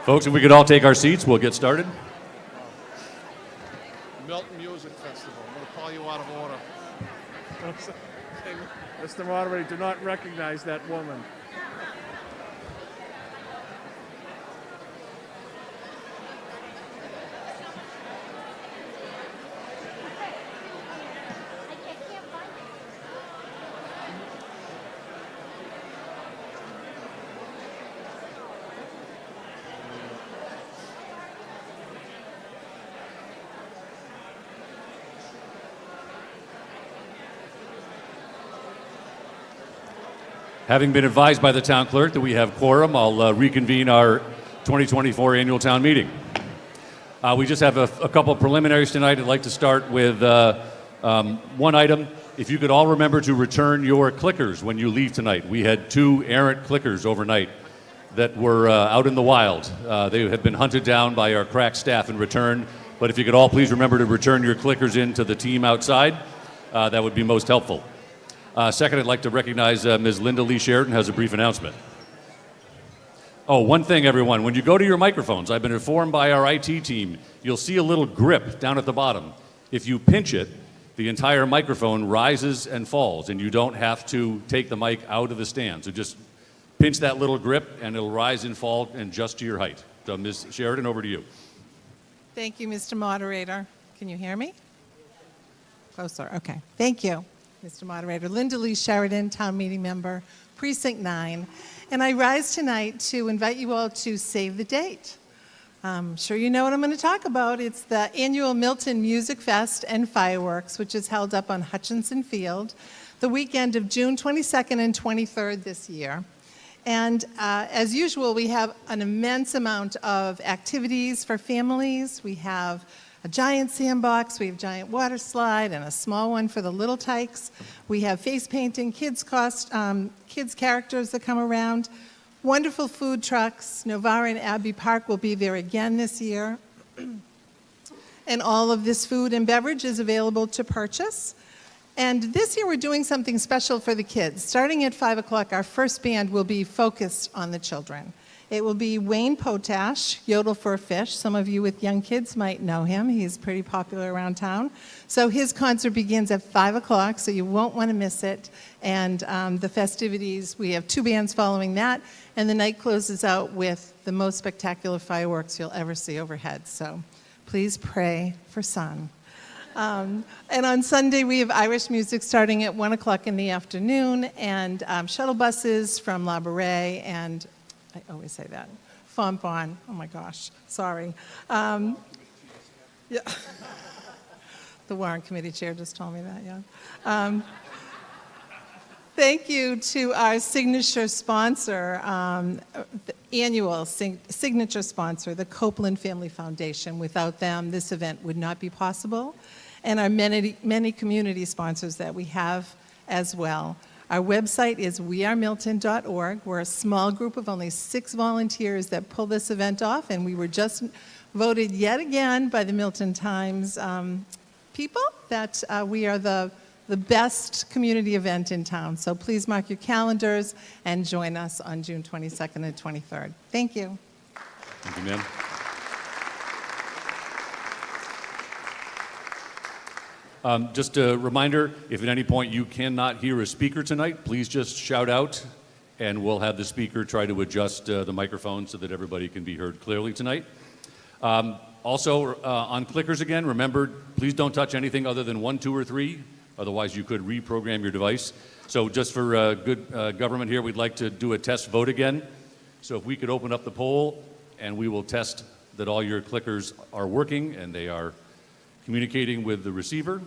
Folks, if we could all take our seats, we'll get started. Milton Music Festival. I'm going to call you out of order. Mr. Moderator, do not recognize that woman. Having been advised by the town clerk that we have quorum, I'll reconvene our 2024 annual town meeting. We just have a couple of preliminaries tonight. I'd like to start with one item. If you could all remember to return your clickers when you leave tonight. We had 2 errant clickers overnight that were out in the wild. They have been hunted down by our crack staff and returned. But if you could all please remember to return your clickers in to the team outside, that would be most helpful. Second, I'd like to recognize Ms. Linda Lee Sheridan has a brief announcement. Oh, one thing, everyone. When you go to your microphones, I've been informed by our IT team, you'll see a little grip down at the bottom. If you pinch it, the entire microphone rises and falls, and you don't have to take the mic out of the stand. So just pinch that little grip, and it'll rise and fall and just to your height. So, Ms. Sheridan, over to you. Thank you, Mr. Moderator. Can you hear me? Closer. Okay. Thank you, Mr. Moderator. Linda Lee Sheridan, Town Meeting Member, Precinct 9. And I rise tonight to invite you all to save the date. I'm sure you know what I'm going to talk about. It's the annual Milton Music Fest and Fireworks, which is held up on Hutchinson Field the weekend of June 22nd and 23rd this year. And as usual, we have an immense amount of activities for families. We have a giant sandbox, we have a giant water slide, and a small one for the little tykes. We have face painting, kids characters that come around, wonderful food trucks. Novara and Abbey Park will be there again this year. And all of this food and beverage is available to purchase. And this year we're doing something special for the kids. Starting at 5 o'clock, our first band will be focused on the children. It will be Wayne Potash, Yodel for a Fish. Some of you with young kids might know him. He's pretty popular around town. So his concert begins at 5 o'clock, so you won't want to miss it. And the festivities, we have 2 bands following that, and the night closes out with the most spectacular fireworks you'll ever see overhead. So please pray for sun. And on Sunday, we have Irish music starting at 1 o'clock in the afternoon, and shuttle buses from La Brea and I always say that. Fontbonne. Oh my gosh, sorry. Yeah. The warrant committee chair just told me that, yeah. Thank you to our signature sponsor, the annual signature sponsor, the Copeland Family Foundation. Without them, this event would not be possible. And our many community sponsors that we have as well. Our website is wearemilton.org. We're a small group of only 6 volunteers that pull this event off, and we were just voted yet again by the Milton Times people that we are the best community event in town. So please mark your calendars and join us on June 22nd and 23rd. Thank you. Thank you, ma'am. Just a reminder, if at any point you cannot hear a speaker tonight, please just shout out and we'll have the speaker try to adjust the microphone so that everybody can be heard clearly tonight. Also, on clickers again, remember, please don't touch anything other than 1, 2, or 3. Otherwise, you could reprogram your device. So just for good government here, we'd like to do a test vote again. So if we could open up the poll and we will test that all your clickers are working and they are communicating with the receiver.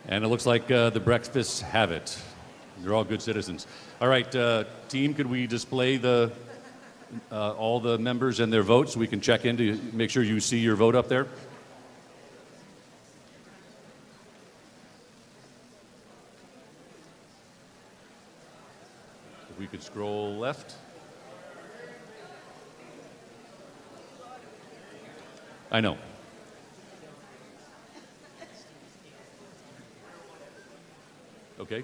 And it looks like the breakfasts have it. They're all good citizens. All right, team, could we display all the members and their votes so we can check in to make sure you see your vote up there? If we could scroll left. I know. Okay.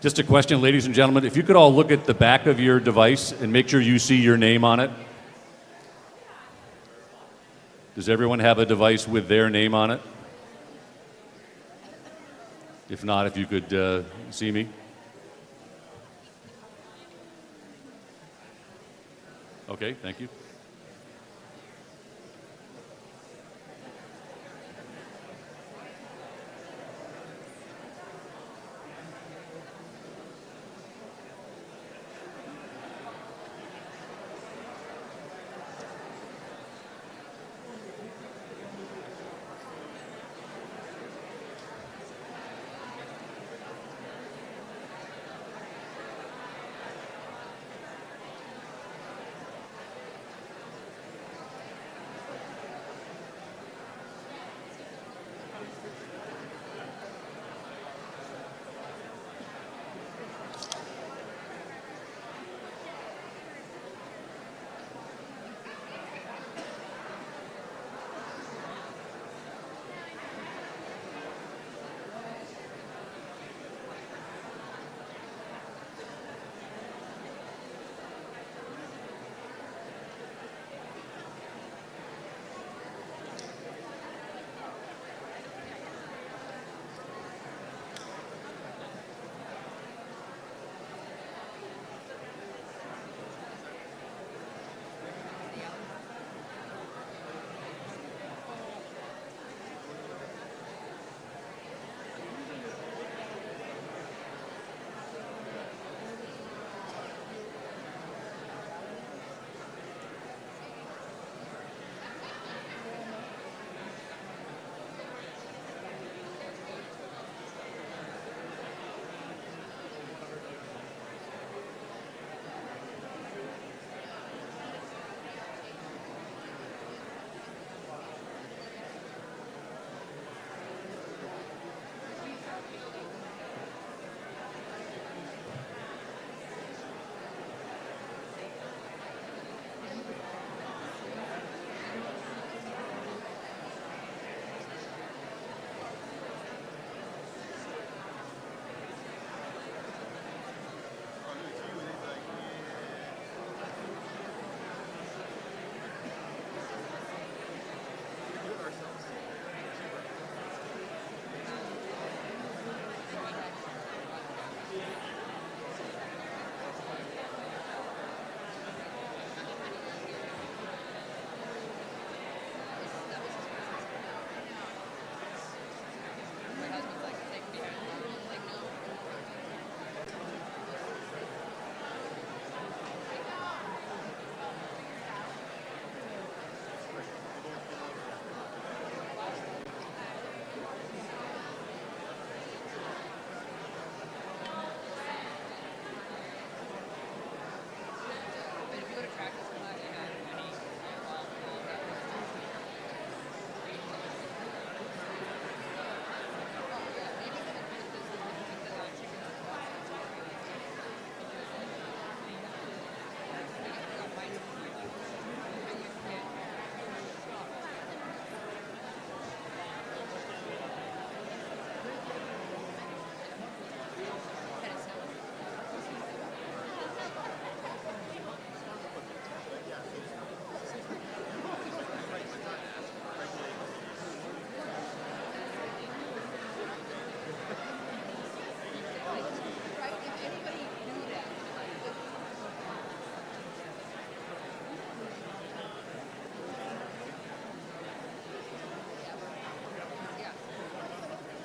Just a question, ladies and gentlemen. If you could all look at the back of your device and make sure you see your name on it. Does everyone have a device with their name on it? If not, if you could see me. Okay, thank you.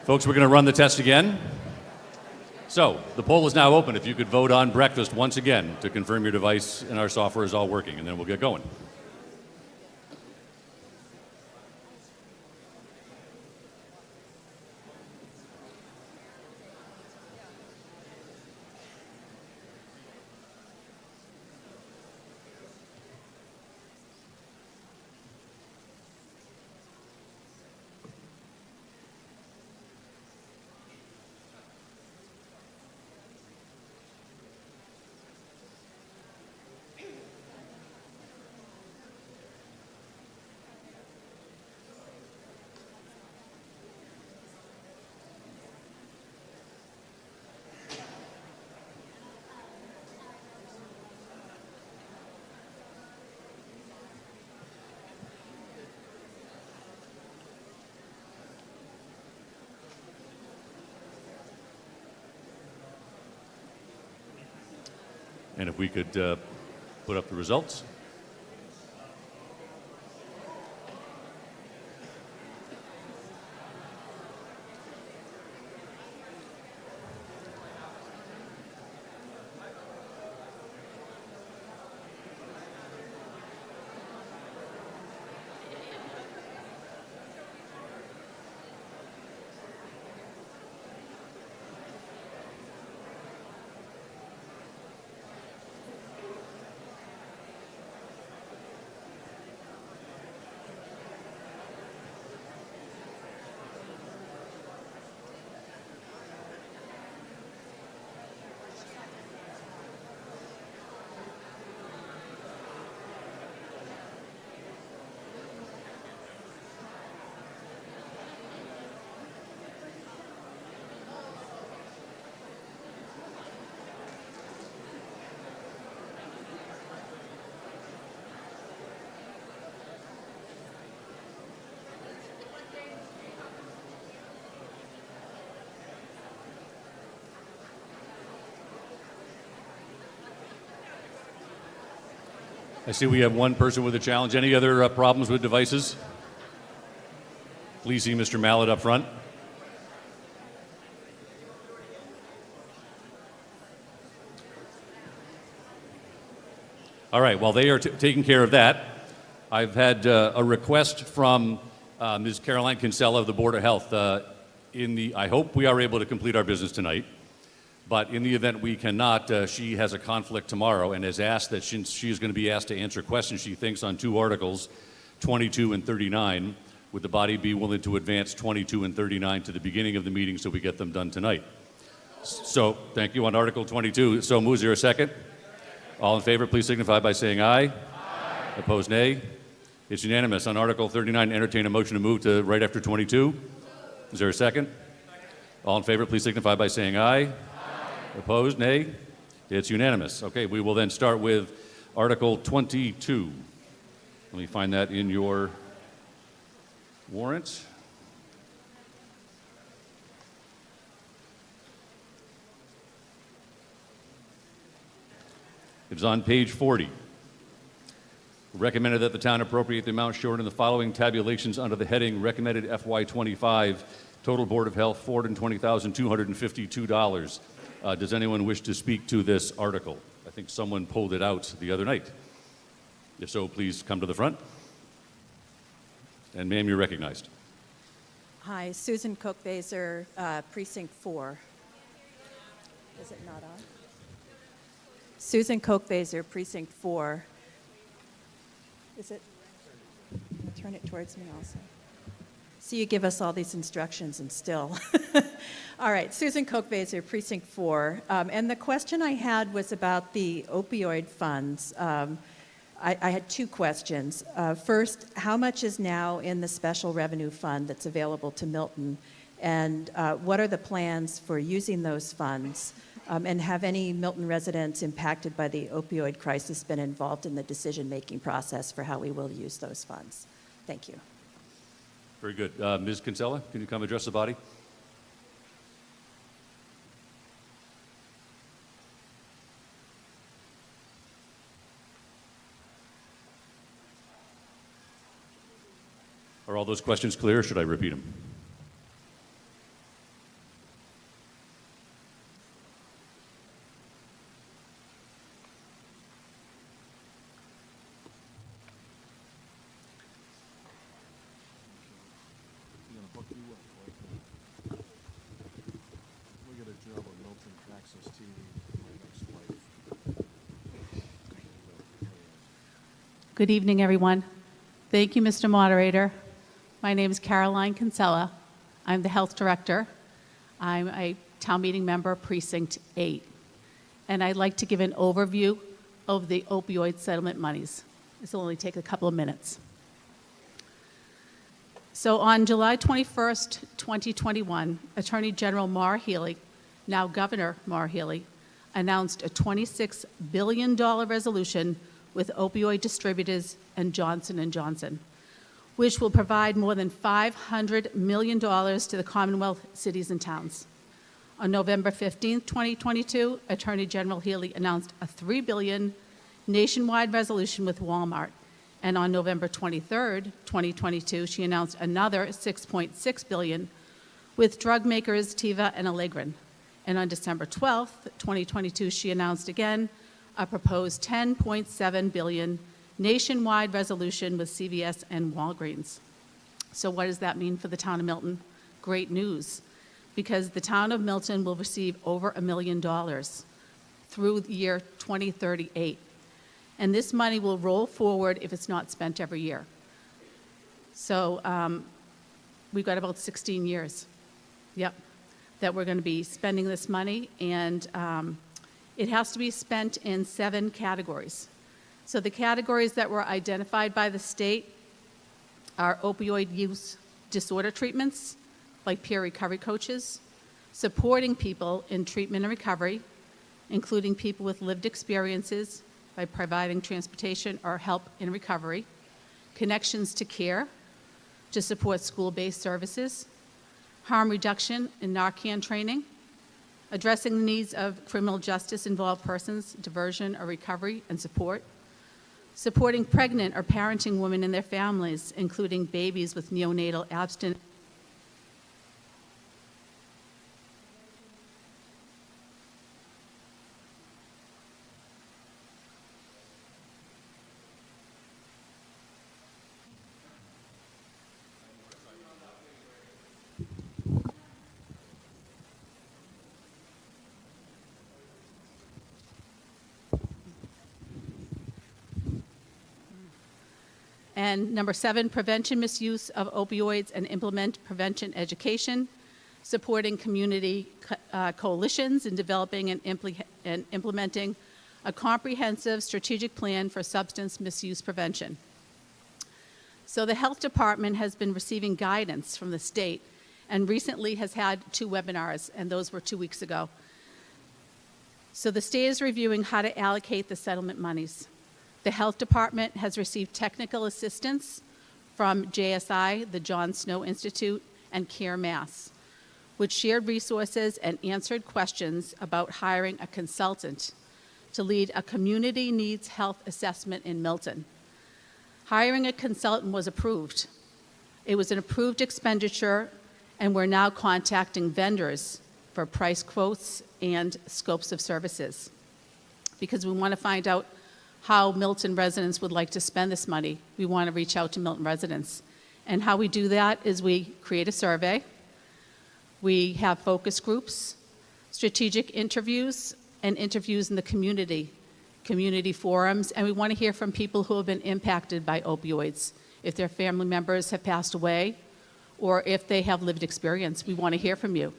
Folks, we're going to run the test again. So, the poll is now open. If you could vote on breakfast once again to confirm your device and our software is all working, and then we'll get going. And if we could put up the results. I see we have one person with a challenge. Any other problems with devices? Please see Mr. Mallet up front. All right, while they are taking care of that, I've had a request from Ms. Caroline Kinsella of the Board of Health. I hope we are able to complete our business tonight. But in the event we cannot, she has a conflict tomorrow and has asked that she is going to be asked to answer questions she thinks on two articles, 22 and 39. Would the body be willing to advance 22 and 39 to the beginning of the meeting so we get them done tonight? So, thank you. On Article 22, so moves. There a second? All in favor, please signify by saying aye. Aye. Opposed, nay. It's unanimous. On Article 39, entertain a motion to move to right after 22. Is there a second? All in favor, please signify by saying aye. Opposed? Nay? It's unanimous. Okay, we will then start with Article 22. Let me find that in your warrant. It's on page 40. Recommended that the town appropriate the amount shown in the following tabulations under the heading recommended FY25, total Board of Health $420,252. Does anyone wish to speak to this article? I think someone pulled it out the other night. If so, please come to the front. And ma'am, you're recognized. Hi, Susan Koch-Baser, Precinct 4. Is it not on? Susan Koch-Baser, Precinct 4. Is it? Turn it towards me also. So you give us all these instructions and still. All right, Susan Koch-Baser, Precinct 4. And the question I had was about the opioid funds. I had two questions. First, how much is now in the special revenue fund that's available to Milton? And what are the plans for using those funds? And have any Milton residents impacted by the opioid crisis been involved in the decision-making process for how we will use those funds? Thank you. Very good. Ms. Kinsella, can you come address the body? Are all those questions clear, or should I repeat them? Good evening, everyone. Thank you, Mr. Moderator. My name is Caroline Kinsella. I'm the Health Director. I'm a town meeting member, Precinct 8. And I'd like to give an overview of the opioid settlement monies. This will only take a couple of minutes. So on July 21st, 2021, Attorney General Maura Healey, now Governor Maura Healey, announced a $26 billion resolution with opioid distributors and Johnson & Johnson, which will provide more than $500 million to the Commonwealth cities and towns. On November 15, 2022, Attorney General Healey announced a $3 billion nationwide resolution with Walmart. And on November 23, 2022, she announced another $6.6 billion with drug makers Teva and Allegrin. And on December 12, 2022, she announced again a proposed $10.7 billion nationwide resolution with CVS and Walgreens. So what does that mean for the town of Milton? Great news, because the town of Milton will receive over $1 million through the year 2038. And this money will roll forward if it's not spent every year. So we've got about 16 years, that we're going to be spending this money, and it has to be spent in 7 categories. So the categories that were identified by the state are opioid use disorder treatments, like peer recovery coaches, supporting people in treatment and recovery, including people with lived experiences by providing transportation or help in recovery, connections to care to support school-based services, harm reduction and Narcan training, addressing the needs of criminal justice-involved persons, diversion or recovery and support, supporting pregnant or parenting women and their families, including babies with neonatal abstinence. And number 7, prevention misuse of opioids and implement prevention education, supporting community coalitions in developing and implementing a comprehensive strategic plan for substance misuse prevention. So the health department has been receiving guidance from the state and recently has had 2 webinars, and those were 2 weeks ago. So the state is reviewing how to allocate the settlement monies. The health department has received technical assistance from JSI, the John Snow Institute, and CARE Mass, which shared resources and answered questions about hiring a consultant to lead a community needs health assessment in Milton. Hiring a consultant was approved. It was an approved expenditure, and we're now contacting vendors for price quotes and scopes of services, because we want to find out how Milton residents would like to spend this money. We want to reach out to Milton residents. And how we do that is we create a survey, we have focus groups, strategic interviews, and interviews in the community forums, and we want to hear from people who have been impacted by opioids. If their family members have passed away, or if they have lived experience, we want to hear from you.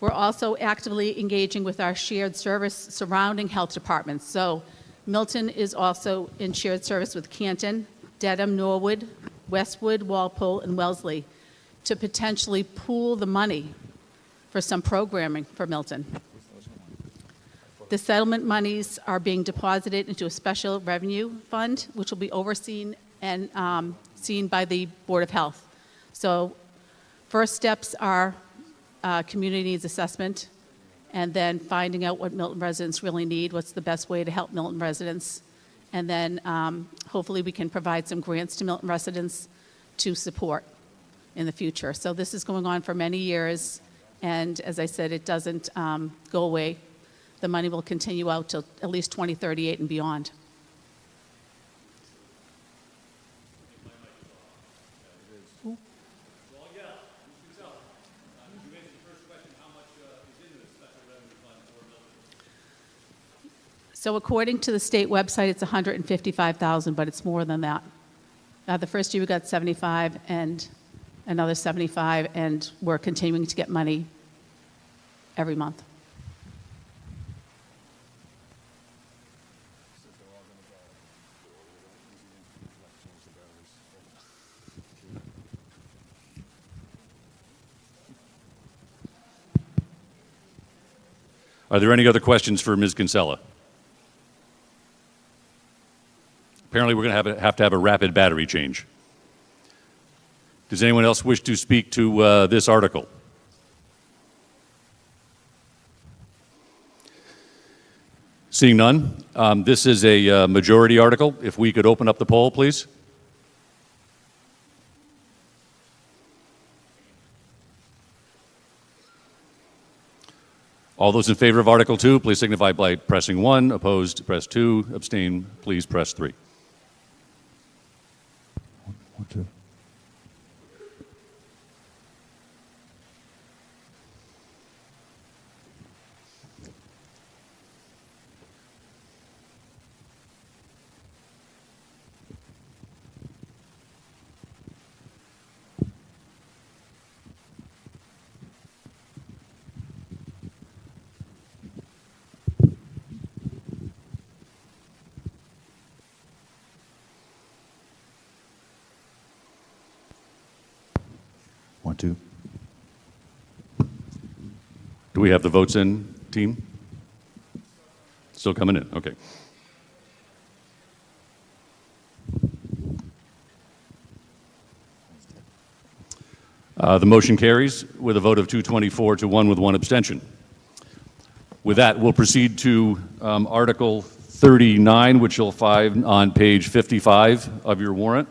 We're also actively engaging with our shared service surrounding health departments. So Milton is also in shared service with Canton, Dedham, Norwood, Westwood, Walpole, and Wellesley to potentially pool the money for some programming for Milton. The settlement monies are being deposited into a special revenue fund, which will be overseen and seen by the Board of Health. So first steps are community needs assessment, and then finding out what Milton residents really need, what's the best way to help Milton residents, and then hopefully we can provide some grants to Milton residents to support in the future. So this is going on for many years, and as I said, it doesn't go away. The money will continue out till at least 2038 and beyond. So according to the state website, it's 155,000, but it's more than that. The first year we got 75 and another 75, and we're continuing to get money every month. Are there any other questions for Ms. Kinsella? Apparently, we're going to have to have a rapid battery change. Does anyone else wish to speak to this article? Seeing none, this is a majority article. If we could open up the poll, please. All those in favor of Article 2, please signify by pressing 1. Opposed, press 2. Abstain, please press 3. 1, 2. One, two. Do we have the votes in, team? Still coming in, okay. The motion carries with a vote of 224 to 1 with 1 abstention. With that, we'll proceed to Article 39, which you'll find on page 55 of your warrant.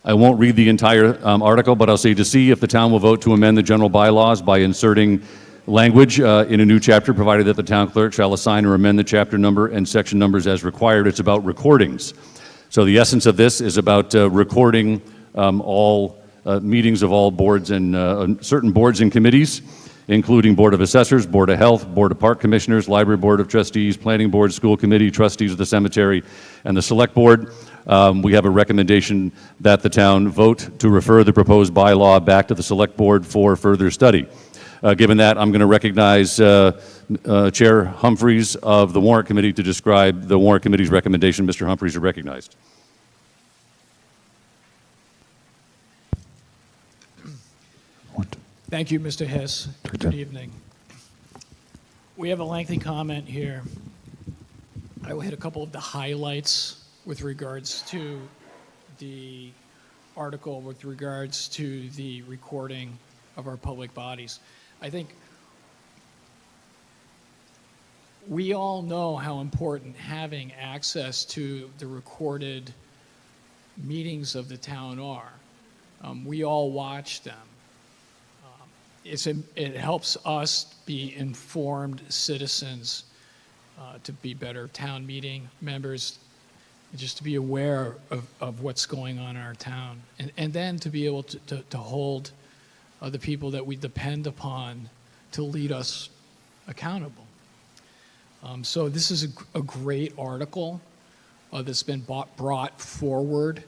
I won't read the entire article, but I'll say to see if the town will vote to amend the general bylaws by inserting language in a new chapter, provided that the town clerk shall assign or amend the chapter number and section numbers as required. It's about recordings. So the essence of this is about recording all meetings of all boards and certain boards and committees, including Board of Assessors, Board of Health, Board of Park Commissioners, Library Board of Trustees, Planning Board, School Committee, Trustees of the Cemetery, and the Select Board. We have a recommendation that the town vote to refer the proposed bylaw back to the Select Board for further study. Given that, I'm going to recognize Chair Humphreys of the Warrant Committee to describe the Warrant Committee's recommendation. Mr. Humphreys, you're recognized. Thank you, Mr. Hess. Good Good job. evening. We have a lengthy comment here. I will hit a couple of the highlights with regards to the article, with regards to the recording of our public bodies. I think we all know how important having access to the recorded meetings of the town are. We all watch them. It helps us be informed citizens, to be better town meeting members, just to be aware of what's going on in our town, and then to be able to hold the people that we depend upon to lead us accountable. So this is a great article that's been brought forward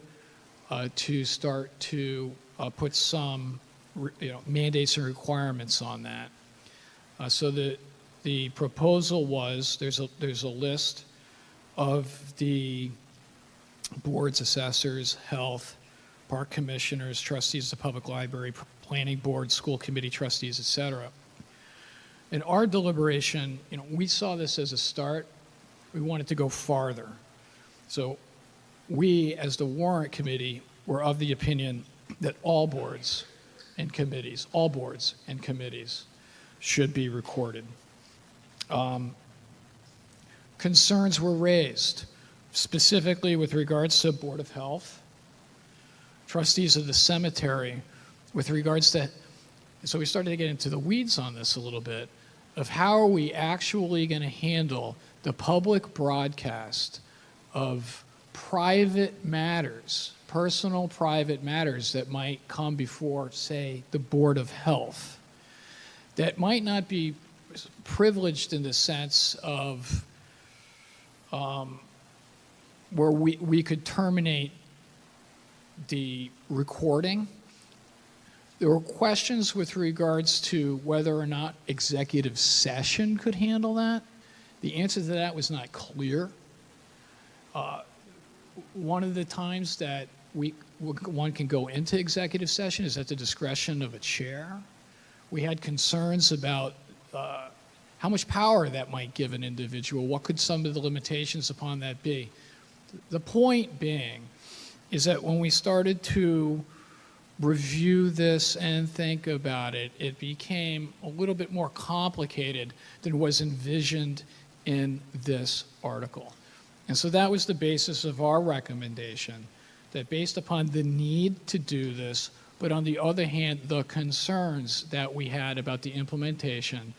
to start to put some mandates and requirements on that. So the proposal was there's a list of the boards, assessors, health, park commissioners, trustees of the public library, planning board, school committee trustees, etc. In our deliberation, we saw this as a start. We wanted to go farther. So we, as the warrant committee, were of the opinion that all boards and committees should be recorded. Concerns were raised, specifically with regards to Board of Health, trustees of the cemetery, with regards to, so we started to get into the weeds on this a little bit, of how are we actually going to handle the public broadcast of private matters, personal private matters that might come before, say, the Board of Health, that might not be privileged in the sense of where we could terminate the recording. There were questions with regards to whether or not executive session could handle that. The answer to that was not clear. One of the times that one can go into executive session is at the discretion of a chair. We had concerns about how much power that might give an individual. What could some of the limitations upon that be? The point being is that when we started to review this and think about it, it became a little bit more complicated than was envisioned in this article. And so that was the basis of our recommendation, that based upon the need to do this, but on the other hand, the concerns that we had about the implementation,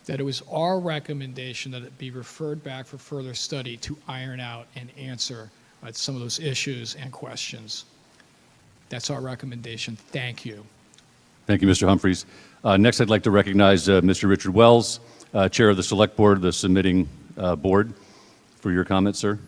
that it was our recommendation that it be referred back for further study to iron out and answer some of those issues and questions. That's our recommendation. Thank you. Thank you, Mr. Humphries. Next, I'd like to recognize Mr. Richard Wells, Chair of the Select Board, the submitting board, for your comments, sir.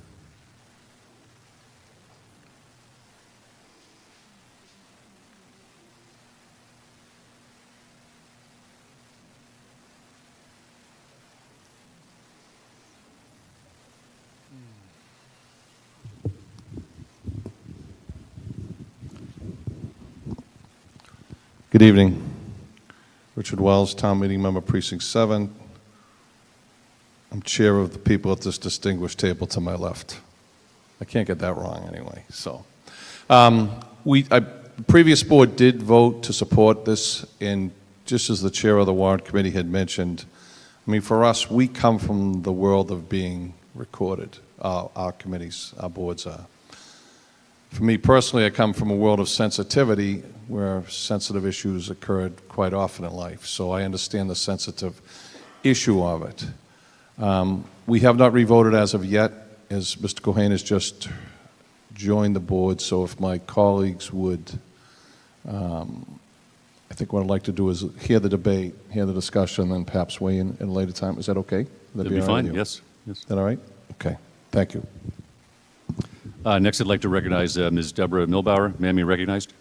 Good evening. Richard Wells, Town Meeting Member, Precinct 7. I'm chair of the people at this distinguished table to my left. I can't get that wrong anyway. So, the previous board did vote to support this, and just as the chair of the warrant committee had mentioned, I mean, for us, we come from the world of being recorded. Our committees, our boards are. For me personally, I come from a world of sensitivity where sensitive issues occurred quite often in life, so I understand the sensitive issue of it. We have not revoted as of yet, as Mr. Cohen has just joined the board, so if my colleagues would, I think what I'd like to do is hear the debate, hear the discussion, then perhaps weigh in at a later time. Is that okay? That'd be all right fine, with you? yes. Is that all right? Okay, thank you. Next, I'd like to recognize Ms. Deborah Milbauer. Ma'am, you recognized?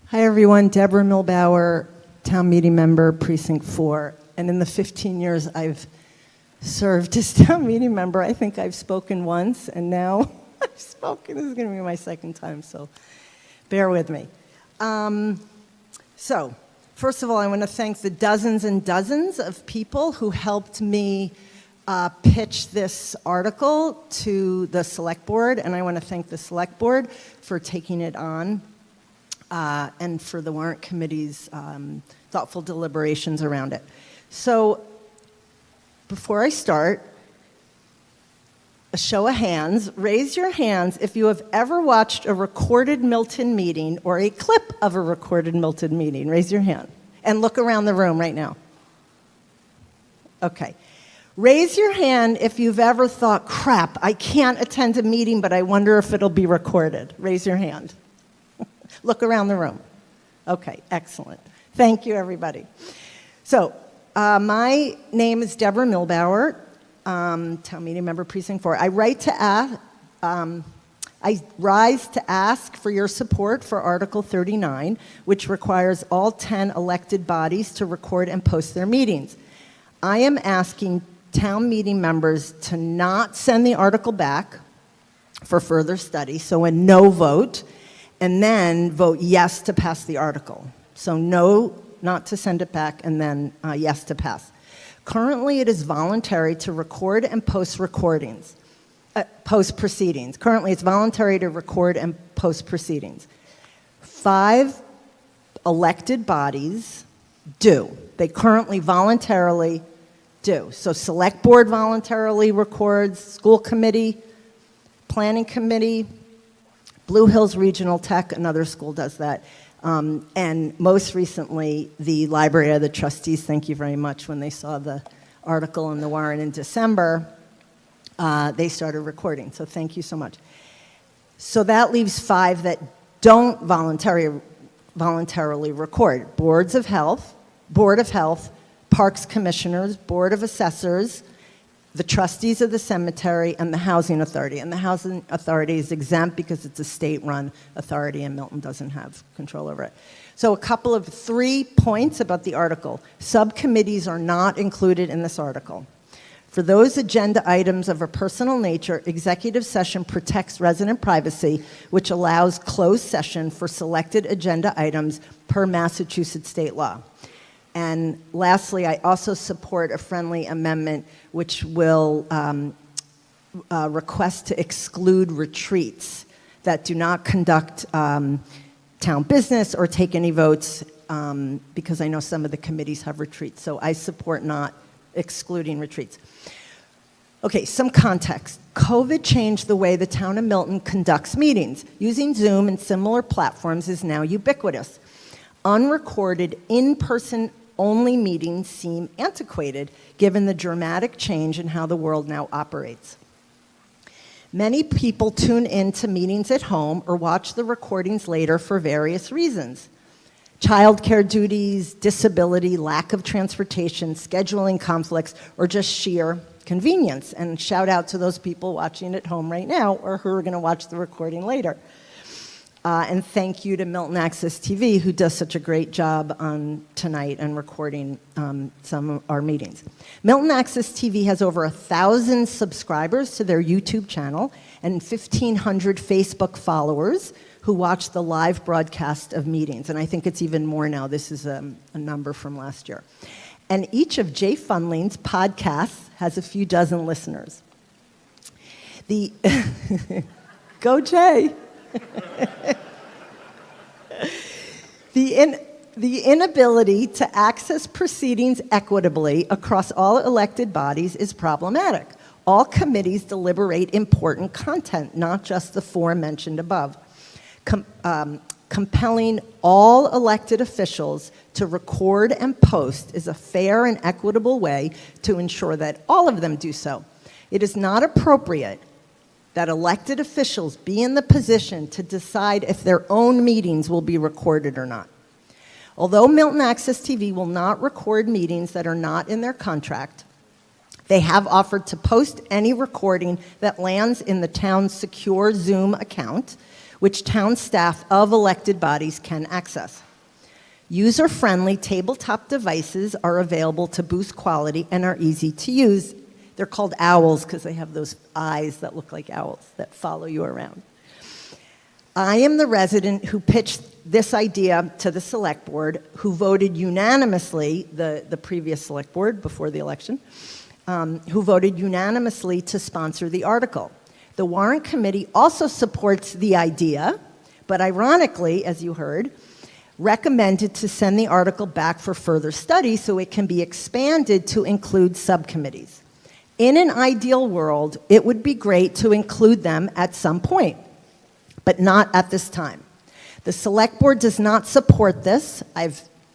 Hi, everyone. Deborah Milbauer, Town Meeting Member, Precinct 4. And in the 15 years I've served as Town Meeting Member, I think I've spoken once, and now I've spoken. This is going to be my second time, so bear with me. So, first of all, I want to thank the dozens and dozens of people who helped me pitch this article to the Select Board, and I want to thank the Select Board for taking it on and for the Warrant Committee's thoughtful deliberations around it. So, before I start, a show of hands. Raise your hands if you have ever watched a recorded Milton meeting or a clip of a recorded Milton meeting. Raise your hand. And look around the room right now. Okay. Raise your hand if you've ever thought, crap, I can't attend a meeting, but I wonder if it'll be recorded. Raise your hand. Look around the room. Okay, excellent. Thank you, everybody. So, my name is Deborah Milbauer. Town Meeting Member, Precinct 4. I rise to ask for your support for Article 39, which requires all 10 elected bodies to record and post their meetings. I am asking town meeting members to not send the article back for further study, so a no vote, and then vote yes to pass the article. So no, not to send it back, and then yes to pass. Currently, it is voluntary to record and post recordings, post proceedings. Currently, it's voluntary to record and post proceedings. 5 elected bodies do. They currently voluntarily do. So Select Board voluntarily records, School Committee, Planning Committee, Blue Hills Regional Tech, another school does that. And most recently, the Library of the Trustees, thank you very much, when they saw the article in the warrant in December, they started recording. So thank you so much. So that leaves 5 that don't voluntarily record. Board of Health, Parks Commissioners, Board of Assessors, the trustees of the cemetery, and the Housing Authority. And the Housing Authority is exempt because it's a state-run authority and Milton doesn't have control over it. So a couple of 3 points about the article. Subcommittees are not included in this article. For those agenda items of a personal nature, executive session protects resident privacy, which allows closed session for selected agenda items per Massachusetts state law. And lastly, I also support a friendly amendment which will request to exclude retreats that do not conduct town business or take any votes, because I know some of the committees have retreats. So I support not excluding retreats. Okay, some context. COVID changed the way the town of Milton conducts meetings. Using Zoom and similar platforms is now ubiquitous. Unrecorded, in-person only meetings seem antiquated given the dramatic change in how the world now operates. Many people tune in to meetings at home or watch the recordings later for various reasons. Childcare duties, disability, lack of transportation, scheduling conflicts, or just sheer convenience. And shout out to those people watching at home right now or who are going to watch the recording later. And thank you to Milton Access TV, who does such a great job on tonight and recording some of our meetings. Milton Access TV has over 1,000 subscribers to their YouTube channel and 1,500 Facebook followers who watch the live broadcast of meetings. And I think it's even more now. This is a number from last year. And each of Jay Funling's podcasts has a few dozen listeners. Go Jay! The inability to access proceedings equitably across all elected bodies is problematic. All committees deliberate important content, not just the 4 mentioned above. Compelling all elected officials to record and post is a fair and equitable way to ensure that all of them do so. It is not appropriate that elected officials be in the position to decide if their own meetings will be recorded or not. Although Milton Access TV will not record meetings that are not in their contract, they have offered to post any recording that lands in the town's secure Zoom account, which town staff of elected bodies can access. User-friendly tabletop devices are available to boost quality and are easy to use. They're called owls because they have those eyes that look like owls that follow you around. I am the resident who pitched this idea to the select board, who voted unanimously, the previous select board before the election, who voted unanimously to sponsor the article. The warrant committee also supports the idea, but ironically, as you heard, recommended to send the article back for further study so it can be expanded to include subcommittees. In an ideal world, it would be great to include them at some point, but not at this time. The select board does not support this.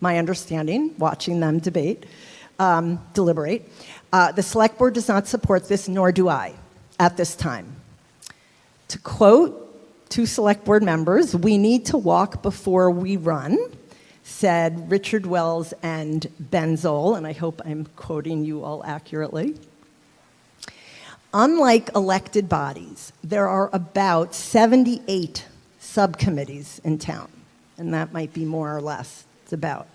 My understanding, watching them deliberate. The select board does not support this, nor do I, at this time. To quote 2 select board members, "We need to walk before we run," said Richard Wells and Ben Zoll, and I hope I'm quoting you all accurately. Unlike elected bodies, there are about 78 subcommittees in town, and that might be more or less. It's about.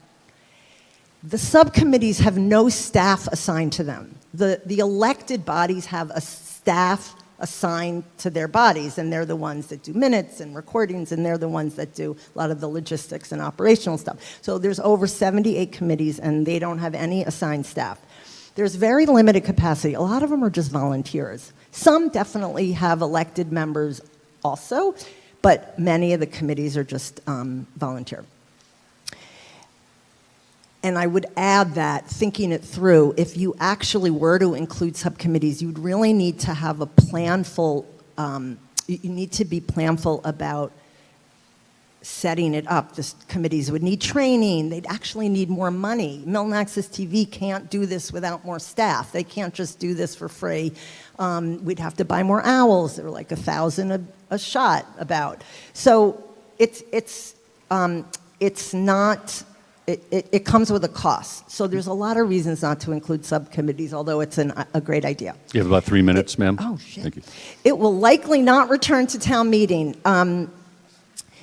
The subcommittees have no staff assigned to them. The elected bodies have a staff assigned to their bodies, and they're the ones that do minutes and recordings, and they're the ones that do a lot of the logistics and operational stuff. So there's over 78 committees, and they don't have any assigned staff. There's very limited capacity. A lot of them are just volunteers. Some definitely have elected members also, but many of the committees are just volunteer. And I would add that, thinking it through, if you actually were to include subcommittees, you'd really need to have a planful, you need to be planful about setting it up. The committees would need training. They'd actually need more money. Milton Access TV can't do this without more staff. They can't just do this for free. We'd have to buy more owls. They're like $1,000 a shot about. So it's not. It comes with a cost. So there's a lot of reasons not to include subcommittees, although it's a great idea. You have about 3 minutes, ma'am. Oh, shit. Thank you. It will likely not return to town meeting.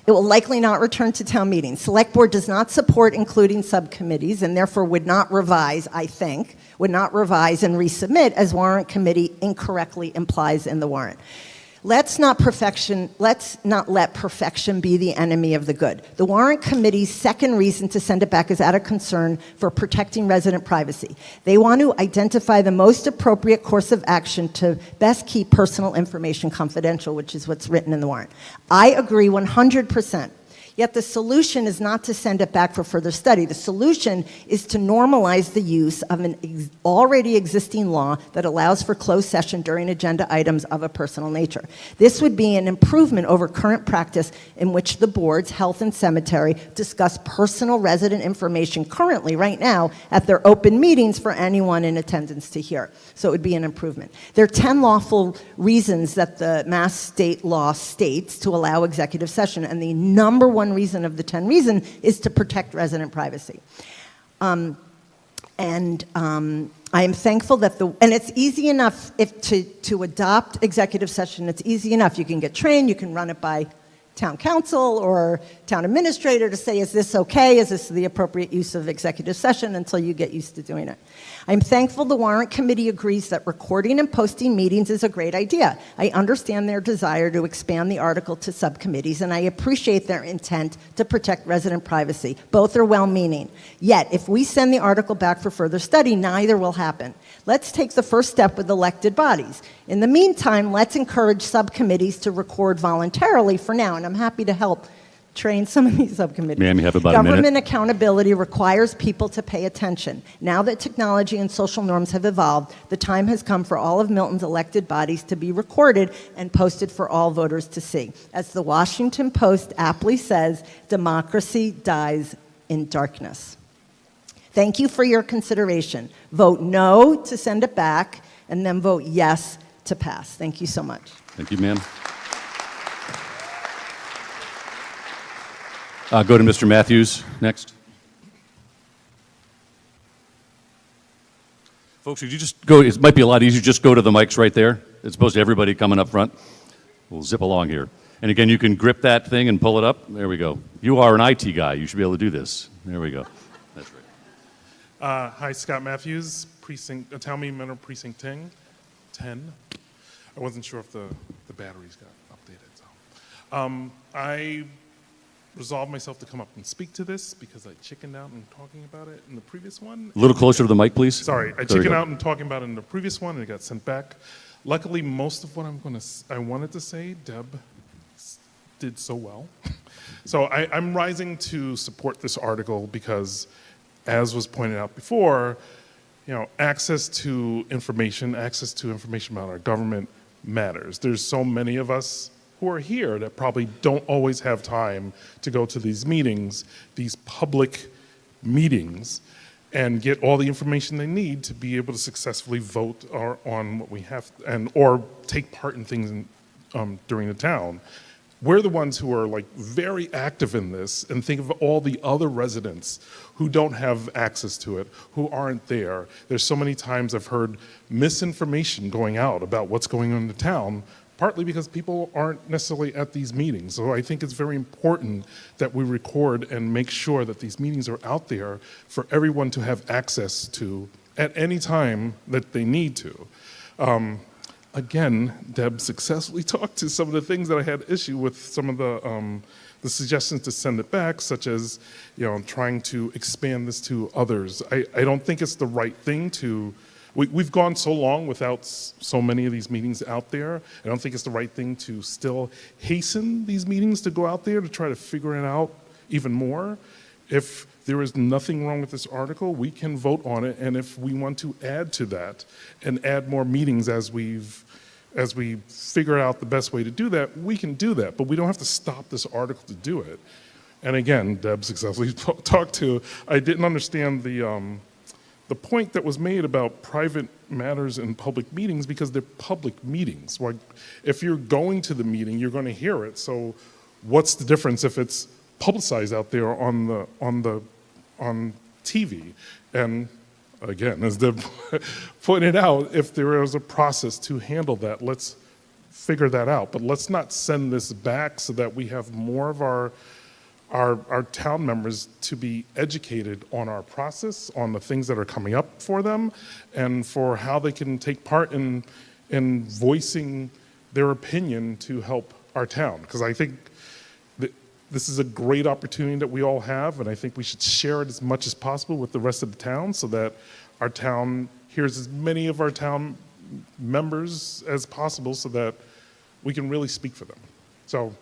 It will likely not return to town meeting. Select Board does not support including subcommittees and therefore would not revise, I think, would not revise and resubmit as warrant committee incorrectly implies in the warrant. Let's not let perfection be the enemy of the good. The warrant committee's second reason to send it back is out of concern for protecting resident privacy. They want to identify the most appropriate course of action to best keep personal information confidential, which is what's written in the warrant. I agree 100%. Yet the solution is not to send it back for further study. The solution is to normalize the use of an already existing law that allows for closed session during agenda items of a personal nature. This would be an improvement over current practice in which the boards, health and cemetery, discuss personal resident information currently, right now, at their open meetings for anyone in attendance to hear. So it would be an improvement. There are 10 lawful reasons that the Mass state law states to allow executive session, and the number one reason of the 10 reasons is to protect resident privacy. I am thankful that and it's easy enough to adopt executive session. It's easy enough. You can get trained. You can run it by town council or town administrator to say, is this okay? Is this the appropriate use of executive session, until you get used to doing it. I'm thankful the warrant committee agrees that recording and posting meetings is a great idea. I understand their desire to expand the article to subcommittees, and I appreciate their intent to protect resident privacy. Both are well-meaning. Yet, if we send the article back for further study, neither will happen. Let's take the first step with elected bodies. In the meantime, let's encourage subcommittees to record voluntarily for now, and I'm happy to help train some of these subcommittees. Ma'am, you have about a minute. Government accountability requires people to pay attention. Now that technology and social norms have evolved, the time has come for all of Milton's elected bodies to be recorded and posted for all voters to see. As the Washington Post aptly says, democracy dies in darkness. Thank you for your consideration. Vote no to send it back, and then vote yes to pass. Thank you so much. Thank you, ma'am. Go to Mr. Matthews next. Folks, would you just go, it might be a lot easier, just go to the mics right there, as opposed to everybody coming up front. We'll zip along here. And again, you can grip that thing and pull it up. There we go. You are an IT guy. You should be able to do this. There we go. That's right. Hi, Scott Matthews, town meeting member, precinct 10. I wasn't sure if the batteries got updated. So, I resolved myself to come up and speak to this because I chickened out in talking about it in the previous one. A little closer to the mic, please. Sorry, I chickened out in talking about it in the previous one, and it got sent back. Luckily, most of what I wanted to say, Deb did so well. So I'm rising to support this article because, as was pointed out before, access to information about our government matters. There's so many of us who are here that probably don't always have time to go to these meetings, these public meetings, and get all the information they need to be able to successfully vote on what we have or take part in things during the town. We're the ones who are very active in this, and think of all the other residents who don't have access to it, who aren't there. There's so many times I've heard misinformation going out about what's going on in the town, partly because people aren't necessarily at these meetings. So I think it's very important that we record and make sure that these meetings are out there for everyone to have access to at any time that they need to. Again, Deb successfully talked to some of the things that I had issue with, some of the suggestions to send it back, such as trying to expand this to others. I don't think it's the right thing to. We've gone so long without so many of these meetings out there. I don't think it's the right thing to still hasten these meetings to go out there to try to figure it out even more. If there is nothing wrong with this article, we can vote on it, and if we want to add to that and add more meetings as we figure out the best way to do that, we can do that. But we don't have to stop this article to do it. And again, Deb successfully talked to, I didn't understand the point that was made about private matters in public meetings because they're public meetings. Like, if you're going to the meeting, you're going to hear it. So what's the difference if it's publicized out there on TV? And again, as Deb pointed out, if there is a process to handle that, let's figure that out. But let's not send this back so that we have more of our town members to be educated on our process, on the things that are coming up for them, and for how they can take part in voicing their opinion to help our town. Because I think that this is a great opportunity that we all have, and I think we should share it as much as possible with the rest of the town so that our town hears as many of our town members as possible so that we can really speak for them. So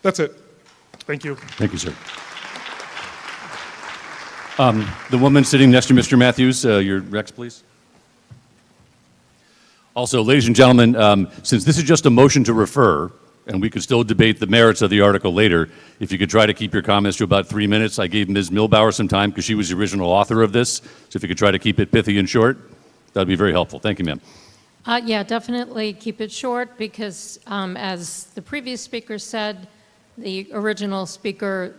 that's it. Thank you. Thank you, sir. The woman sitting next to Mr. Matthews, your Rex, please. Also, ladies and gentlemen, since this is just a motion to refer, and we could still debate the merits of the article later, if you could try to keep your comments to about 3 minutes. I gave Ms. Milbauer some time because she was the original author of this, so if you could try to keep it pithy and short, that would be very helpful. Thank you, ma'am. Yeah, definitely keep it short because, as the previous speaker said, the original speaker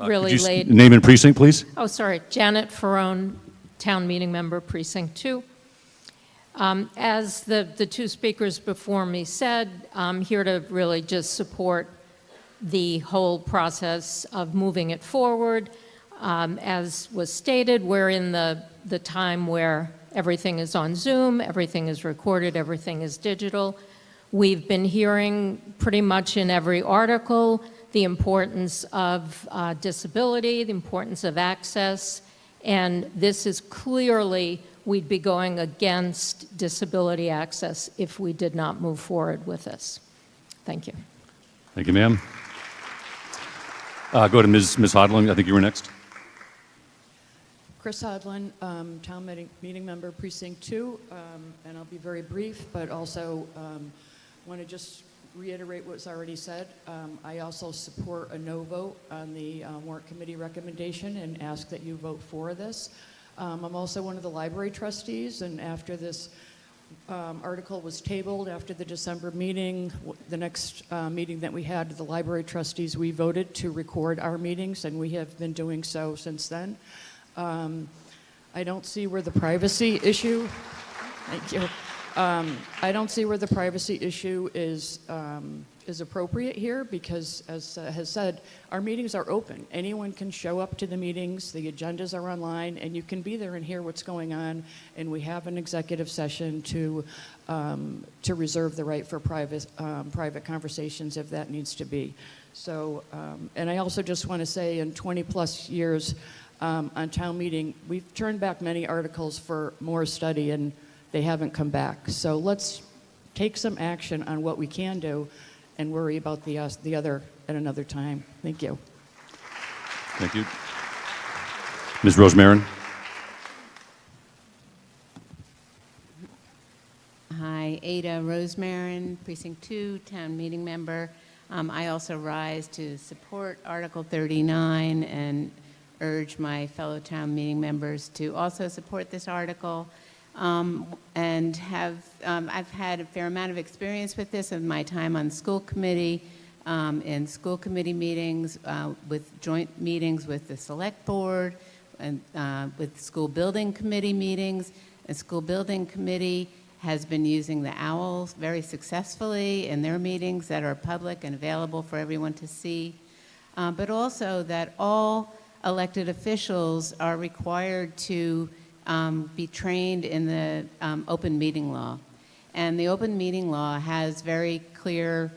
really Could you laid... name and precinct, please? Oh, sorry, Janet Ferrone, town meeting member, precinct 2. As the two speakers before me said, I'm here to really just support the whole process of moving it forward. As was stated, we're in the time where everything is on Zoom, everything is recorded, everything is digital. We've been hearing pretty much in every article the importance of disability, the importance of access, and this is clearly, we'd be going against disability access if we did not move forward with this. Thank you. Thank you, ma'am. Go to Ms. Hodling. I think you were next. Chris Hodlin, town meeting member, precinct 2, and I'll be very brief, but also want to just reiterate what's already said. I also support a no vote on the warrant committee recommendation and ask that you vote for this. I'm also one of the library trustees, and after this article was tabled after the December meeting, the next meeting that we had, the library trustees, we voted to record our meetings, and we have been doing so since then. I don't see where the privacy issue, thank you. I don't see where the privacy issue is appropriate here because, as has said, our meetings are open. Anyone can show up to the meetings, the agendas are online, and you can be there and hear what's going on, and we have an executive session to reserve the right for private conversations if that needs to be. So, and I also just want to say in 20 plus years on town meeting, we've turned back many articles for more study and they haven't come back. So let's take some action on what we can do and worry about the other at another time. Thank you. Thank you. Ms. Rosemarin. Hi, Ada Rosemarin, Precinct 2, town meeting member. I also rise to support Article 39 and urge my fellow town meeting members to also support this article. And I've had a fair amount of experience with this in my time on school committee, in school committee meetings, with joint meetings with the select board, and with school building committee meetings. The school building committee has been using the OWLs very successfully in their meetings that are public and available for everyone to see, but also that all elected officials are required to be trained in the open meeting law. And the open meeting law has very clear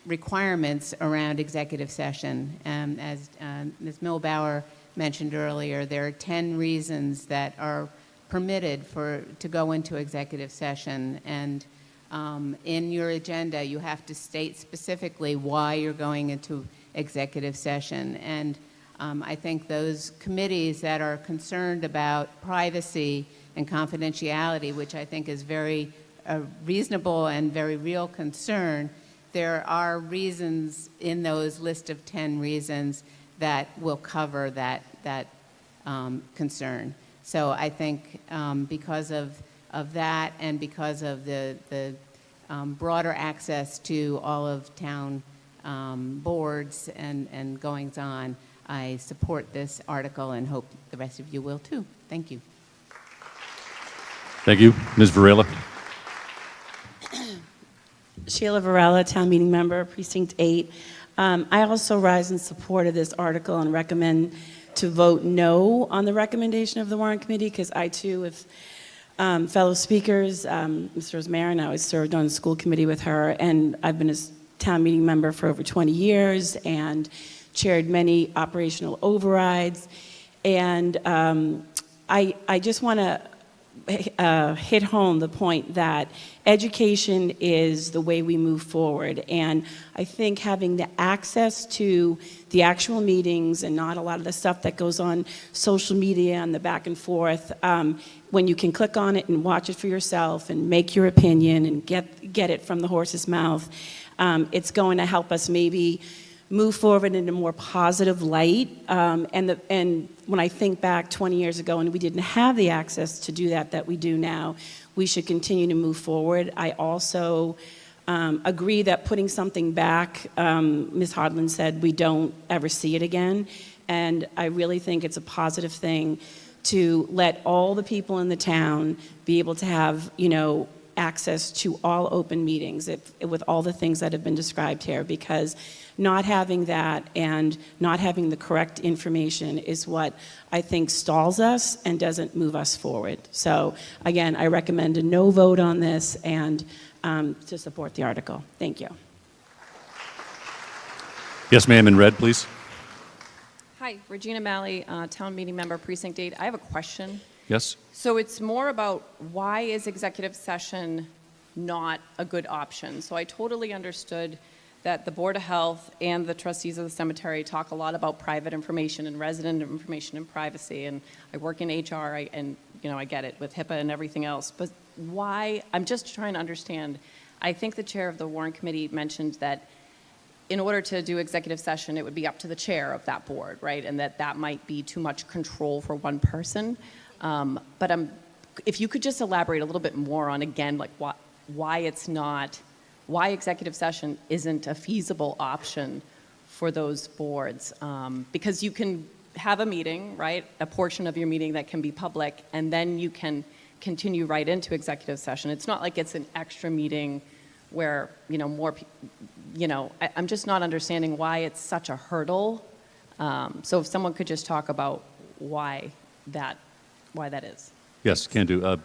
requirements around executive session. As Ms. Milbauer mentioned earlier, there are 10 reasons that are permitted to go into executive session. And in your agenda, you have to state specifically why you're going into executive session. And I think those committees that are concerned about privacy and confidentiality, which I think is very reasonable and very real concern, there are reasons in those list of 10 reasons that will cover that concern. So I think because of that and because of the broader access to all of town boards and goings-on, I support this article and hope the rest of you will too. Thank you. Thank you. Ms. Varela. Sheila Varela, Town Meeting Member, Precinct 8. I also rise in support of this article and recommend to vote no on the recommendation of the Warrant Committee, because I too, with fellow speakers, Ms. Rosemary, I was served on the school committee with her, and I've been a town meeting member for over 20 years and chaired many operational overrides. And I just want to hit home the point that education is the way we move forward. And I think having the access to the actual meetings and not a lot of the stuff that goes on social media and the back and forth, when you can click on it and watch it for yourself and make your opinion and get it from the horse's mouth, it's going to help us maybe move forward in a more positive light. And when I think back 20 years ago and we didn't have the access to do that we do now, we should continue to move forward. I also agree that putting something back, Ms. Hodlin said, we don't ever see it again. And I really think it's a positive thing to let all the people in the town be able to have, access to all open meetings with all the things that have been described here, because not having that and not having the correct information is what I think stalls us and doesn't move us forward. So again, I recommend a no vote on this and to support the article. Thank you. Yes, ma'am, in red, please. Hi, Regina Malley, Town Meeting Member, Precinct 8. I have a question. Yes. So it's more about why is executive session not a good option? So I totally understood that the Board of Health and the trustees of the cemetery talk a lot about private information and resident information and privacy, and I work in HR, I get it with HIPAA and everything else, but why? I'm just trying to understand. I think the chair of the Warrant Committee mentioned that in order to do executive session, it would be up to the chair of that board, right? And that might be too much control for one person. But if you could just elaborate a little bit more on, again, like why executive session isn't a feasible option for those boards. Because you can have a meeting, right? A portion of your meeting that can be public, and then you can continue right into executive session. It's not like it's an extra meeting where, more people, I'm just not understanding why it's such a hurdle. So if someone could just talk about why that is. Yes, can do.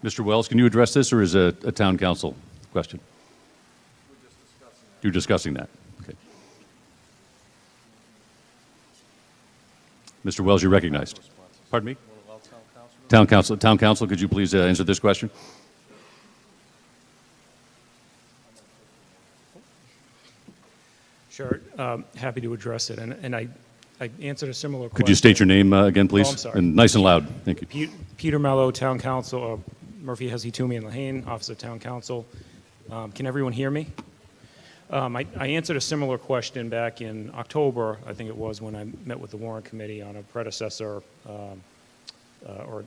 Mr. Wells, can you address this, or is it a town council question? You're discussing that. Okay. Mr. Wells, you're recognized. Pardon me? Town council, could you please answer this question? Sure, happy to address it. And I answered a similar question. Could you state your name again, please? Oh, I'm sorry. And nice and loud. Thank you. Peter Mello, Town Council, Murphy, Hesse, Toomey, and Lehane, Office of Town Council. Can everyone hear me? I answered a similar question back in October, I think it was, when I met with the Warrant Committee on a predecessor, or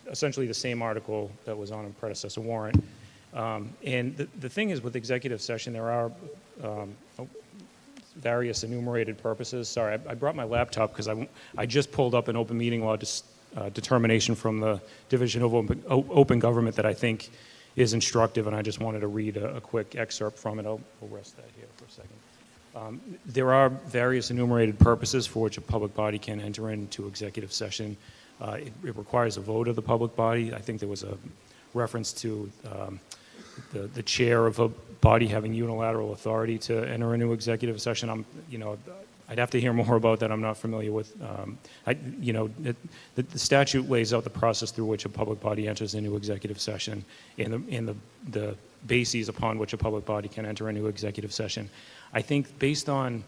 essentially the same article that was on a predecessor warrant. And the thing is, with executive session, there are various enumerated purposes. Sorry, I brought my laptop because I just pulled up an open meeting law determination from the Division of Open Government that I think is instructive, and I just wanted to read a quick excerpt from it. I'll rest that here for a second. There are various enumerated purposes for which a public body can enter into executive session. It requires a vote of the public body. I think there was a reference to the chair of a body having unilateral authority to enter into executive session. I'd have to hear more about that. I'm not familiar with. The statute lays out the process through which a public body enters into executive session, and the bases upon which a public body can enter into executive session. I think based on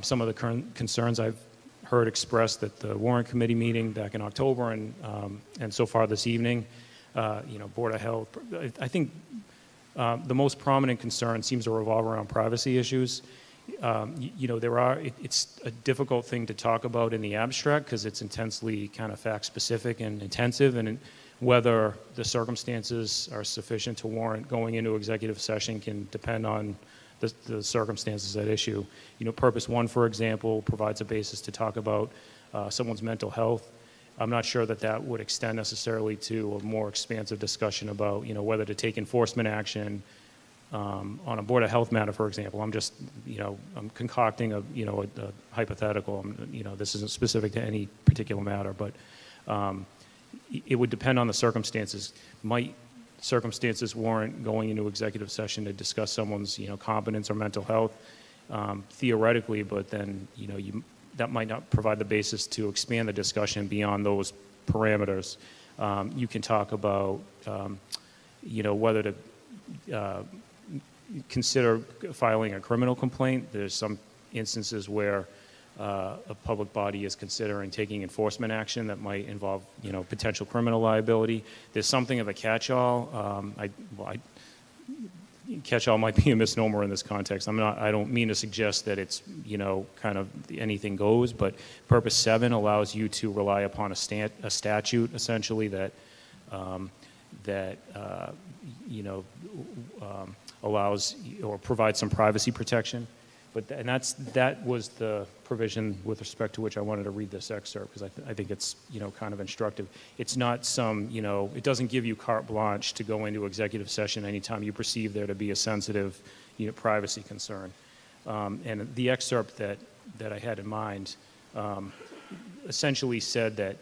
some of the current concerns I've heard expressed at the Warrant Committee meeting back in October and so far this evening, Board of Health, I think The most prominent concern seems to revolve around privacy issues. It's a difficult thing to talk about in the abstract because it's intensely kind of fact-specific and intensive, and whether the circumstances are sufficient to warrant going into executive session can depend on the circumstances at issue. Purpose 1, for example, provides a basis to talk about someone's mental health. I'm not sure that would extend necessarily to a more expansive discussion about, whether to take enforcement action on a Board of Health matter, for example. I'm just, I'm concocting a hypothetical. This isn't specific to any particular matter, but it would depend on the circumstances. Might circumstances warrant going into executive session to discuss someone's, competence or mental health? Theoretically, but then, that might not provide the basis to expand the discussion beyond those parameters. You can talk about, whether to consider filing a criminal complaint. There's some instances where a public body is considering taking enforcement action that might involve, potential criminal liability. There's something of a catch-all. Catch-all might be a misnomer in this context. I don't mean to suggest that it's, kind of anything goes, but Purpose 7 allows you to rely upon a statute, essentially, that allows or provides some privacy protection. That was the provision with respect to which I wanted to read this excerpt, because I think it's, kind of instructive. It's not some, it doesn't give you carte blanche to go into executive session anytime you perceive there to be a sensitive, privacy concern. And the excerpt that I had in mind essentially said that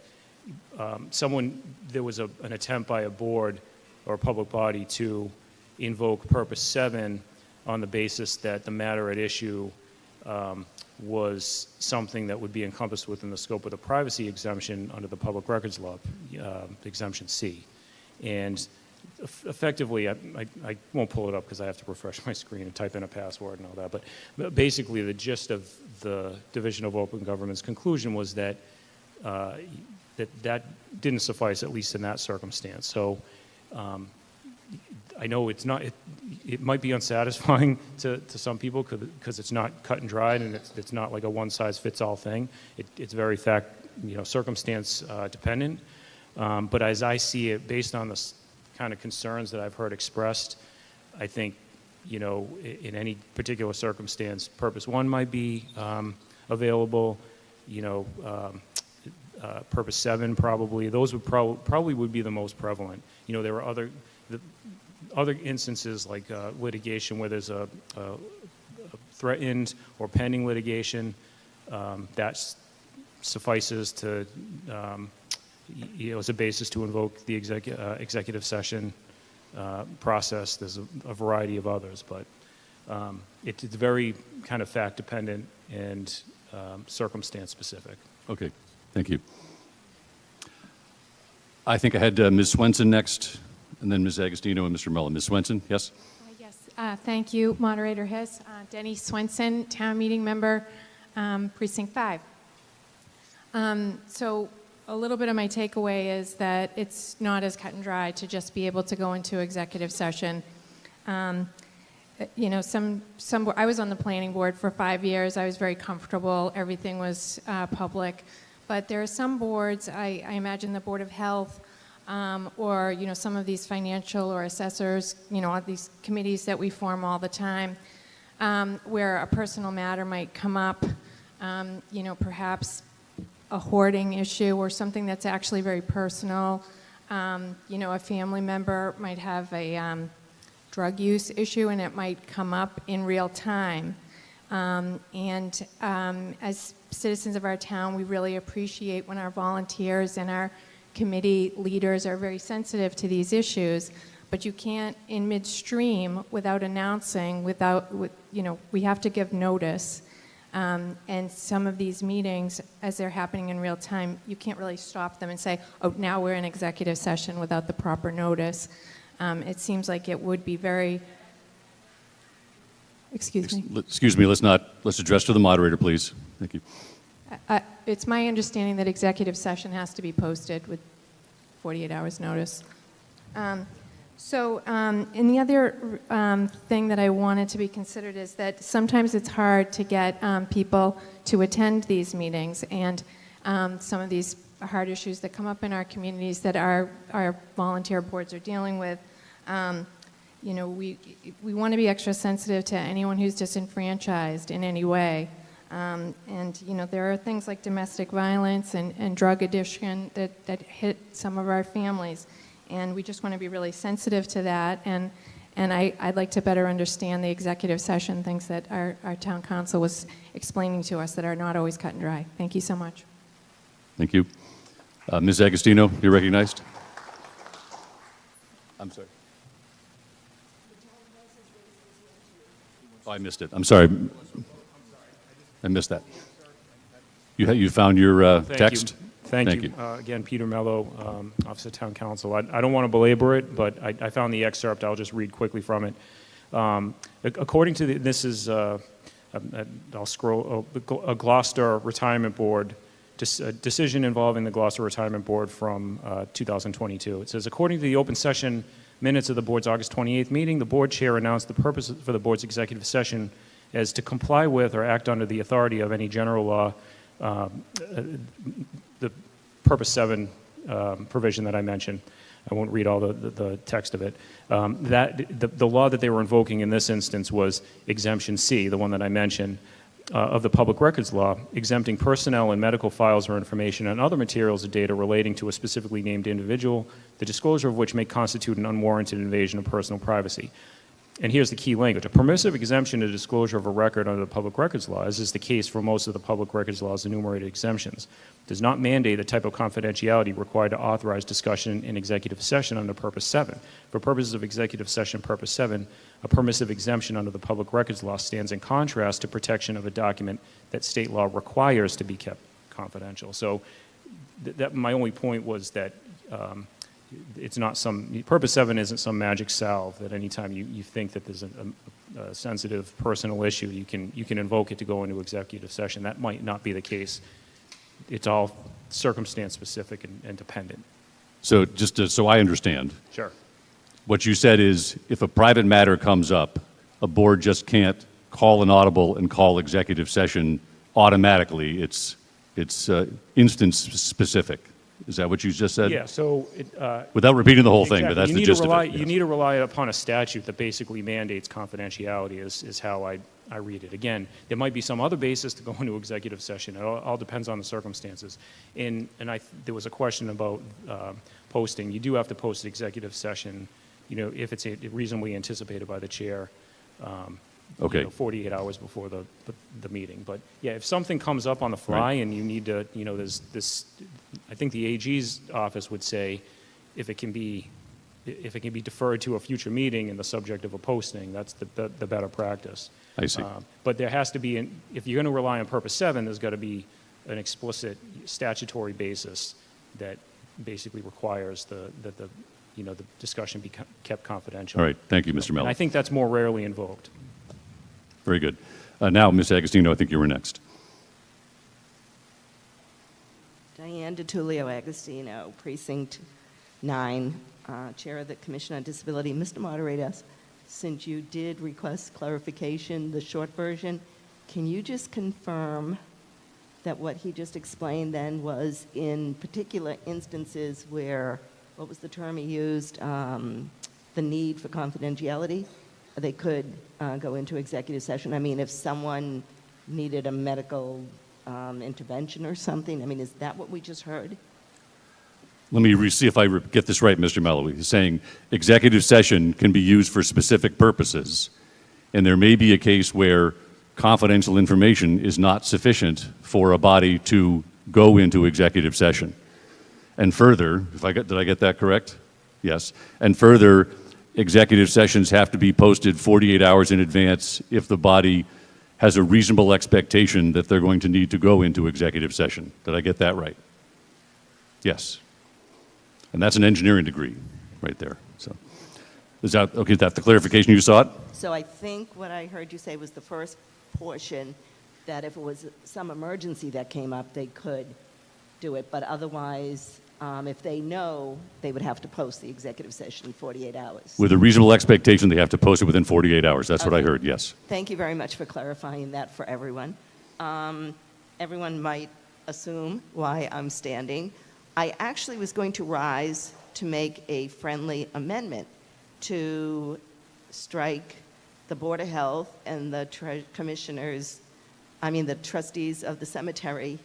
there was an attempt by a board or a public body to invoke Purpose 7 on the basis that the matter at issue was something that would be encompassed within the scope of the privacy exemption under the Public Records Law, Exemption C. And effectively, I won't pull it up because I have to refresh my screen and type in a password and all that, but basically the gist of the Division of Open Government's conclusion was that that didn't suffice, at least in that circumstance. So I know it might be unsatisfying to some people because it's not cut and dried, and it's not like a one-size-fits-all thing. It's very circumstance dependent. But as I see it, based on the kind of concerns that I've heard expressed, I think, in any particular circumstance, Purpose 1 might be available. Purpose 7 probably. Those would probably would be the most prevalent. There are other instances like litigation where there's a threatened or pending litigation that suffices to, as a basis to invoke the executive session process. There's a variety of others, but it's very kind of fact dependent and circumstance specific. Okay, thank you. I think I had Ms. Swenson next, and then Ms. Agostino and Mr. Mellon. Ms. Swenson, yes? Yes, thank you, Moderator Hiss. Denny Swenson, Town Meeting Member, Precinct 5. So a little bit of my takeaway is that it's not as cut and dry to just be able to go into executive session. I was on the planning board for 5 years. I was very comfortable. Everything was public. But there are some boards, I imagine the Board of Health, or some of these financial or assessors, these committees that we form all the time, where a personal matter might come up, perhaps a hoarding issue or something that's actually very personal. A family member might have a drug use issue, and it might come up in real time. As citizens of our town, we really appreciate when our volunteers and our committee leaders are very sensitive to these issues, but you can't in midstream without announcing, we have to give notice. And some of these meetings, as they're happening in real time, you can't really stop them and say, oh, now we're in executive session without the proper notice. It seems like it would be very, excuse me? Excuse me, let's address to the moderator, please. Thank you. It's my understanding that executive session has to be posted with 48 hours notice. So, and the other thing that I wanted to be considered is that sometimes it's hard to get people to attend these meetings, and some of these hard issues that come up in our communities that our volunteer boards are dealing with. You know, we want to be extra sensitive to anyone who's disenfranchised in any way. And, you know, there are things like domestic violence and drug addiction that hit some of our families. And we just want to be really sensitive to that. And I'd like to better understand the executive session things that our town council was explaining to us that are not always cut and dry. Thank you so much. Thank you. Ms. Agostino, you're recognized. I'm sorry. Oh, I missed it. I'm sorry. I missed that. You found your text? Thank you. Again, Peter Mello, Office of Town Council. I don't want to belabor it, but I found the excerpt. I'll just read quickly from it. According to this is, I'll scroll, a Gloucester Retirement Board, decision involving the Gloucester Retirement Board from 2022. It says, according to the open session minutes of the board's August 28th meeting, the board chair announced the purpose for the board's executive session as to comply with or act under the authority of any general law, the Purpose 7 provision that I mentioned. I won't read all the text of it. The law that they were invoking in this instance was Exemption C, the one that I mentioned, of the Public Records Law, exempting personnel and medical files or information and other materials or data relating to a specifically named individual, the disclosure of which may constitute an unwarranted invasion of personal privacy. And here's the key language. A permissive exemption to disclosure of a record under the Public Records Law, as is the case for most of the Public Records Law's enumerated exemptions, does not mandate the type of confidentiality required to authorize discussion in executive session under Purpose 7. For purposes of executive session Purpose 7, a permissive exemption under the Public Records Law stands in contrast to protection of a document that state law requires to be kept confidential. So my only point was that it's not Purpose 7 isn't some magic salve that anytime you think that there's a sensitive personal issue, you can invoke it to go into executive session. That might not be the case. It's all circumstance specific and dependent. So so I understand. Sure. What you said is if a private matter comes up, a board just can't call an audible and call executive session automatically. It's instance specific. Is that what you just said? Yeah, so... without repeating the whole thing, exactly. but that's the gist of it. You need to rely upon a statute that basically mandates confidentiality is how I read it. Again, there might be some other basis to go into executive session. It all depends on the circumstances. And there was a question about posting. You do have to post executive session, if it's reasonably anticipated by the chair. Okay. 48 hours before the meeting. But yeah, if something comes up on the fly Right. and you need to, there's this, I think the AG's office would say if it can be deferred to a future meeting and the subject of a posting, that's the better practice. I see. But there has to be, if you're going to rely on Purpose 7, there's got to be an explicit statutory basis that basically requires that the discussion be kept confidential. All right. Thank you, Mr. Mello. And I think that's more rarely invoked. Very good. Now, Ms. Agostino, I think you were next. Diane DiTullio Agostino, Precinct 9, Chair of the Commission on Disability. Mr. Moderator, since you did request clarification, the short version, can you just confirm that what he just explained then was in particular instances where, what was the term he used, the need for confidentiality? They could go into executive session. I mean, if someone needed a medical intervention or something, I mean, is that what we just heard? Let me see if I get this right, Mr. Mello. He's saying executive session can be used for specific purposes, and there may be a case where confidential information is not sufficient for a body to go into executive session. And further, did I get that correct? Yes. And further, executive sessions have to be posted 48 hours in advance if the body has a reasonable expectation that they're going to need to go into executive session. Did I get that right? Yes. And that's an engineering degree right there. So is that okay? Is that the clarification you sought? So I think what I heard you say was the first portion, that if it was some emergency that came up, they could do it, but otherwise, If they know, they would have to post the executive session in 48 hours. With a reasonable expectation, they have to post it within 48 hours. That's what I heard, yes. Thank you very much for clarifying that for everyone. Everyone might assume why I'm standing. I actually was going to rise to make a friendly amendment to strike the Board of Health and the the trustees of the cemetery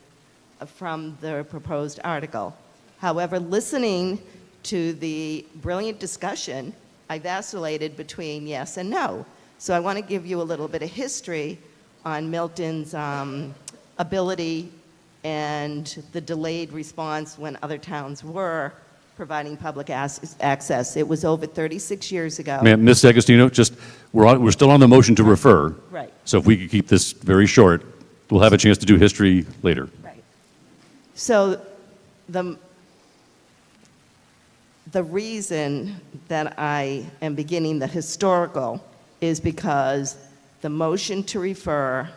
from the proposed article. However, listening to the brilliant discussion, I vacillated between yes and no. So I want to give you a little bit of history on Milton's ability and the delayed response when other towns were providing public access. It was over 36 years ago. Ma'am, Ms. Agostino, we're still on the motion to refer. Right. So if we could keep this very short, we'll have a chance to do history later. Right. So the reason that I am beginning the historical is because the motion to refer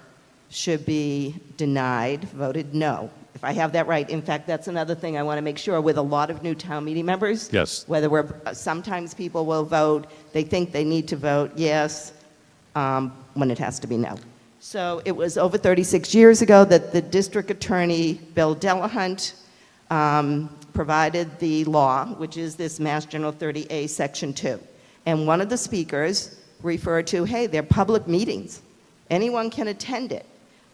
should be denied, voted no. If I have that right. In fact, that's another thing I want to make sure with a lot of new town meeting members. Yes. Whether sometimes people will vote, they think they need to vote yes, when it has to be no. So it was over 36 years ago that the district attorney, Bill Delahunt, provided the law, which is this Mass General 30A, Section 2. And one of the speakers referred to, hey, they're public meetings. Anyone can attend it.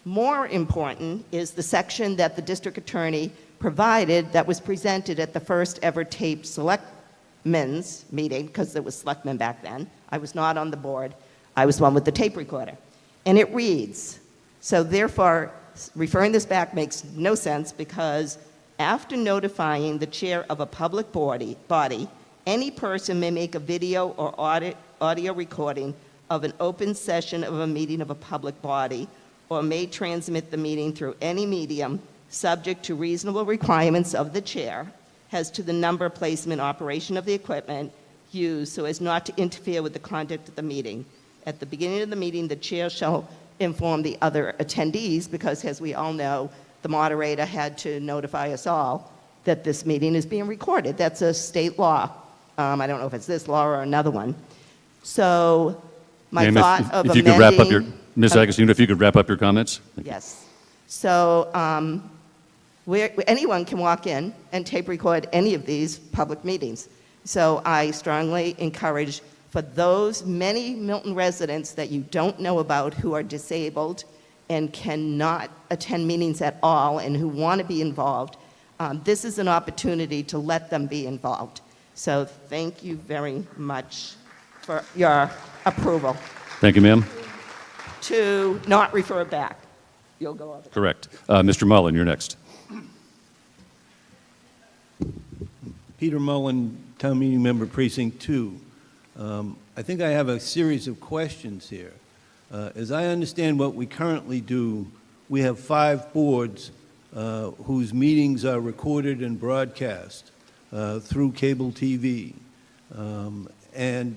More important is the section that the district attorney provided that was presented at the first ever taped selectmen's meeting, because there was selectmen back then. I was not on the board. I was one with the tape recorder. And it reads, so therefore, referring this back makes no sense, because after notifying the chair of a public body, any person may make a video or audio recording of an open session of a meeting of a public body, or may transmit the meeting through any medium subject to reasonable requirements of the chair as to the number, placement, operation of the equipment used so as not to interfere with the conduct of the meeting. At the beginning of the meeting, the chair shall inform the other attendees, because as we all know, the moderator had to notify us all that this meeting is being recorded. That's a state law. I don't know if it's this law or another one. So my thought of if you could wrap up your, Ms. Agostino, if you could wrap up your comments. Yes. So anyone can walk in and tape record any of these public meetings. So I strongly encourage, for those many Milton residents that you don't know about who are disabled and cannot attend meetings at all and who want to be involved, this is an opportunity to let them be involved. So thank you very much for your approval. Thank you, ma'am. To not refer back. You'll go over. Correct. Mr. Mullen, you're next. Peter Mullen, Town Meeting Member, Precinct 2. I think I have a series of questions here. As I understand what we currently do, we have 5 boards whose meetings are recorded and broadcast through cable TV. And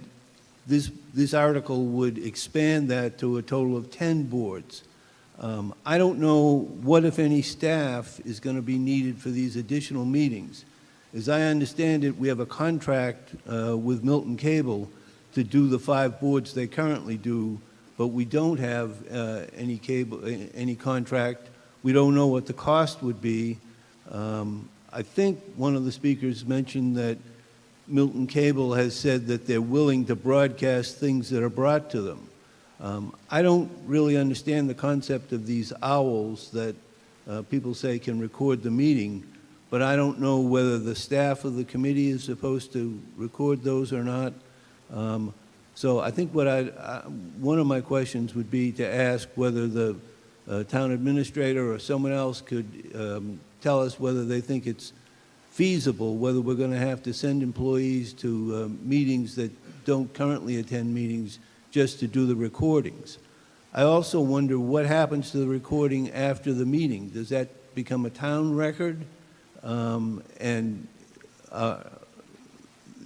this article would expand that to a total of 10 boards. I don't know what, if any, staff is going to be needed for these additional meetings. As I understand it, we have a contract with Milton Cable to do the 5 boards they currently do, but we don't have any contract. We don't know what the cost would be. I think one of the speakers mentioned that Milton Cable has said that they're willing to broadcast things that are brought to them. I don't really understand the concept of these owls that people say can record the meeting, but I don't know whether the staff of the committee is supposed to record those or not. So I think one of my questions would be to ask whether the town administrator or someone else could tell us whether they think it's feasible, whether we're going to have to send employees to meetings that don't currently attend meetings just to do the recordings. I also wonder what happens to the recording after the meeting. Does that become a town record?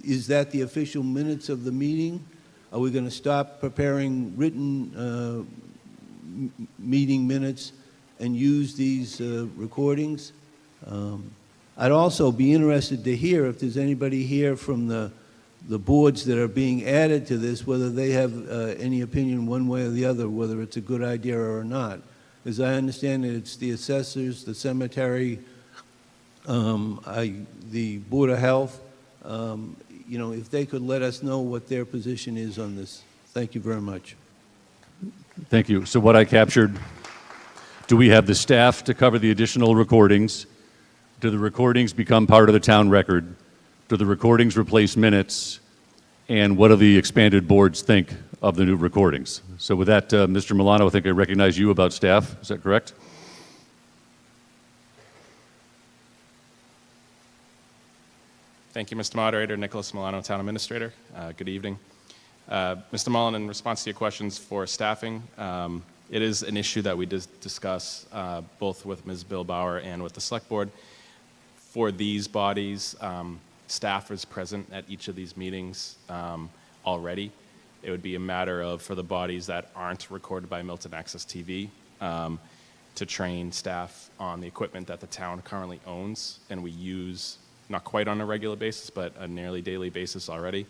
Is that the official minutes of the meeting? Are we going to stop preparing written meeting minutes and use these recordings? I'd also be interested to hear if there's anybody here from the boards that are being added to this, whether they have any opinion one way or the other, whether it's a good idea or not. As I understand it, it's the assessors, the cemetery, the Board of Health. You know, if they could let us know what their position is on this. Thank you very much. Thank you. So what I captured, do we have the staff to cover the additional recordings? Do the recordings become part of the town record? Do the recordings replace minutes? And what do the expanded boards think of the new recordings? So with that, Mr. Milano, I think I recognize you about staff. Is that correct? Thank you, Mr. Moderator. Nicholas Milano, Town Administrator. Good evening. Mr. Mullen, in response to your questions for staffing, it is an issue that we discuss both with Ms. Billbauer and with the Select Board. For these bodies, staff is present at each of these meetings already. It would be a matter of, for the bodies that aren't recorded by Milton Access TV, to train staff on the equipment that the town currently owns and we use not quite on a regular basis, but a nearly daily basis already.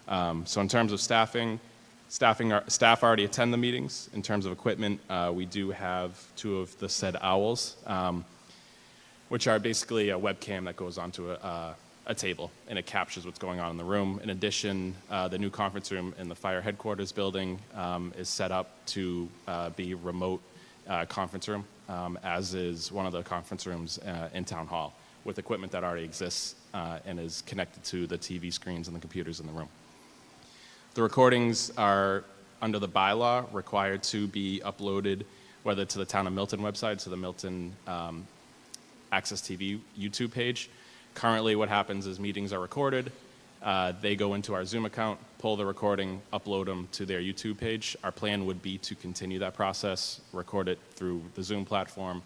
So in terms of staff already attend the meetings. In terms of equipment, we do have 2 of the said owls, which are basically a webcam that goes onto a table, and it captures what's going on in the room. In addition, the new conference room in the fire headquarters building is set up to be remote conference room, as is one of the conference rooms in Town Hall, with equipment that already exists and is connected to the TV screens and the computers in the room. The recordings are, under the bylaw, required to be uploaded, whether to the Town of Milton website, to the Milton Access TV YouTube page. Currently, what happens is meetings are recorded, they go into our Zoom account, pull the recording, upload them to their YouTube page. Our plan would be to continue that process, record it through the Zoom platform,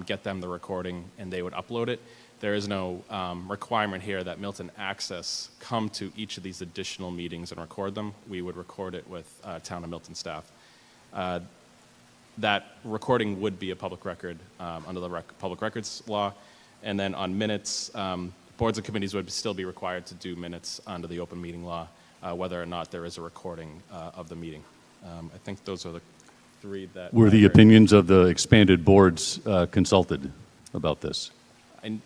get them the recording, and they would upload it. There is no requirement here that Milton Access come to each of these additional meetings and record them. We would record it with Town of Milton staff. That recording would be a public record under the public records law. And then on minutes, boards and committees would still be required to do minutes under the open meeting law, whether or not there is a recording of the meeting. I think those are the 3 that... Were the opinions of the expanded boards consulted about this? I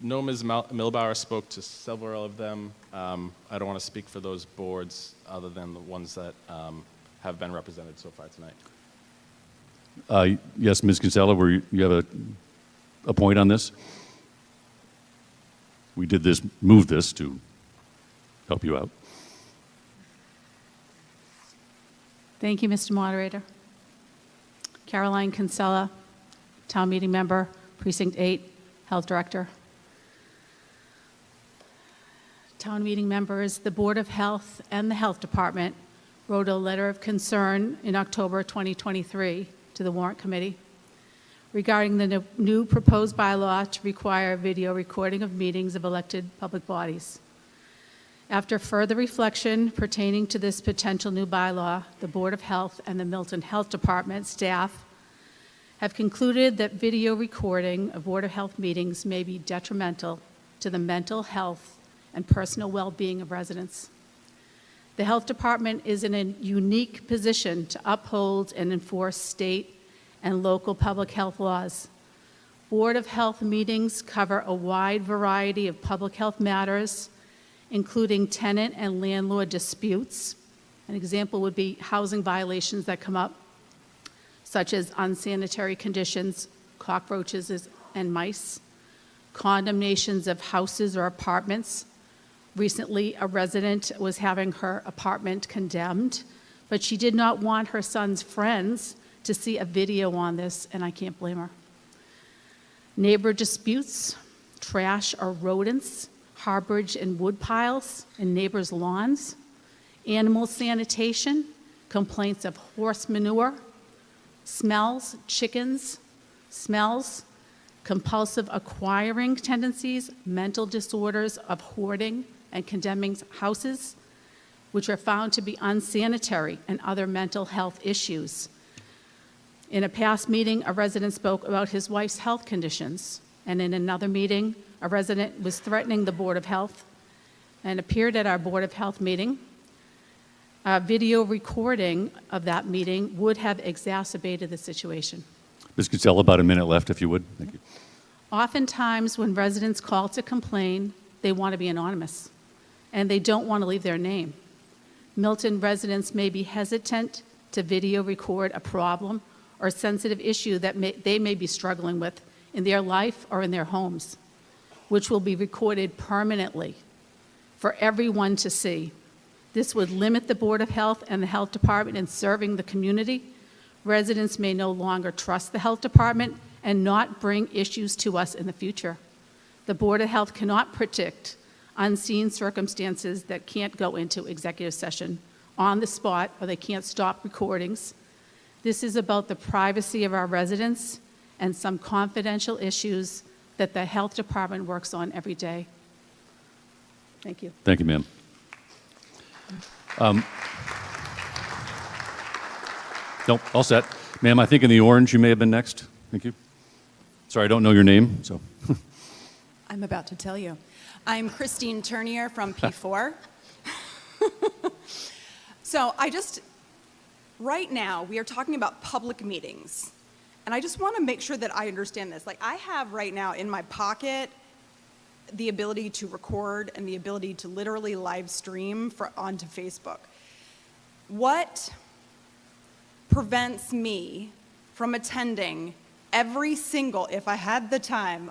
know Ms. Milbauer spoke to several of them. I don't want to speak for those boards other than the ones that have been represented so far tonight. Yes, Ms. Kinsella, you have a point on this? We did move this to help you out. Thank you, Mr. Moderator. Caroline Kinsella, Town Meeting Member, Precinct 8, Health Director. Town meeting members, the Board of Health and the Health Department wrote a letter of concern in October 2023 to the Warrant Committee regarding the new proposed bylaw to require video recording of meetings of elected public bodies. After further reflection pertaining to this potential new bylaw, the Board of Health and the Milton Health Department staff have concluded that video recording of Board of Health meetings may be detrimental to the mental health and personal well-being of residents. The Health Department is in a unique position to uphold and enforce state and local public health laws. Board of Health meetings cover a wide variety of public health matters, including tenant and landlord disputes. An example would be housing violations that come up, such as unsanitary conditions, cockroaches and mice, condemnations of houses or apartments. Recently, a resident was having her apartment condemned, but she did not want her son's friends to see a video on this, and I can't blame her. Neighbor disputes, trash or rodents harborage in wood piles in neighbors' lawns, animal sanitation, complaints of horse manure, smells, chickens, smells, compulsive acquiring tendencies, mental disorders of hoarding and condemning houses, which are found to be unsanitary, and other mental health issues. In a past meeting, a resident spoke about his wife's health conditions, and in another meeting, a resident was threatening the Board of Health and appeared at our Board of Health meeting. A video recording of that meeting would have exacerbated the situation. Ms. Kinsella, about a minute left, if you would. Thank you. Oftentimes, when residents call to complain, they want to be anonymous, and they don't want to leave their name. Milton residents may be hesitant to video record a problem or sensitive issue that they may be struggling with in their life or in their homes, which will be recorded permanently for everyone to see. This would limit the Board of Health and the Health Department in serving the community. Residents may no longer trust the Health Department and not bring issues to us in the future. The Board of Health cannot predict unseen circumstances that can't go into executive session on the spot, or they can't stop recordings. This is about the privacy of our residents and some confidential issues that the Health Department works on every day. Thank you. Thank you, ma'am. Nope, all set. Ma'am, I think in the orange you may have been next. Thank you. Sorry, I don't know your name, so. I'm about to tell you. I'm Christine Turnier from P4. So right now, we are talking about public meetings. And I just want to make sure that I understand this. Like, I have right now in my pocket the ability to record and the ability to literally live stream onto Facebook. What prevents me from attending every single, if I had the time,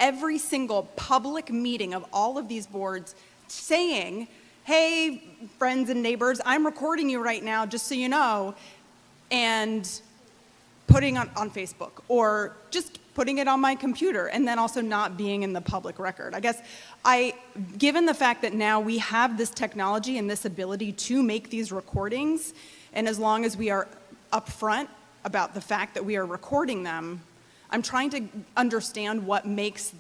every single public meeting of all of these boards saying, hey, friends and neighbors, I'm recording you right now, just so you know, and putting on Facebook, or just putting it on my computer, and then also not being in the public record. I guess given the fact that now we have this technology and this ability to make these recordings, and as long as we are upfront about the fact that we are recording them, I'm trying to understand what makes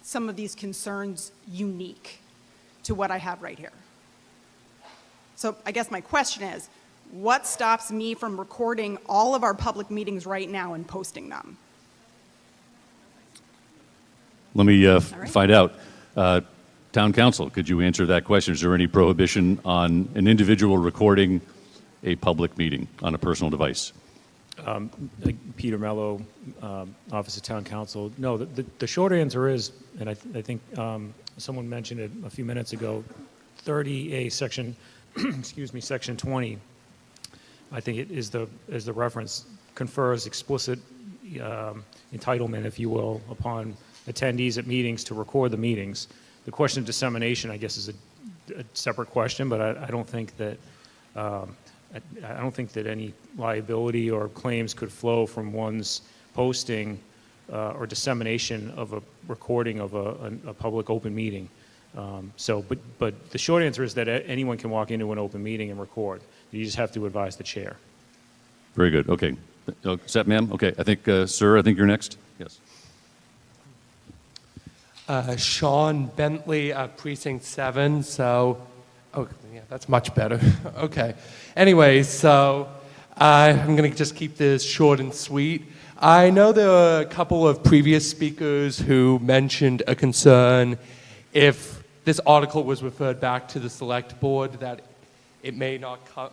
some of these concerns unique to what I have right here. So I guess my question is, what stops me from recording all of our public meetings right now and posting them? Let me find out. Town Council, could you answer that question? Is there any prohibition on an individual recording a public meeting on a personal device? Peter Mello, Office of Town Council. No, the short answer is, and I think someone mentioned it a few minutes ago, 30A section, excuse me, section 20, I think it is the reference, confers explicit entitlement, if you will, upon attendees at meetings to record the meetings. The question of dissemination, I guess, is a separate question, but I don't think that I don't think that any liability or claims could flow from one's posting or dissemination of a recording of a public open meeting. But the short answer is that anyone can walk into an open meeting and record. You just have to advise the chair. Very good. Okay. Is that ma'am? Okay. I think, sir, I think you're next. Yes. Sean Bentley, Precinct 7. So, oh, yeah, that's much better. Okay. Anyway, so I'm going to just keep this short and sweet. I know there were a couple of previous speakers who mentioned a concern if this article was referred back to the select board that it may not come,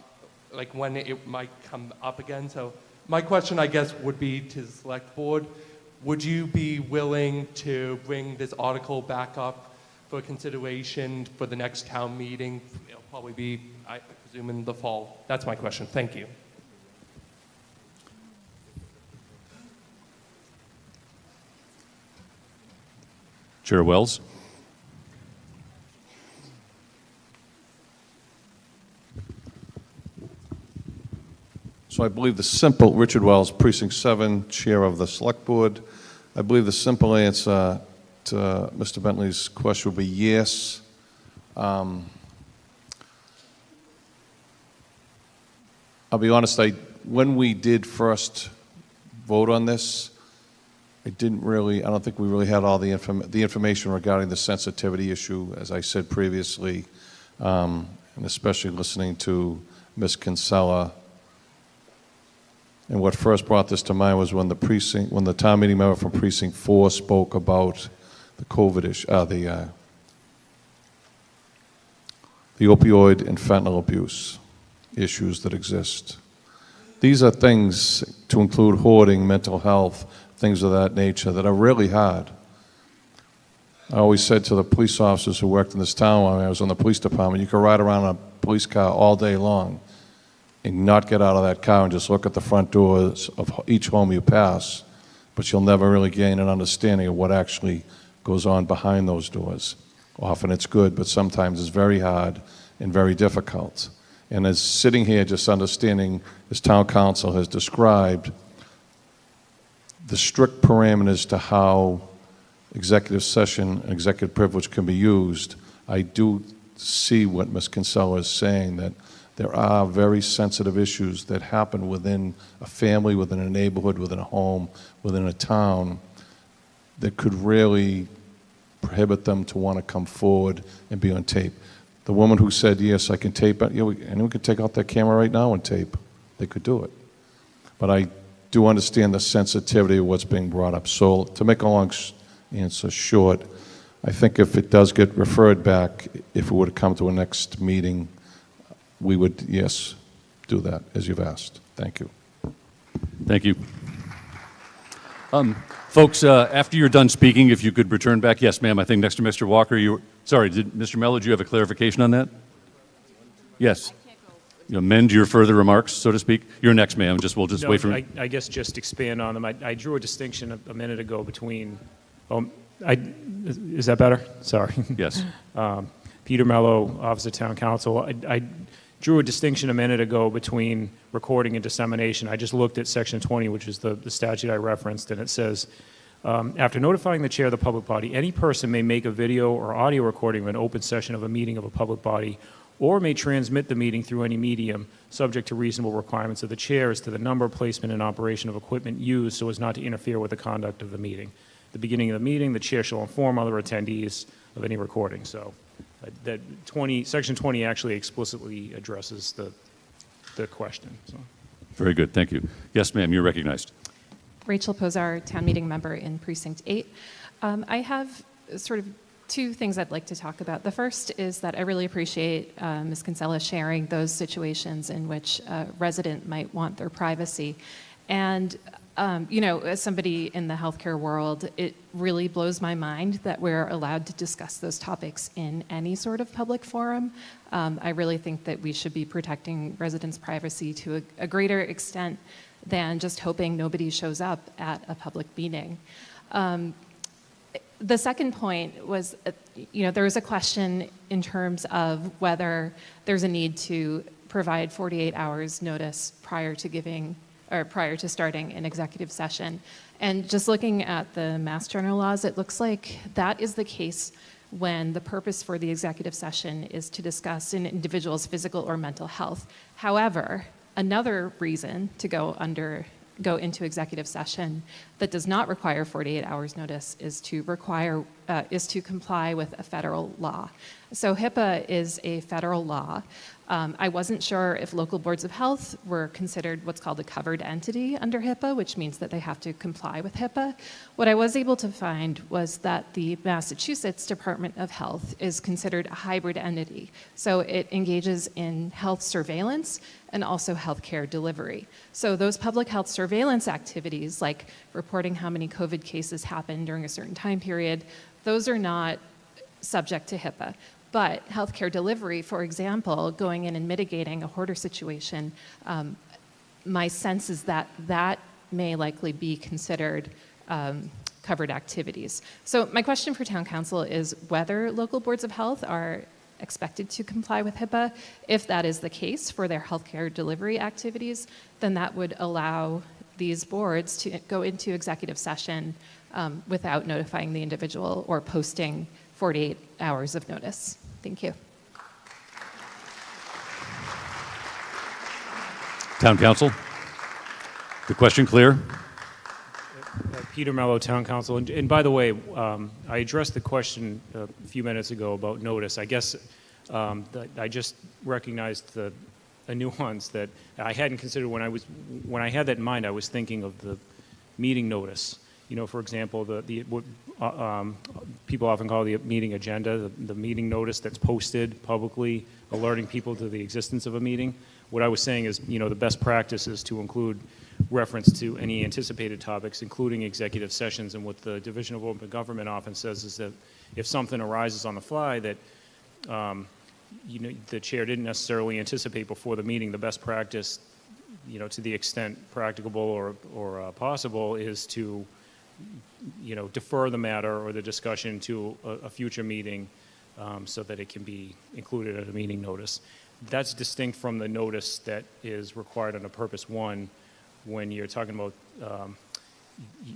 like when it might come up again. So my question, I guess, would be to the select board. Would you be willing to bring this article back up for consideration for the next town meeting? It'll probably be, I presume, in the fall. That's my question. Thank you. Chair Wells. So I believe Richard Wells, Precinct 7, Chair of the Select Board. I believe the simple answer to Mr. Bentley's question would be yes. I'll be honest, when we did first vote on this, I don't think we really had all the information regarding the sensitivity issue, as I said previously, and especially listening to Ms. Kinsella And what first brought this to mind was when the town meeting member from Precinct 4 spoke about the COVID issue, the opioid and fentanyl abuse issues that exist. These are things, to include hoarding, mental health, things of that nature, that are really hard. I always said to the police officers who worked in this town when I was on the police department, you could ride around in a police car all day long and not get out of that car and just look at the front doors of each home you pass, but you'll never really gain an understanding of what actually goes on behind those doors. Often it's good, but sometimes it's very hard and very difficult. And as sitting here just understanding, as town council has described, the strict parameters to how executive session and executive privilege can be used, I do see what Ms. Kinsella is saying, that there are very sensitive issues that happen within a family, within a neighborhood, within a home, within a town, that could really prohibit them to want to come forward and be on tape. The woman who said, yes, I can tape it, anyone could take out their camera right now and tape. They could do it. But I do understand the sensitivity of what's being brought up. So to make a long answer short, I think if it does get referred back, if it were to come to a next meeting, we would, yes, do that, as you've asked. Thank you. Thank you. Folks, after you're done speaking, if you could return back. Yes, ma'am, I think next to Mr. Walker, sorry, Mr. Mello, do you have a clarification on that? Yes. You amend your further remarks, so to speak? You're next, ma'am. We'll just wait for... I guess just expand on them. I drew a distinction a minute ago between... is that better? Sorry. Yes. Peter Mello, Office of Town Council. I drew a distinction a minute ago between recording and dissemination. I just looked at Section 20, which is the statute I referenced, and it says, after notifying the chair of the public body, any person may make a video or audio recording of an open session of a meeting of a public body or may transmit the meeting through any medium, subject to reasonable requirements of the chair as to the number, placement, and operation of equipment used so as not to interfere with the conduct of the meeting. At the beginning of the meeting, the chair shall inform other attendees of any recording. So Section 20 actually explicitly addresses the question. So. Very good, thank you. Yes, ma'am, you're recognized. Rachel Posar, town meeting member in Precinct 8. I have sort of two things I'd like to talk about. The first is that I really appreciate Ms. Kinsella sharing those situations in which a resident might want their privacy. And as somebody in the healthcare world, it really blows my mind that we're allowed to discuss those topics in any sort of public forum. I really think that we should be protecting residents' privacy to a greater extent than just hoping nobody shows up at a public meeting. The second point was, there was a question in terms of whether there's a need to provide 48 hours notice prior to starting an executive session. And just looking at the Mass General laws, it looks like that is the case when the purpose for the executive session is to discuss an individual's physical or mental health. However, another reason to go into executive session that does not require 48 hours notice is to comply with a federal law. So HIPAA is a federal law. I wasn't sure if local boards of health were considered what's called a covered entity under HIPAA, which means that they have to comply with HIPAA. What I was able to find was that the Massachusetts Department of Health is considered a hybrid entity. So it engages in health surveillance and also healthcare delivery. So those public health surveillance activities, like reporting how many COVID cases happened during a certain time period, those are not subject to HIPAA. But healthcare delivery, for example, going in and mitigating a hoarder situation, my sense is that that may likely be considered covered activities. So my question for town council is whether local boards of health are expected to comply with HIPAA. If that is the case for their healthcare delivery activities, then that would allow these boards to go into executive session without notifying the individual or posting 48 hours of notice. Thank you. Town council, the question clear? Peter Mello, Town Council. And by the way, I addressed the question a few minutes ago about notice. I guess I just recognized the a nuance that I hadn't considered when I had that in mind. I was thinking of the meeting notice. You know, for example, what people often call the meeting agenda, the meeting notice that's posted publicly, alerting people to the existence of a meeting. What I was saying is, you know, the best practice is to include reference to any anticipated topics, including executive sessions. And what the Division of Open Government often says is that if something arises on the fly that you know, the chair didn't necessarily anticipate before the meeting, the best practice, you know, to the extent practicable or possible, is to, you know, defer the matter or the discussion to a future meeting so that it can be included at a meeting notice. That's distinct from the notice that is required under Purpose 1 when you're talking about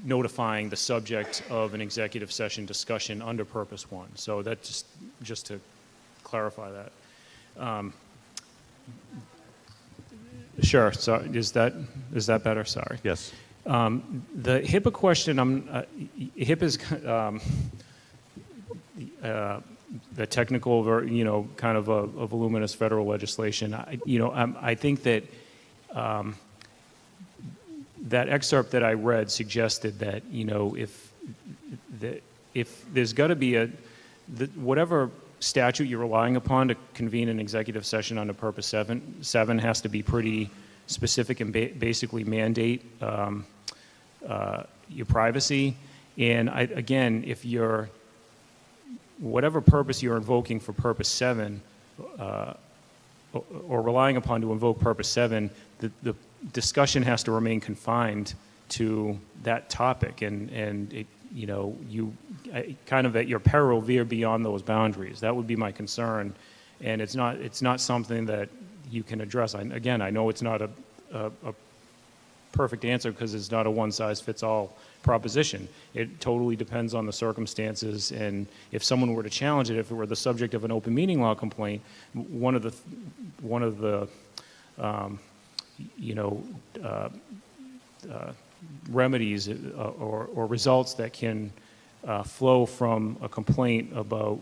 notifying the subject of an executive session discussion under Purpose 1. So that's just to clarify that. Sure. So is that better? Sorry. Yes. The HIPAA question, HIPAA is the technical, you know, kind of a voluminous federal legislation. I think that that excerpt that I read suggested that, you know, if there's got to be whatever statute you're relying upon to convene an executive session under Purpose 7 has to be pretty specific and basically mandate your privacy. And again, if you're, whatever purpose you're invoking for Purpose 7, or relying upon to invoke Purpose 7, the discussion has to remain confined to that topic, and it, you know, you kind of at your peril veer beyond those boundaries. That would be my concern, and it's not something that you can address. Again, I know it's not a perfect answer because it's not a one-size-fits-all proposition. It totally depends on the circumstances, and if someone were to challenge it, if it were the subject of an open meeting law complaint, one of the you know, remedies or results that can flow from a complaint about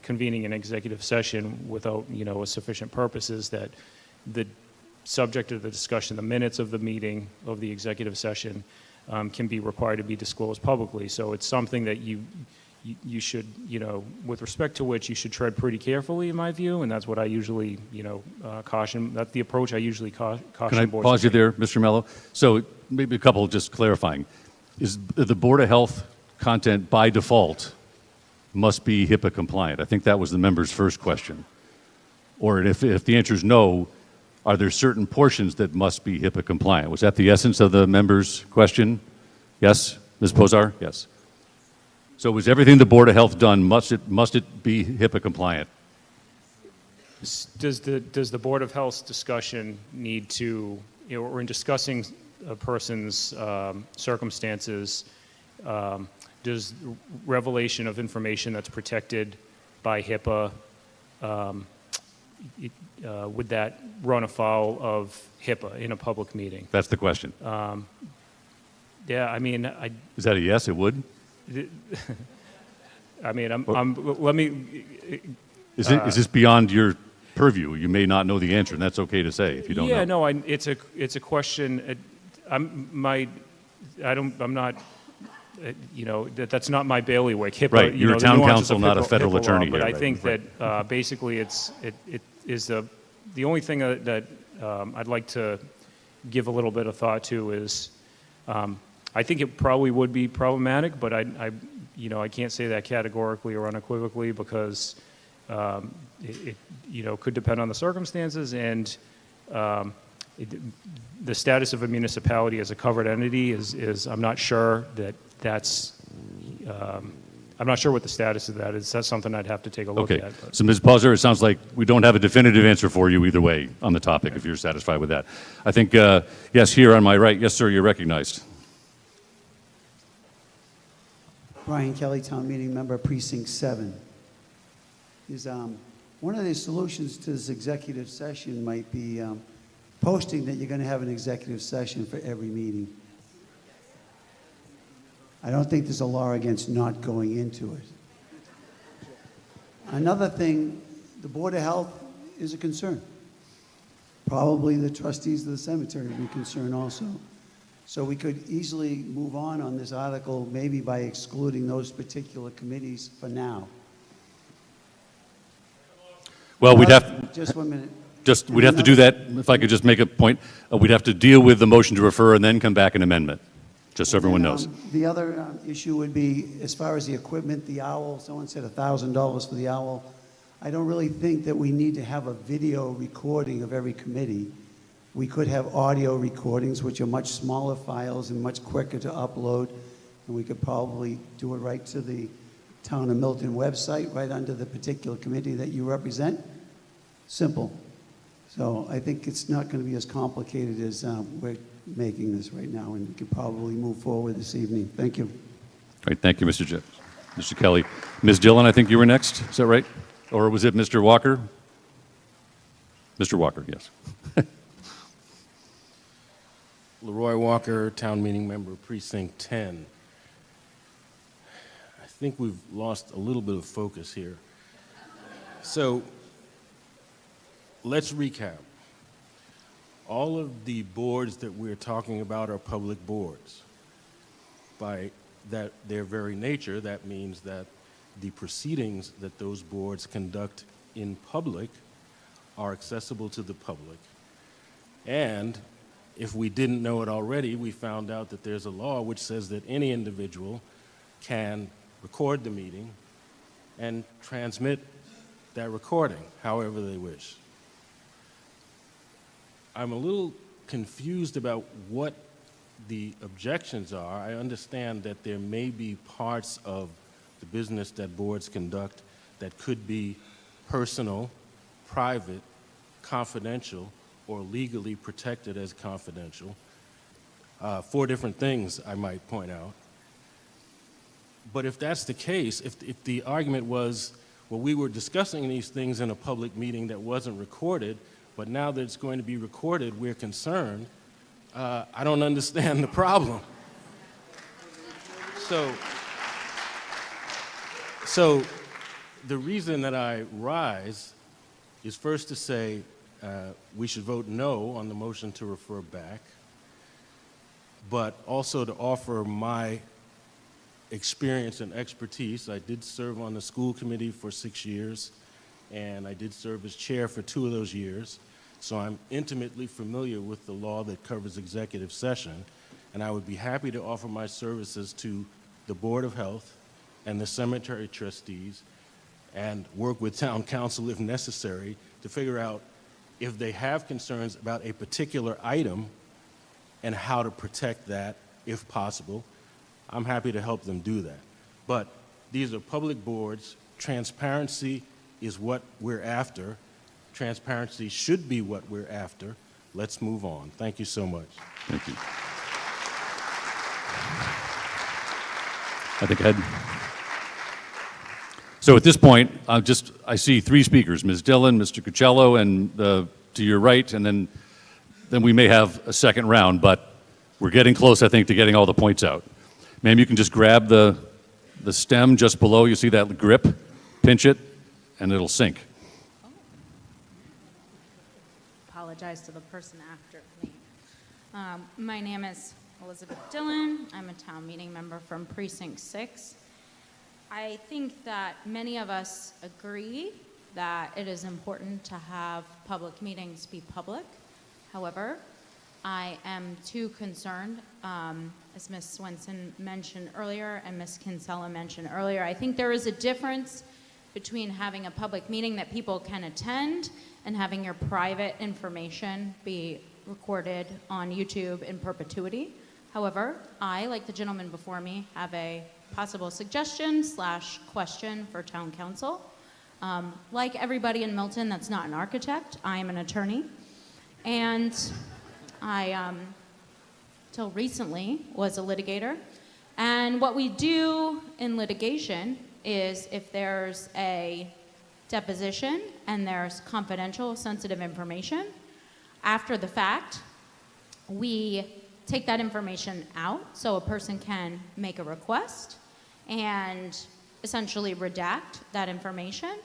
convening an executive session without, you know, a sufficient purpose is that the subject of the discussion, the minutes of the meeting of the executive session, can be required to be disclosed publicly. So it's something that you should, you know, with respect to which you should tread pretty carefully, in my view, and that's what I usually, you know, caution. That's the approach I usually caution boards. Can I pause you there, Mr. Mello? So maybe a couple just clarifying. Is the Board of Health content by default must be HIPAA compliant? I think that was the member's first question. Or if the answer is no, are there certain portions that must be HIPAA compliant? Was that the essence of the member's question? Yes? Ms. Posar? Yes. So was everything the Board of Health done, must it be HIPAA compliant? Does the Board of Health's discussion need to, you know, or in discussing a person's circumstances, does revelation of information that's protected by HIPAA, would that run afoul of HIPAA in a public meeting? That's the question. Yeah, I mean, Is that a yes? It would? I mean, let me. Is this beyond your purview? You may not know the answer, and that's okay to say if you don't know. Yeah, no, it's a question. I'm not. You know, that's not my bailiwick. HIPAA, right, you you're know, a town the nuances council, of not a HIPAA federal law, attorney but here. I Right, think right. that basically it is the only thing that I'd like to give a little bit of thought to is I think it probably would be problematic, but I can't say that categorically or unequivocally because it you know, could depend on the circumstances and the status of a municipality as a covered entity is I'm not sure that's I'm not sure what the status of that is. That's something I'd have to take a look Okay. at. But. So, Ms. Pauser, it sounds like we don't have a definitive answer for you either way on the topic, if you're satisfied with that. I think, yes, here on my right. Yes, sir, you're recognized. Brian Kelly, Town Meeting Member, Precinct 7. One of the solutions to this executive session might be posting that you're going to have an executive session for every meeting. I don't think there's a law against not going into it. Another thing, the Board of Health is a concern. Probably the trustees of the cemetery would be concerned also. So we could easily move on this article, maybe by excluding those particular committees for now. Well, we'd have, Just 1 minute. we'd have to do that, if I could just make a point, we'd have to deal with the motion to refer and then come back an amendment, just so everyone knows. The other issue would be, as far as the equipment, the owl, someone said $1,000 for the owl. I don't really think that we need to have a video recording of every committee. We could have audio recordings, which are much smaller files and much quicker to upload, and we could probably do it right to the Town of Milton website, right under the particular committee that you represent. Simple. So I think it's not going to be as complicated as we're making this right now, and we could probably move forward this evening. Thank you. All right, thank you, Mr. Kelly. Ms. Dillon, I think you were next. Is that right? Or was it Mr. Walker? Mr. Walker, yes. Leroy Walker, Town Meeting Member, Precinct 10. I think we've lost a little bit of focus here. So let's recap. All of the boards that we're talking about are public boards. By their very nature, that means that the proceedings that those boards conduct in public are accessible to the public. And if we didn't know it already, we found out that there's a law which says that any individual can record the meeting and transmit that recording however they wish. I'm a little confused about what the objections are. I understand that there may be parts of the business that boards conduct that could be personal, private, confidential, or legally protected as confidential. 4 different things I might point out. But if that's the case, if the argument was, well, we were discussing these things in a public meeting that wasn't recorded, but now that it's going to be recorded, we're concerned, I don't understand the problem. So the reason that I rise is first to say we should vote no on the motion to refer back, but also to offer my experience and expertise. I did serve on the school committee for 6 years, and I did serve as chair for 2 of those years. So I'm intimately familiar with the law that covers executive session, and I would be happy to offer my services to the Board of Health and the cemetery trustees and work with town council if necessary to figure out if they have concerns about a particular item and how to protect that if possible. I'm happy to help them do that. But these are public boards. Transparency is what we're after. Transparency should be what we're after. Let's move on. Thank you so much. Thank you. I think Ed. So at this point, I see 3 speakers, Ms. Dillon, Mr. Cuccello, and to your right, and then we may have a second round, but we're getting close, I think, to getting all the points out. Ma'am, you can just grab the stem just below. You see that grip? Pinch it, and it'll sink. Apologize to the person after me. My name is Elizabeth Dillon. I'm a town meeting member from Precinct 6. I think that many of us agree that it is important to have public meetings be public. However, I am too concerned, as Ms. Swenson mentioned earlier and Ms. Kinsella mentioned earlier. I think there is a difference between having a public meeting that people can attend and having your private information be recorded on YouTube in perpetuity. However, I, like the gentleman before me, have a possible suggestion / question for town council. Like everybody in Milton that's not an architect, I am an attorney. And I, till recently, was a litigator. And what we do in litigation is if there's a deposition and there's confidential, sensitive information, after the fact, we take that information out so a person can make a request and essentially redact that information.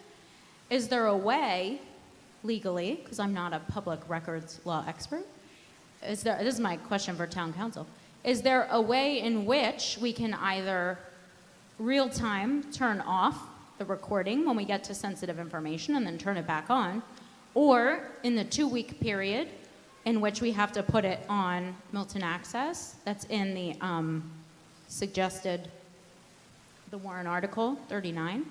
Is there a way legally, because I'm not a public records law expert, this is my question for town council, is there a way in which we can either real time turn off the recording when we get to sensitive information and then turn it back on, or in the 2-week period in which we have to put it on Milton Access, that's in the suggested, the Warren article 39,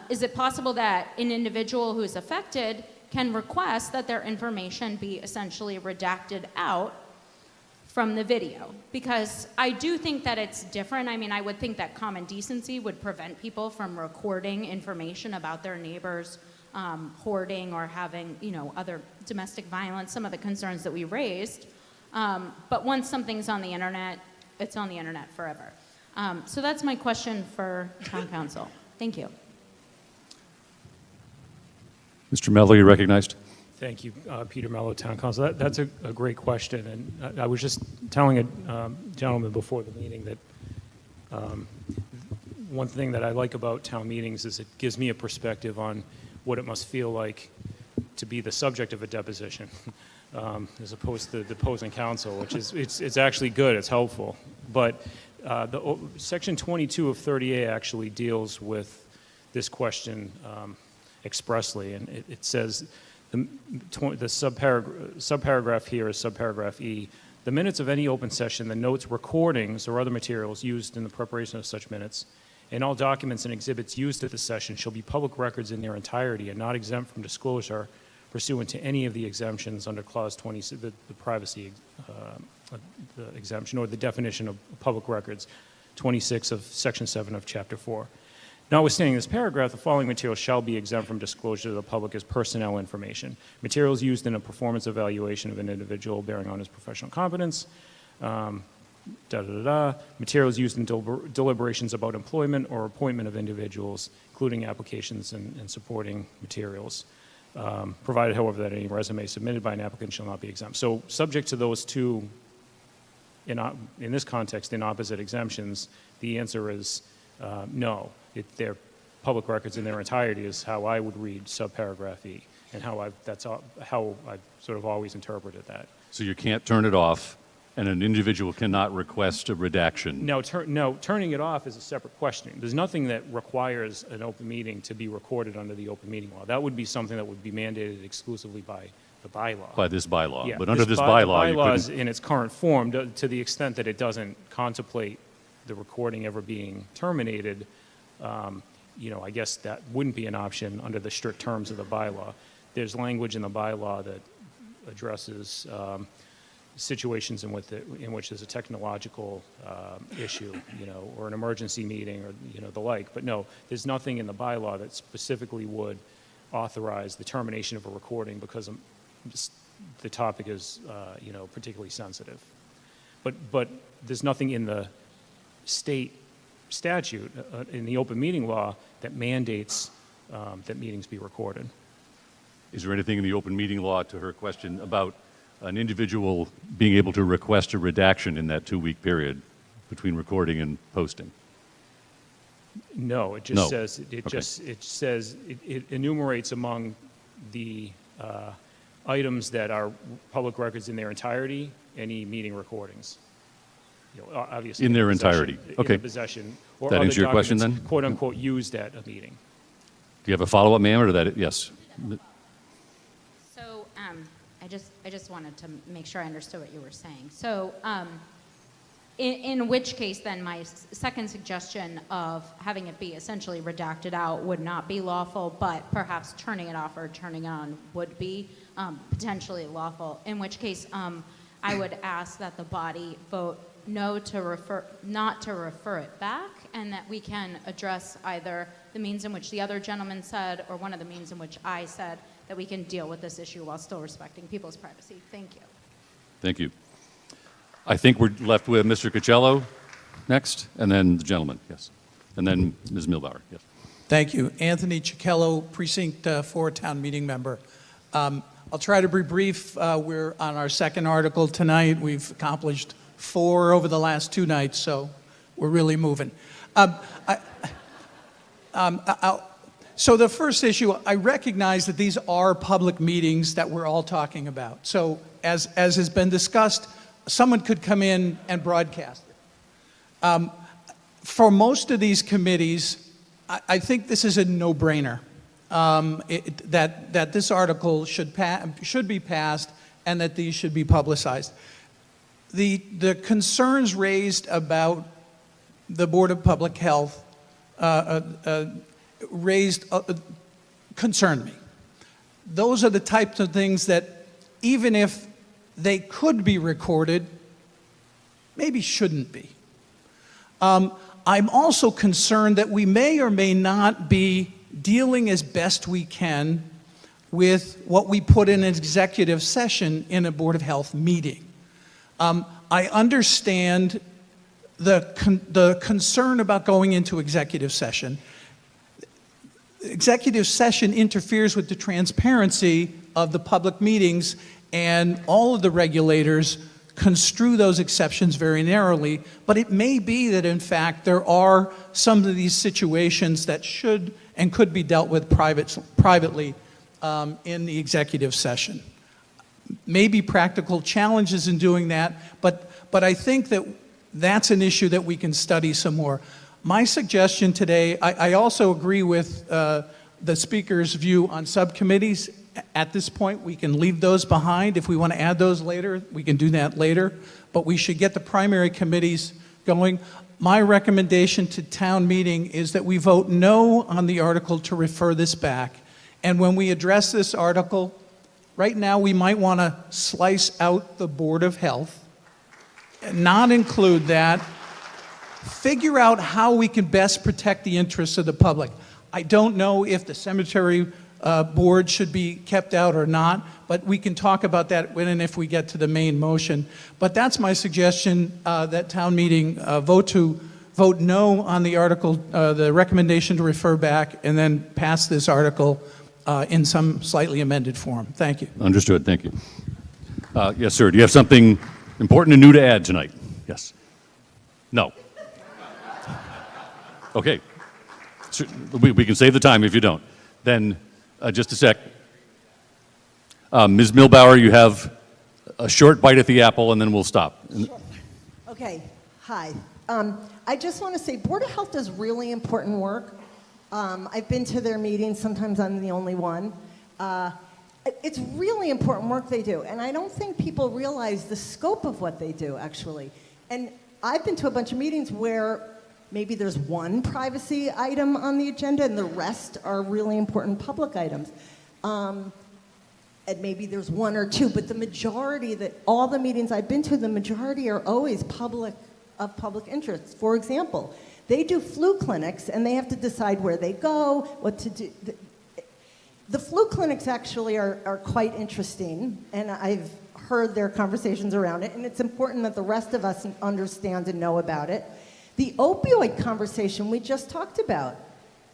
is it possible that an individual who is affected can request that their information be essentially redacted out from the video? Because I do think that it's different. I mean, I would think that common decency would prevent people from recording information about their neighbors hoarding or having, you know, other domestic violence, some of the concerns that we raised. But once something's on the internet, it's on the internet forever. So that's my question for town council. Thank you. Mr. Mello, you're recognized. Thank you, Peter Mello, Town Council. That's a great question, and I was just telling a gentleman before the meeting that one thing that I like about town meetings is it gives me a perspective on what it must feel like to be the subject of a deposition, as opposed to the opposing counsel, which is it's actually good, it's helpful. But Section 22 of 30A actually deals with this question expressly, and it says, the subparagraph here is subparagraph E. The minutes of any open session, the notes, recordings, or other materials used in the preparation of such minutes, and all documents and exhibits used at the session shall be public records in their entirety and not exempt from disclosure pursuant to any of the exemptions under Clause 20, the privacy the exemption, or the definition of public records, 26 of Section 7 of Chapter 4. Notwithstanding this paragraph, the following materials shall be exempt from disclosure to the public as personnel information. Materials used in a performance evaluation of an individual bearing on his professional competence, materials used in deliberations about employment or appointment of individuals, including applications and supporting materials, provided, however, that any resume submitted by an applicant shall not be exempt. So subject to those two, in this context, in opposite exemptions, the answer is no. They're public records in their entirety is how I would read subparagraph E, and that's how I've sort of always interpreted that. So you can't turn it off, and an individual cannot request a redaction. No, turning it off is a separate question. There's nothing that requires an open meeting to be recorded under the open meeting law. That would be something that would be mandated exclusively by the bylaw. By this bylaw. Yeah, But under this bylaw, the you bylaw is couldn't. in its current form, to the extent that it doesn't contemplate the recording ever being terminated, you know, I guess that wouldn't be an option under the strict terms of the bylaw. There's language in the bylaw that addresses situations in which there's a technological issue, you know, or an emergency meeting, or, you know, the like. But no, there's nothing in the bylaw that specifically would authorize the termination of a recording because the topic is, you know, particularly sensitive. But there's nothing in the state statute, in the open meeting law, that mandates that meetings be recorded. Is there anything in the open meeting law, to her question, about an individual being able to request a redaction in that 2-week period between recording and posting? No, it just says it enumerates among the items that are public records in their entirety any meeting recordings. You know, obviously In their entirety. Okay. In possession, or That other answer your question documents, then? quote unquote, used at a meeting. Do you have a follow-up, ma'am, or that? Yes. So I just wanted to make sure I understood what you were saying. So in which case then my second suggestion of having it be essentially redacted out would not be lawful, but perhaps turning it off or turning it on would be potentially lawful, in which case I would ask that the body vote not to refer it back, and that we can address either the means in which the other gentleman said or one of the means in which I said, that we can deal with this issue while still respecting people's privacy. Thank you. Thank you. I think we're left with Mr. Cocello next, and then the gentleman, yes. And then Ms. Milbauer, yes. Thank you. Anthony Cicchello, Precinct 4 Town Meeting Member. I'll try to be brief. We're on our second article tonight. We've accomplished 4 over the last 2 nights, so we're really moving. So the first issue, I recognize that these are public meetings that we're all talking about. So as has been discussed, someone could come in and broadcast it. For most of these committees, I think this is a no-brainer, that this article should be passed and that these should be publicized. The concerns raised about the Board of Public Health concerned me. Those are the types of things that, even if they could be recorded, maybe shouldn't be. I'm also concerned that we may or may not be dealing as best we can with what we put in an executive session in a Board of Health meeting. I understand the concern about going into executive session. Executive session interferes with the transparency of the public meetings, and all of the regulators construe those exceptions very narrowly, but it may be that in fact there are some of these situations that should and could be dealt with privately in the executive session. Maybe practical challenges in doing that, but I think that that's an issue that we can study some more. My suggestion today, I also agree with the speaker's view on subcommittees. At this point, we can leave those behind. If we want to add those later, we can do that later. But we should get the primary committees going. My recommendation to town meeting is that we vote no on the article to refer this back. And when we address this article, right now we might want to slice out the Board of Health, and not include that. Figure out how we can best protect the interests of the public. I don't know if the cemetery board should be kept out or not, but we can talk about that when and if we get to the main motion. But that's my suggestion, that town meeting vote no on the article, the recommendation to refer back, and then pass this article in some slightly amended form. Thank you. Understood. Thank you. Yes, sir. Do you have something important and new to add tonight? Yes. No. Okay. We can save the time if you don't. Then, just a sec. Ms. Milbauer, you have a short bite at the apple, and then we'll stop. Sure. Okay. Hi. I just want to say Board of Health does really important work. I've been to their meetings. Sometimes I'm the only one. It's really important work they do, and I don't think people realize the scope of what they do, actually. And I've been to a bunch of meetings where maybe there's one privacy item on the agenda and the rest are really important public items. And maybe there's one or two, but the majority, all the meetings I've been to, the majority are always of public interest. For example, they do flu clinics and they have to decide where they go, what to do. The flu clinics actually are quite interesting, and I've heard their conversations around it, and it's important that the rest of us understand and know about it. The opioid conversation we just talked about,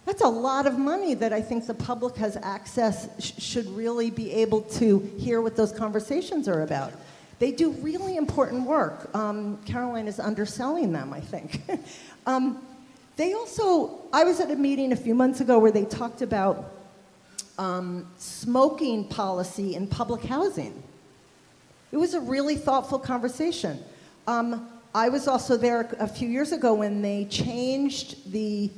that's a lot of money that I think the public has access, should really be able to hear what those conversations are about. They do really important work. Caroline is underselling them, I think. They also, I was at a meeting a few months ago where they talked about smoking policy in public housing. It was a really thoughtful conversation. I was also there a few years ago when they changed the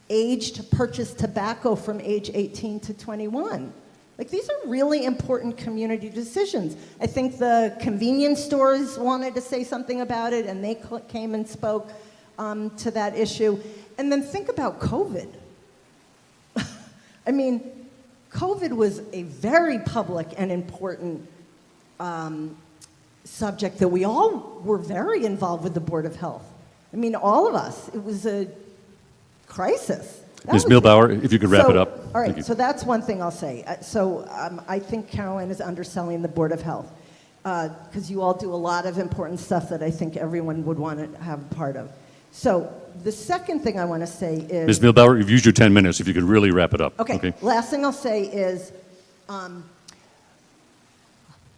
age to purchase tobacco from age 18 to 21. Like, these are really important community decisions. I think the convenience stores wanted to say something about it, and they came and spoke to that issue. And then think about COVID. I mean, COVID was a very public and important subject that we all were very involved with the Board of Health. I mean, all of us. It was a crisis. Ms. Milbauer, if you could wrap it up. All right, so that's one thing I'll say. I think Caroline is underselling the Board of Health, because you all do a lot of important stuff that I think everyone would want to have a part of. So the second thing I want to say is... Ms. Milbauer, you've used your 10 minutes. If you could really wrap it up. Okay. Last thing I'll say is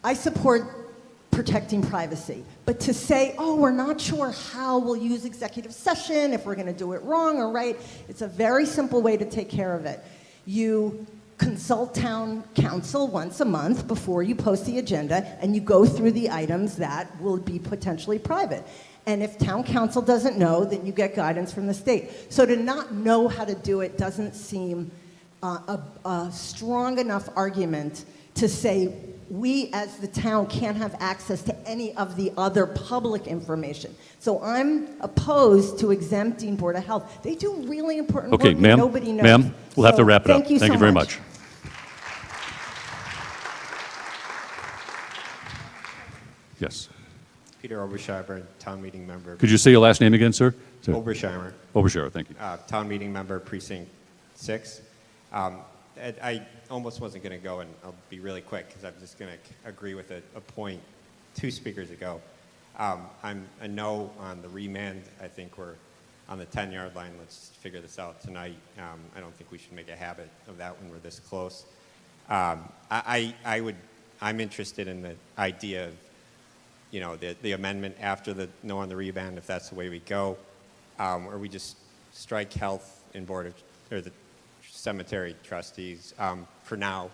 I support protecting privacy. But to say, oh, we're not sure how we'll use executive session, if we're going to do it wrong or right, it's a very simple way to take care of it. You consult town council once a month before you post the agenda, and you go through the items that will be potentially private. And if town council doesn't know, then you get guidance from the state. So to not know how to do it doesn't seem a strong enough argument to say we as the town can't have access to any of the other public information. So I'm opposed to exempting Board of Health. They do really important work that nobody knows. Ma'am, we'll have to wrap it up. Thank you Thank so you very much. much. Yes. Peter Obersheimer, town meeting member. Could you say your last name again, sir? Obersheimer. Obersheimer, thank you. Town meeting member, precinct 6. I almost wasn't going to go, and I'll be really quick because I'm just going to agree with a point 2 speakers ago. I'm a no on the remand. I think we're on the 10-yard line. Let's figure this out tonight. I don't think we should make a habit of that when we're this close. I'm interested in the idea of, you know, the amendment after the no on the remand, if that's the way we go, or we just strike health and or the cemetery trustees. For now,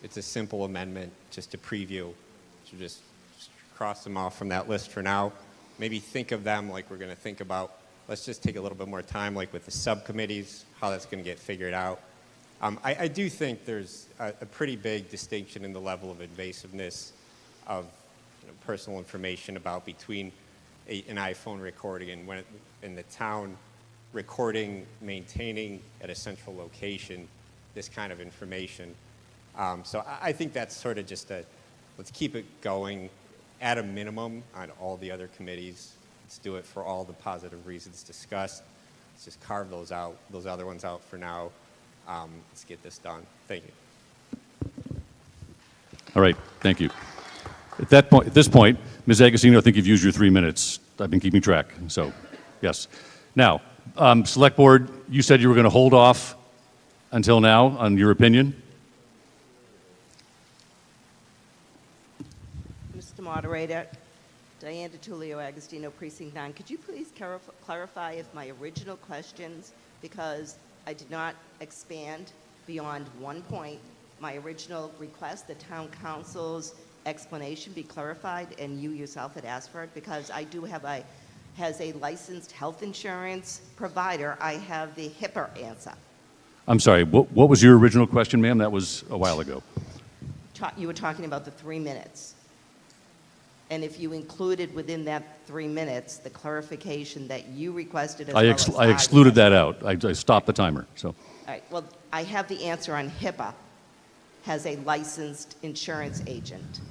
it's a simple amendment just to preview. So just cross them off from that list for now. Maybe think of them like we're going to think about. Let's just take a little bit more time, like with the subcommittees, how that's going to get figured out. I do think there's a pretty big distinction in the level of invasiveness of personal information about between an iPhone recording and when in the town recording, maintaining at a central location this kind of information. So I think that's sort of just let's keep it going at a minimum on all the other committees. Let's do it for all the positive reasons discussed. Let's just carve those other ones out for now. Let's get this done. Thank you. All right, thank you. At this point, Ms. Agostino, I think you've used your 3 minutes. I've been keeping track, so yes. Now, Select Board, you said you were going to hold off until now on your opinion? Mr. Moderator, Diane DiTullio, Agostino, Precinct 9. Could you please clarify if my original questions, because I did not expand beyond one point, my original request, the town council's explanation be clarified, and you yourself had asked for it, because I do have as a licensed health insurance provider, I have the HIPAA answer. I'm sorry, what was your original question, ma'am? That was a while ago. You were talking about the 3 minutes. And if you included within that 3 minutes the clarification that you requested as I excluded that out. I stopped the timer, so. All right, well, I have the answer on HIPAA, has a licensed insurance agent.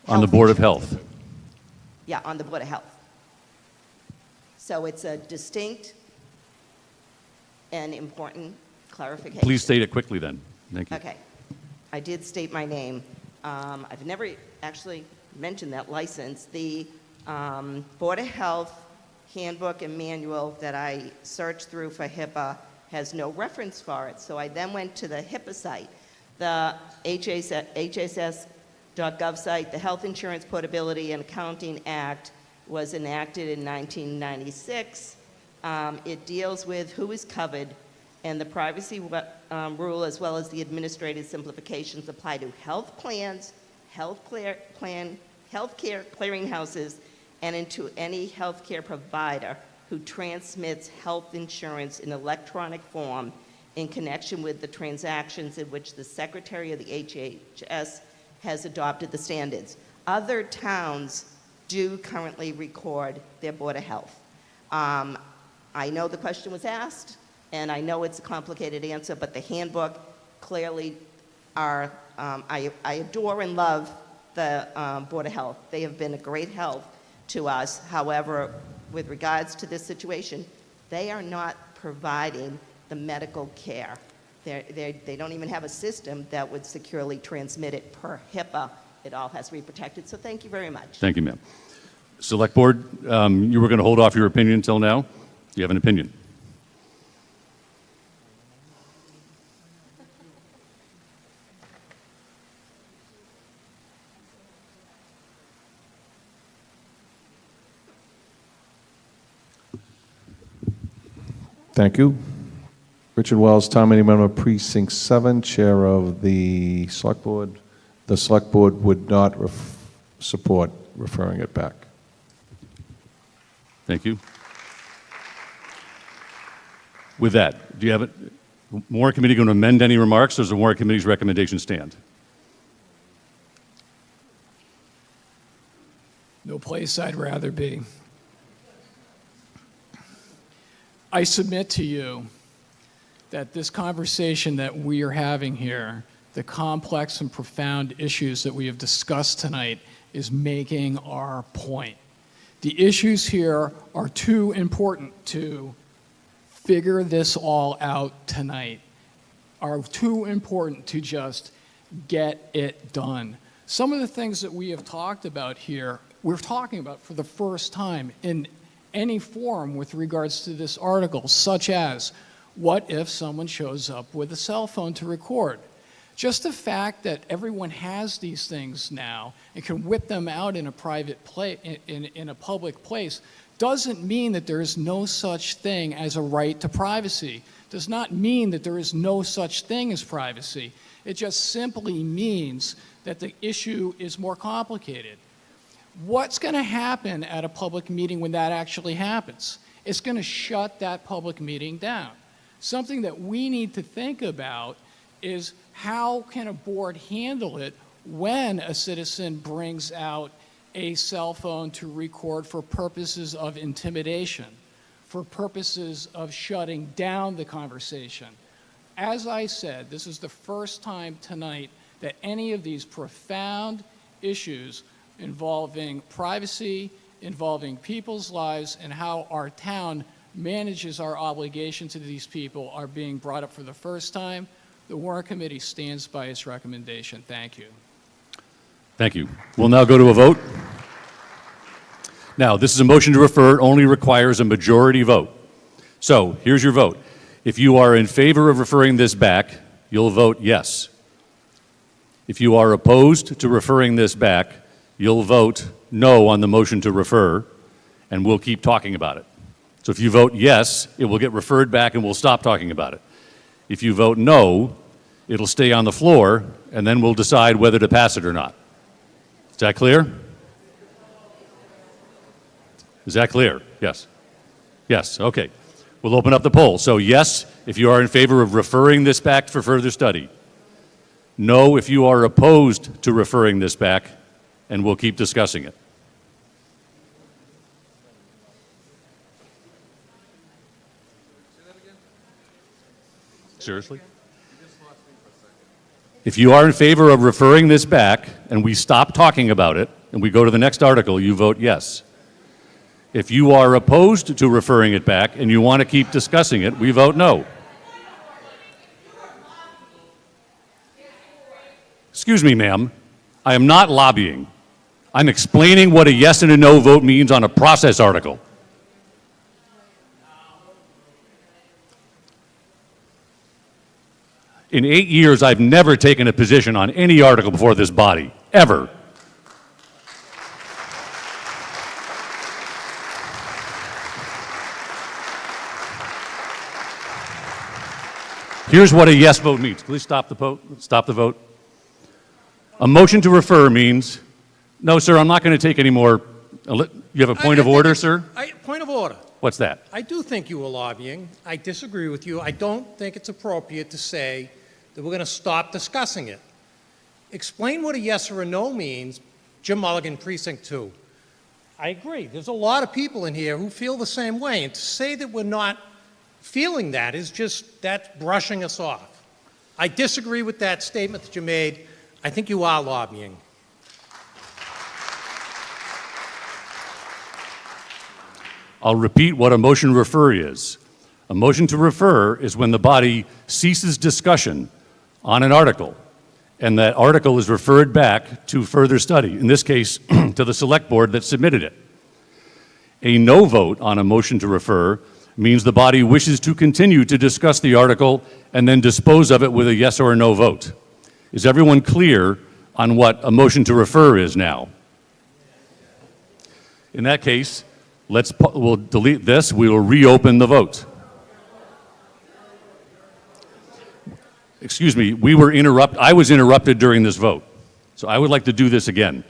On the Board of Health. Yeah, on the Board of Health. So it's a distinct and important clarification. Please state it quickly then. Thank you. Okay. I did state my name. I've never actually mentioned that license. The Board of Health handbook and manual that I searched through for HIPAA has no reference for it. So I then went to the HIPAA site, the HHS.gov site. The Health Insurance Portability and Accounting Act was enacted in 1996. It deals with who is covered, and the privacy rule, as well as the administrative simplifications, apply to health plans, healthcare clearinghouses, and into any healthcare provider who transmits health insurance in electronic form in connection with the transactions in which the Secretary of the HHS has adopted the standards. Other towns do currently record their Board of Health. I know the question was asked, and I know it's a complicated answer, but the handbook clearly are, I adore and love the Board of Health. They have been a great help to us. However, with regards to this situation, they are not providing the medical care. They don't even have a system that would securely transmit it per HIPAA. It all has to be protected. So thank you very much. Thank you, ma'am. Select Board, you were going to hold off your opinion until now. Do you have an opinion? Thank you. Richard Wells, Town Meeting Member, Precinct 7, Chair of the Select Board. The Select Board would not support referring it back. Thank you. With that, do you have it? Warrant Committee going to amend any remarks, or does the Warrant Committee's recommendation stand? No place I'd rather be. I submit to you that this conversation that we are having here, the complex and profound issues that we have discussed tonight, is making our point. The issues here are too important to figure this all out tonight, are too important to just get it done. Some of the things that we have talked about here, we're talking about for the first time in any forum with regards to this article, such as, what if someone shows up with a cell phone to record? Just the fact that everyone has these things now and can whip them out in a private place, in a public place, doesn't mean that there is no such thing as a right to privacy. Does not mean that there is no such thing as privacy. It just simply means that the issue is more complicated. What's going to happen at a public meeting when that actually happens? It's going to shut that public meeting down. Something that we need to think about is, how can a board handle it when a citizen brings out a cell phone to record for purposes of intimidation, for purposes of shutting down the conversation? As I said, this is the first time tonight that any of these profound issues involving privacy, involving people's lives, and how our town manages our obligation to these people are being brought up for the first time. The Warrant Committee stands by its recommendation. Thank you. Thank you. We'll now go to a vote. Now, this is a motion to refer. It only requires a majority vote. So here's your vote. If you are in favor of referring this back, you'll vote yes. If you are opposed to referring this back, you'll vote no on the motion to refer, and we'll keep talking about it. So if you vote yes, it will get referred back and we'll stop talking about it. If you vote no, it'll stay on the floor, and then we'll decide whether to pass it or not. Is that clear? Is that clear? Yes. Yes, okay. We'll open up the poll. So yes, if you are in favor of referring this back for further study. No, if you are opposed to referring this back, and we'll keep discussing it. Seriously? If you are in favor of referring this back and we stop talking about it and we go to the next article, you vote yes. If you are opposed to referring it back and you want to keep discussing it, we vote no. Excuse me, ma'am. I am not lobbying. I'm explaining what a yes and a no vote means on a process article. In 8 years, I've never taken a position on any article before this body, ever. Here's what a yes vote means. Please stop the vote. Stop the vote. A motion to refer means, no, sir, I'm not going to take any more. You have a point of order, sir? Point of order. What's that? I do think you were lobbying. I disagree with you. I don't think it's appropriate to say that we're going to stop discussing it. Explain what a yes or a no means, Jim Mulligan, Precinct 2. I agree. There's a lot of people in here who feel the same way, and to say that we're not feeling that is just, that's brushing us off. I disagree with that statement that you made. I think you are lobbying. I'll repeat what a motion to refer is. A motion to refer is when the body ceases discussion on an article, and that article is referred back to further study, in this case, to the select board that submitted it. A no vote on a motion to refer means the body wishes to continue to discuss the article and then dispose of it with a yes or a no vote. Is everyone clear on what a motion to refer is now? In that case, we'll delete this. We will reopen the vote. excuse me, I was interrupted during this vote. So I would like to do this again.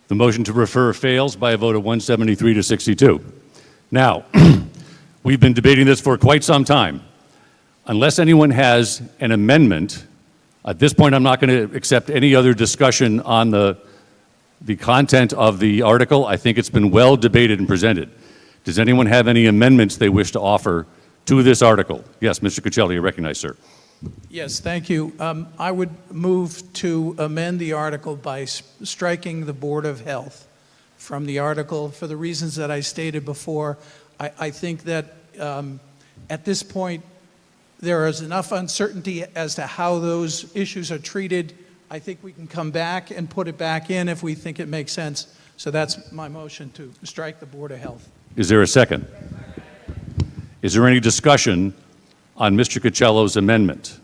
The motion to refer fails by a vote of 173 to 62. Now, we've been debating this for quite some time. Unless anyone has an amendment, at this point I'm not going to accept any other discussion on the content of the article. I think it's been well debated and presented. Does anyone have any amendments they wish to offer to this article? Yes, Mr. Cuccelli, you recognize, sir. Yes, thank you. I would move to amend the article by striking the Board of Health from the article for the reasons that I stated before. I think that at this point, there is enough uncertainty as to how those issues are treated. I think we can come back and put it back in if we think it makes sense. So that's my motion, to strike the Board of Health. Is there a second? Is there any discussion on Mr. Cuccello's amendment?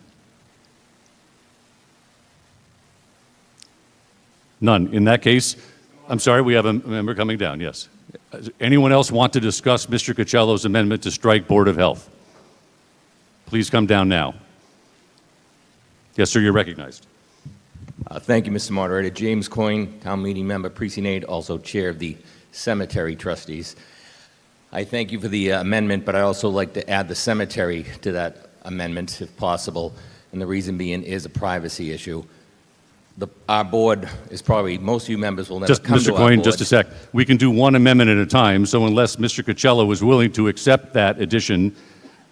None. In that case, I'm sorry, we have a member coming down, yes. Does anyone else want to discuss Mr. Cuccello's amendment to strike Board of Health? Please come down now. Yes, sir, you're recognized. Thank you, Mr. Moderator. James Coyne, Town Meeting Member, Precinct 8, also Chair of the Cemetery Trustees. I thank you for the amendment, but I also like to add the cemetery to that amendment, if possible, and the reason being is a privacy issue. Our board is probably, most of you members will never come to Mr. our Coyne, board. just a sec. We can do one amendment at a time, so unless Mr. Cuccello is willing to accept that addition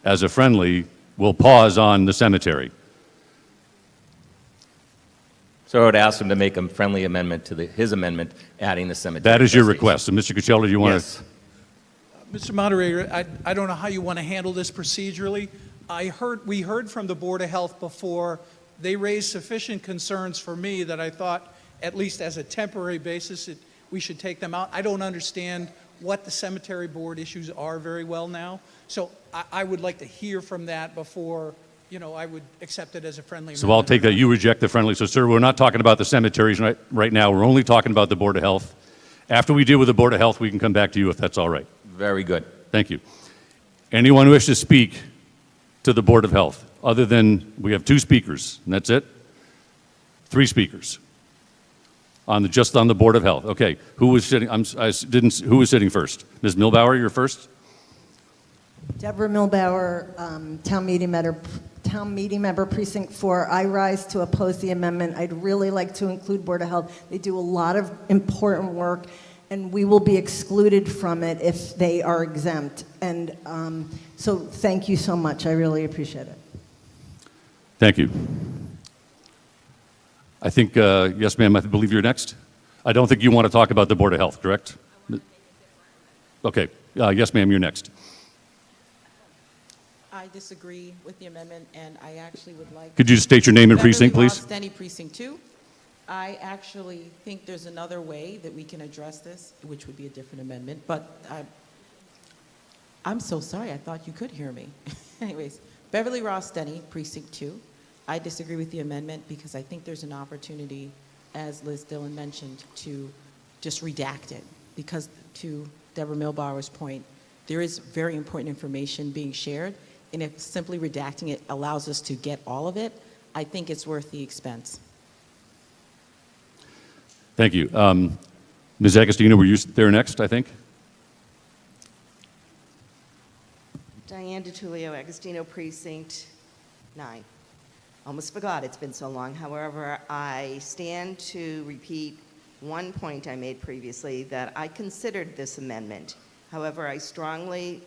as a friendly, we'll pause on the cemetery. So I would ask him to make a friendly amendment to his amendment, adding the cemetery. That is your trustees. request. So, Mr. Cuccello, do you want Yes. to? Mr. Moderator, I don't know how you want to handle this procedurally. We heard from the Board of Health before. They raised sufficient concerns for me that I thought, at least as a temporary basis, we should take them out. I don't understand what the cemetery board issues are very well now. So I would like to hear from that before, I would accept it as a friendly So I'll take that you reject the friendly. So, sir, we're not talking about the cemeteries right now. We're only talking about the Board of Health. After we deal with the Board of Health, we can come back to you if that's all right. Very good. Thank you. Anyone wish to speak to the Board of Health? Other than, we have 2 speakers, and that's it? 3 speakers just on the Board of Health. Okay, who was sitting? Who was sitting first? Ms. Milbauer, you're first. Deborah Milbauer, Town Meeting Member, Precinct 4. I rise to oppose the amendment. I'd really like to include Board of Health. They do a lot of important work, and we will be excluded from it if they are exempt. And so thank you so much. I really appreciate it. Thank you. I think, yes, ma'am, I believe you're next. I don't think you want to talk about the Board of Health, correct? Okay, yes, ma'am, you're next. I disagree with the amendment, and I actually would like... Could you state your name and precinct, please? Beverly Ross Denny, Precinct 2. I actually think there's another way that we can address this, which would be a different amendment, but I'm so sorry. I thought you could hear me. Anyways, Beverly Ross Denny, Precinct 2. I disagree with the amendment because I think there's an opportunity, as Liz Dillon mentioned, to just redact it. Because to Deborah Milbauer's point, there is very important information being shared, and if simply redacting it allows us to get all of it, I think it's worth the expense. Thank you. Ms. Agostino, were you there next, I think? Diane DiTullio, Agostino, Precinct 9. Almost forgot, it's been so long. However, I stand to repeat one point I made previously, that I considered this amendment. However, I strongly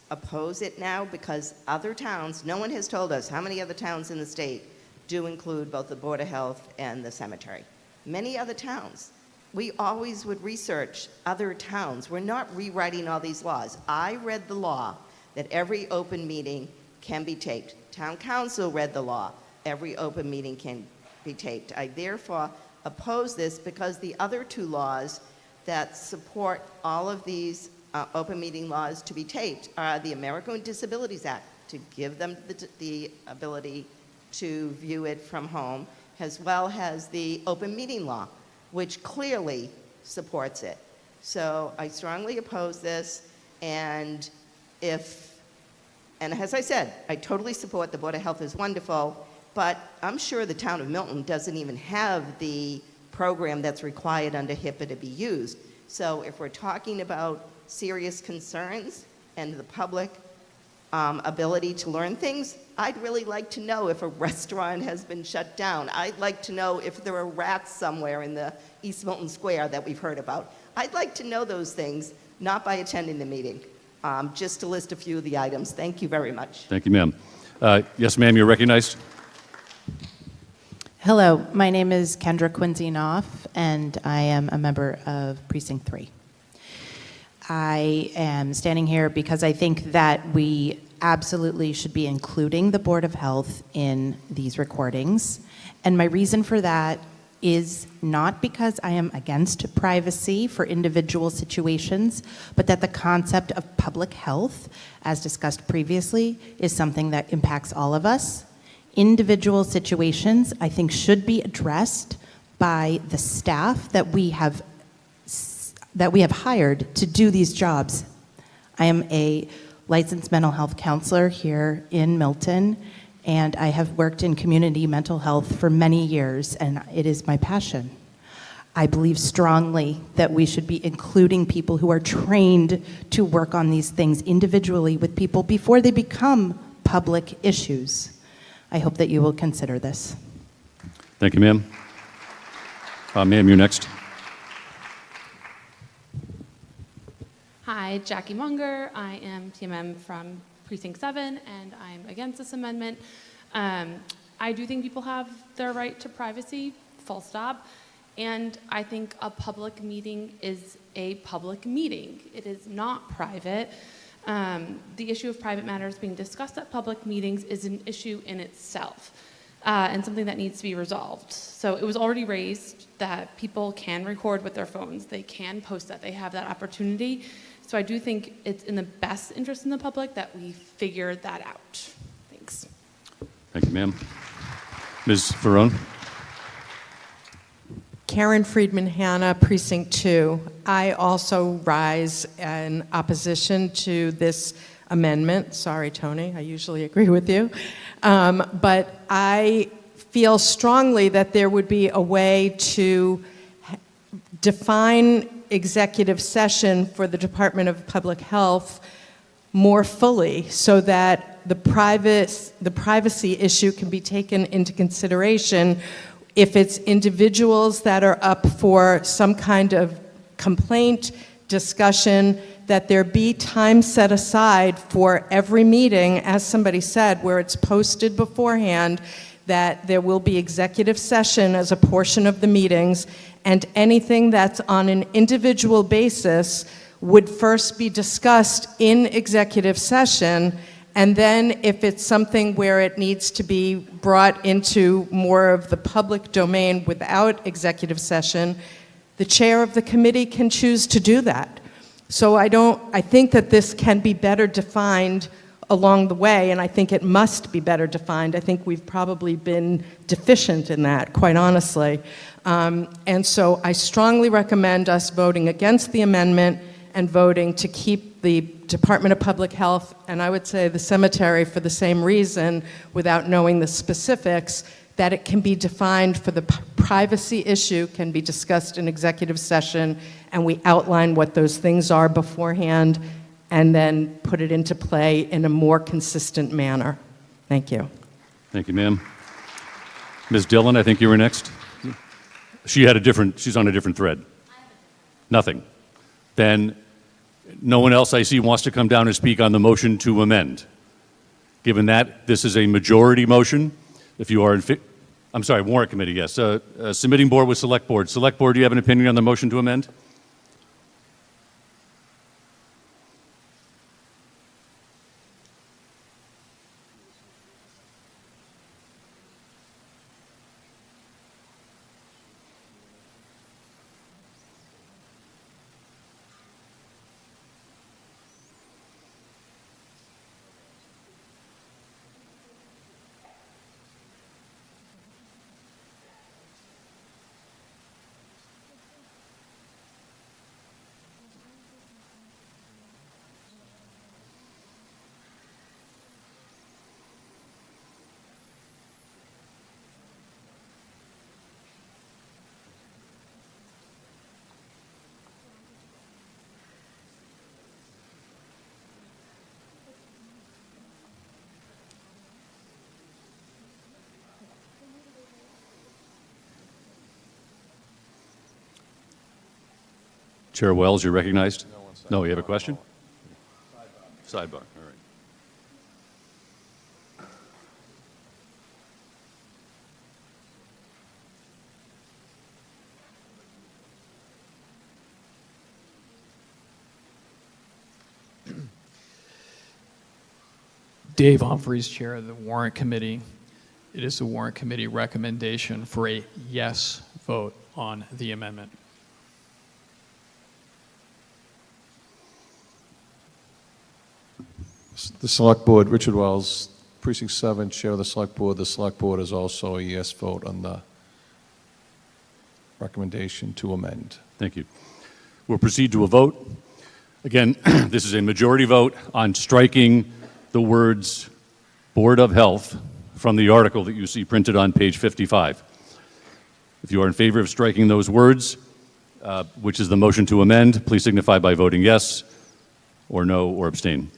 oppose it now because other towns, no one has told us how many other towns in the state do include both the Board of Health and the cemetery. Many other towns. We always would research other towns. We're not rewriting all these laws. I read the law that every open meeting can be taped. Town council read the law. Every open meeting can be taped. I therefore oppose this because the other two laws that support all of these open meeting laws to be taped are the American with Disabilities Act, to give them the ability to view it from home, as well as the open meeting law, which clearly supports it. So I strongly oppose this, and as I said, I totally support the Board of Health is wonderful, but I'm sure the town of Milton doesn't even have the program that's required under HIPAA to be used. So if we're talking about serious concerns and the public ability to learn things, I'd really like to know if a restaurant has been shut down. I'd like to know if there are rats somewhere in the East Milton Square that we've heard about. I'd like to know those things, not by attending the meeting. Just to list a few of the items. Thank you very much. Thank you, ma'am. Yes, ma'am, you're recognized. Hello, my name is Kendra Quincy Knopf, and I am a member of Precinct 3. I am standing here because I think that we absolutely should be including the Board of Health in these recordings. And my reason for that is not because I am against privacy for individual situations, but that the concept of public health, as discussed previously, is something that impacts all of us. Individual situations, I think, should be addressed by the staff that we have hired to do these jobs. I am a licensed mental health counselor here in Milton, and I have worked in community mental health for many years, and it is my passion. I believe strongly that we should be including people who are trained to work on these things individually with people before they become public issues. I hope that you will consider this. Thank you, ma'am. Ma'am, you're next. Hi, Jackie Munger. I am TMM from Precinct 7, and I'm against this amendment. I do think people have their right to privacy, full stop. And I think a public meeting is a public meeting. It is not private. The issue of private matters being discussed at public meetings is an issue in itself, and something that needs to be resolved. So it was already raised that people can record with their phones. They can post that. They have that opportunity. So I do think it's in the best interest in the public that we figure that out. Thanks. Thank you, ma'am. Ms. Ferrone. Karen Friedman Hanna, Precinct 2. I also rise in opposition to this amendment. Sorry, Tony, I usually agree with you. But I feel strongly that there would be a way to define executive session for the Department of Public Health more fully so that the privacy issue can be taken into consideration. If it's individuals that are up for some kind of complaint, discussion, that there be time set aside for every meeting, as somebody said, where it's posted beforehand, that there will be executive session as a portion of the meetings, and anything that's on an individual basis would first be discussed in executive session. And then if it's something where it needs to be brought into more of the public domain without executive session, the chair of the committee can choose to do that. So I think that this can be better defined along the way, and I think it must be better defined. I think we've probably been deficient in that, quite honestly. And so I strongly recommend us voting against the amendment and voting to keep the Department of Public Health, and I would say the cemetery for the same reason, without knowing the specifics, that it can be defined for the privacy issue, can be discussed in executive session, and we outline what those things are beforehand, and then put it into play in a more consistent manner. Thank you. Thank you, ma'am. Ms. Dillon, I think you were next. She's on a different thread. Nothing. Then no one else I see wants to come down and speak on the motion to amend. Given that this is a majority motion, if you are in I'm sorry, warrant committee, yes. Submitting board with select board. Select board, do you have an opinion on the motion to amend? Chair Wells, you're recognized? No, you have a question? Sidebar, all right. Dave Humphreys, Chair of the Warrant Committee. It is the Warrant Committee recommendation for a yes vote on the amendment. The Select Board, Richard Wells, Precinct 7, Chair of the Select Board. The Select Board is also a yes vote on the recommendation to amend. Thank you. We'll proceed to a vote. Again, this is a majority vote on striking the words Board of Health from the article that you see printed on page 55. If you are in favor of striking those words, which is the motion to amend, please signify by voting yes or no or abstain.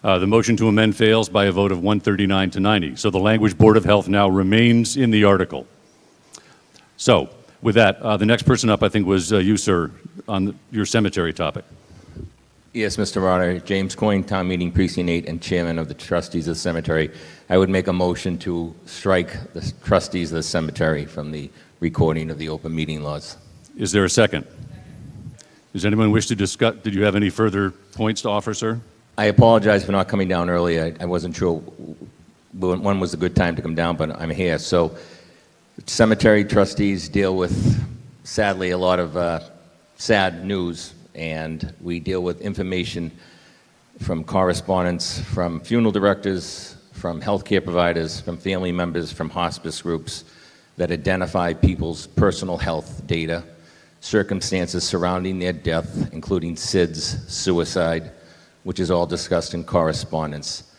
The motion to amend fails by a vote of 139 to 90. So the language Board of Health now remains in the article. So with that, the next person up, I think, was you, sir, on your cemetery topic. Yes, Mr. Moderator. James Coyne, Town Meeting Precinct 8 and Chairman of the Trustees of the Cemetery. I would make a motion to strike the Trustees of the Cemetery from the recording of the open meeting laws. Is there a second? Does anyone wish to discuss? Did you have any further points to offer, sir? I apologize for not coming down earlier. I wasn't sure when was a good time to come down, but I'm here. So cemetery trustees deal with, sadly, a lot of sad news, and we deal with information from correspondence from funeral directors, from healthcare providers, from family members, from hospice groups that identify people's personal health data, circumstances surrounding their death, including SIDS, suicide, which is all discussed in correspondence.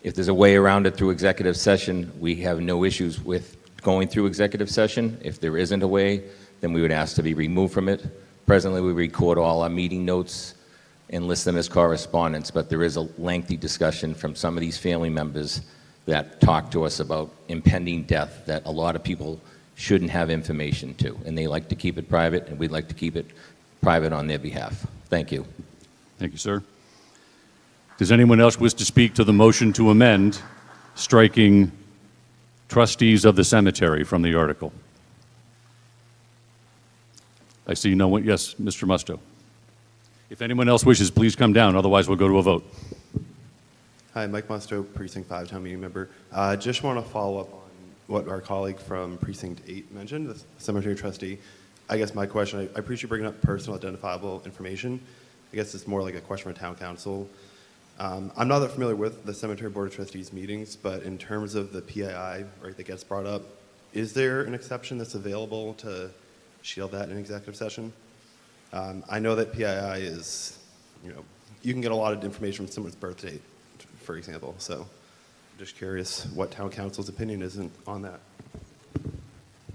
If there's a way around it through executive session, we have no issues with going through executive session. If there isn't a way, then we would ask to be removed from it. Presently, we record all our meeting notes and list them as correspondence, but there is a lengthy discussion from some of these family members that talk to us about impending death that a lot of people shouldn't have information to, and they like to keep it private, and we'd like to keep it private on their behalf. Thank you. Thank you, sir. Does anyone else wish to speak to the motion to amend striking Trustees of the Cemetery from the article? I see no one. Yes, Mr. Musto. If anyone else wishes, please come down. Otherwise, we'll go to a vote. Hi, Mike Musto, Precinct 5 Town Meeting Member. Just want to follow up on what our colleague from Precinct 8 mentioned, the cemetery trustee. I guess my question, I appreciate you bringing up personal identifiable information. I guess it's more like a question for town council. I'm not that familiar with the Cemetery Board of Trustees meetings, but in terms of the PII, right, that gets brought up, is there an exception that's available to shield that in executive session? I know that PII is, you can get a lot of information from someone's birth date, for example. So I'm just curious what town council's opinion is on that.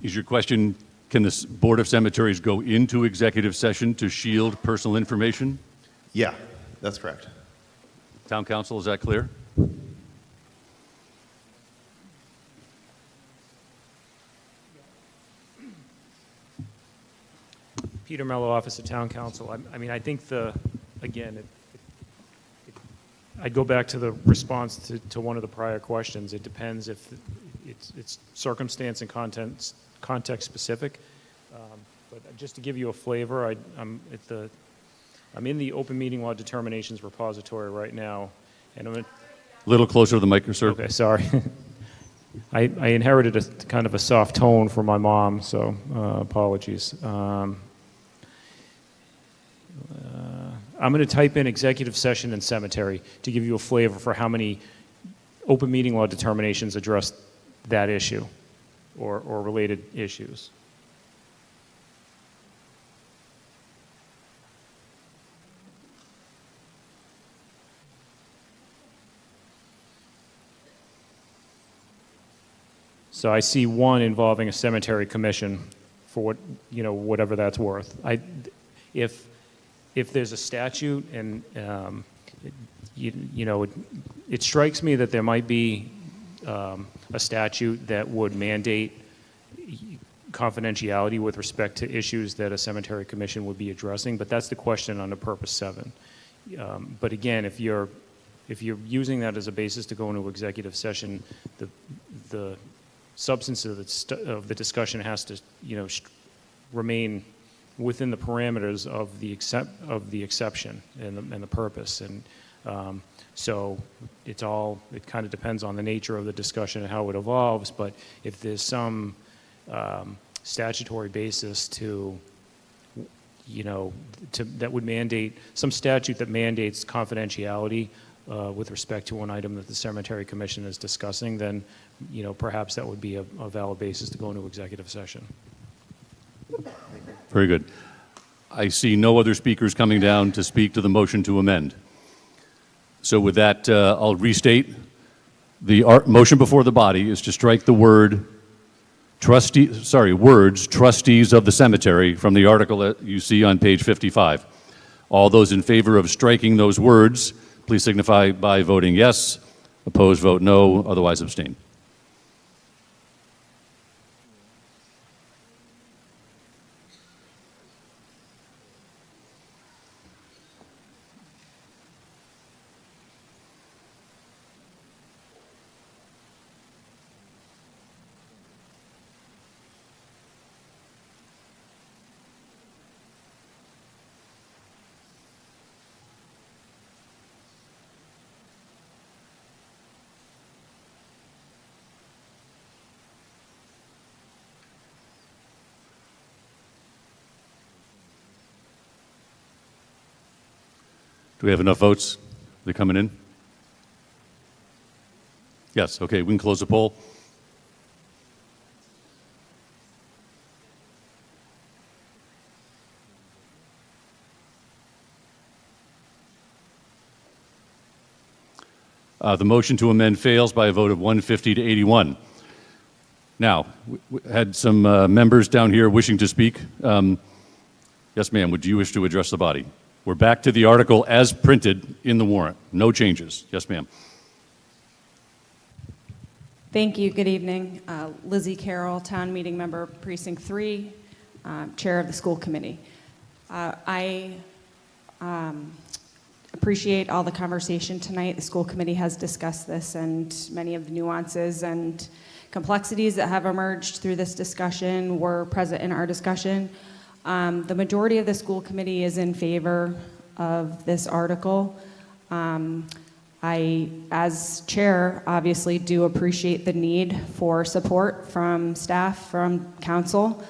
Is your question, can the Board of Cemeteries go into executive session to shield personal information? Yeah, that's correct. Town council, is that clear? Peter Mello, Office of Town Council. I mean, I think again, I'd go back to the response to one of the prior questions. It depends if it's circumstance and context specific. But just to give you a flavor, I'm in the open meeting law determinations repository right now, and I'm a little closer to the mic, sir. Okay, sorry. I inherited a kind of a soft tone from my mom, so apologies. I'm going to type in executive session and cemetery to give you a flavor for how many open meeting law determinations address that issue or related issues. So I see one involving a cemetery commission for what, whatever that's worth. If there's a statute and, it strikes me that there might be a statute that would mandate confidentiality with respect to issues that a cemetery commission would be addressing, but that's the question under Purpose 7. But again, if you're using that as a basis to go into executive session, the substance of the discussion has to, remain within the parameters of the exception and the purpose. And so it kind of depends on the nature of the discussion and how it evolves. But if there's some statutory basis that would mandate, some statute that mandates confidentiality with respect to an item that the Cemetery Commission is discussing, then perhaps that would be a valid basis to go into executive session. Very good. I see no other speakers coming down to speak to the motion to amend. So with that, I'll restate. The motion before the body is to strike the words trustees of the cemetery from the article that you see on page 55. All those in favor of striking those words, please signify by voting yes. Opposed, vote no. Otherwise, abstain. Do we have enough votes? They're coming in? Yes, okay, we can close the poll. The motion to amend fails by a vote of 150 to 81. Now, we had some members down here wishing to speak. Yes, ma'am, would you wish to address the body? We're back to the article as printed in the warrant. No changes. Yes, ma'am. Thank you. Good evening. Lizzie Carroll, Town Meeting Member, Precinct 3, Chair of the School Committee. I appreciate all the conversation tonight. The School Committee has discussed this, and many of the nuances and complexities that have emerged through this discussion were present in our discussion. The majority of the School Committee is in favor of this article. I, as chair, obviously do appreciate the need for support from staff, from council,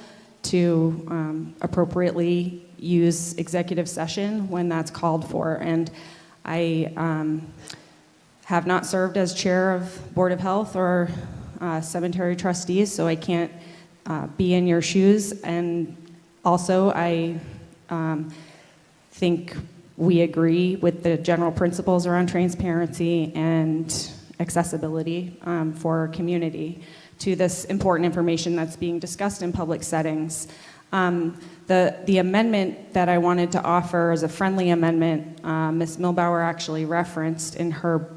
to appropriately use executive session when that's called for. And I have not served as chair of Board of Health or cemetery trustees, so I can't be in your shoes. And also, I think we agree with the general principles around transparency and accessibility for our community to this important information that's being discussed in public settings. The amendment that I wanted to offer is a friendly amendment. Ms. Milbauer actually referenced in her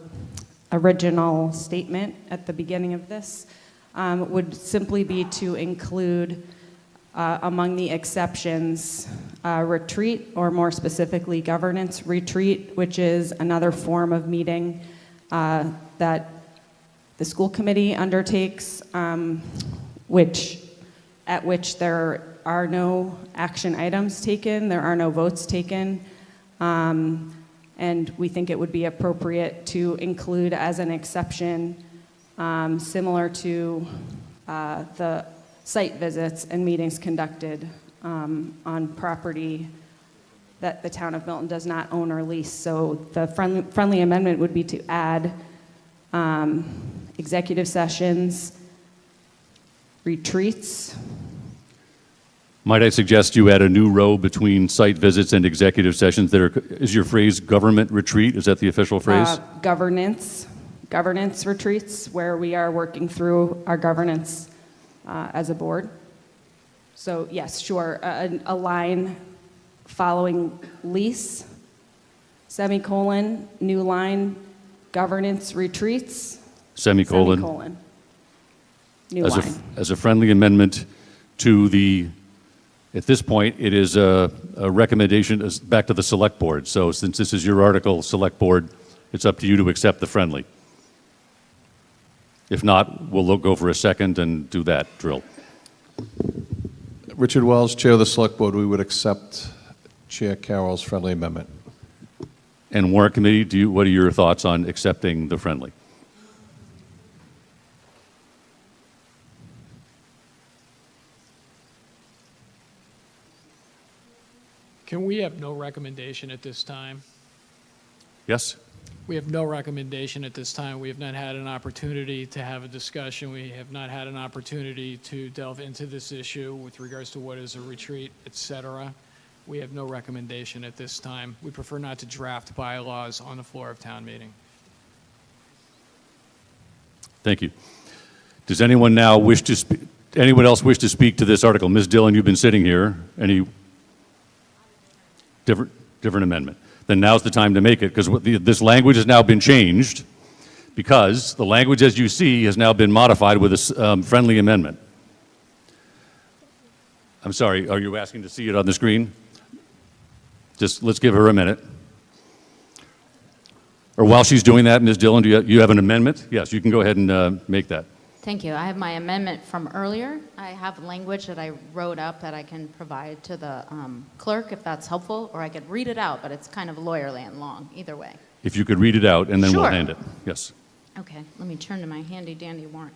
original statement at the beginning of this, would simply be to include among the exceptions, retreat, or more specifically governance retreat, which is another form of meeting that the school committee undertakes, at which there are no action items taken, there are no votes taken, and we think it would be appropriate to include as an exception, similar to the site visits and meetings conducted on property that the town of Milton does not own or lease. So the friendly amendment would be to add executive sessions, retreats. Might I suggest you add a new row between site visits and executive sessions that are, is your phrase government retreat? Is that the official phrase? Governance retreats, where we are working through our governance as a board. So yes, sure, a line following lease, semicolon, new line, governance retreats, Semicolon. New line. As a friendly amendment to the, at this point, it is a recommendation back to the select board. So since this is your article, select board, it's up to you to accept the friendly. If not, we'll go for a second and do that drill. Richard Wells, Chair of the Select Board, we would accept Chair Carroll's friendly amendment. And Warrant Committee, what are your thoughts on accepting the friendly? Can we have no recommendation at this time? Yes? We have no recommendation at this time. We have not had an opportunity to have a discussion. We have not had an opportunity to delve into this issue with regards to what is a retreat, et cetera. We have no recommendation at this time. We prefer not to draft bylaws on the floor of town meeting. Thank you. Does anyone now wish to speak? Anyone else wish to speak to this article? Ms. Dillon, you've been sitting here. Any different amendment? Then now's the time to make it, because this language has now been changed, because the language, as you see, has now been modified with a friendly amendment. I'm sorry, are you asking to see it on the screen? Just let's give her a minute. Or while she's doing that, Ms. Dillon, do you have an amendment? Yes, you can go ahead and make that. Thank you. I have my amendment from earlier. I have language that I wrote up that I can provide to the clerk if that's helpful, or I could read it out, but it's kind of lawyerly and long, either way. If you could read it out, and then we'll Sure. hand it. Yes. Okay, let me turn to my handy dandy warrant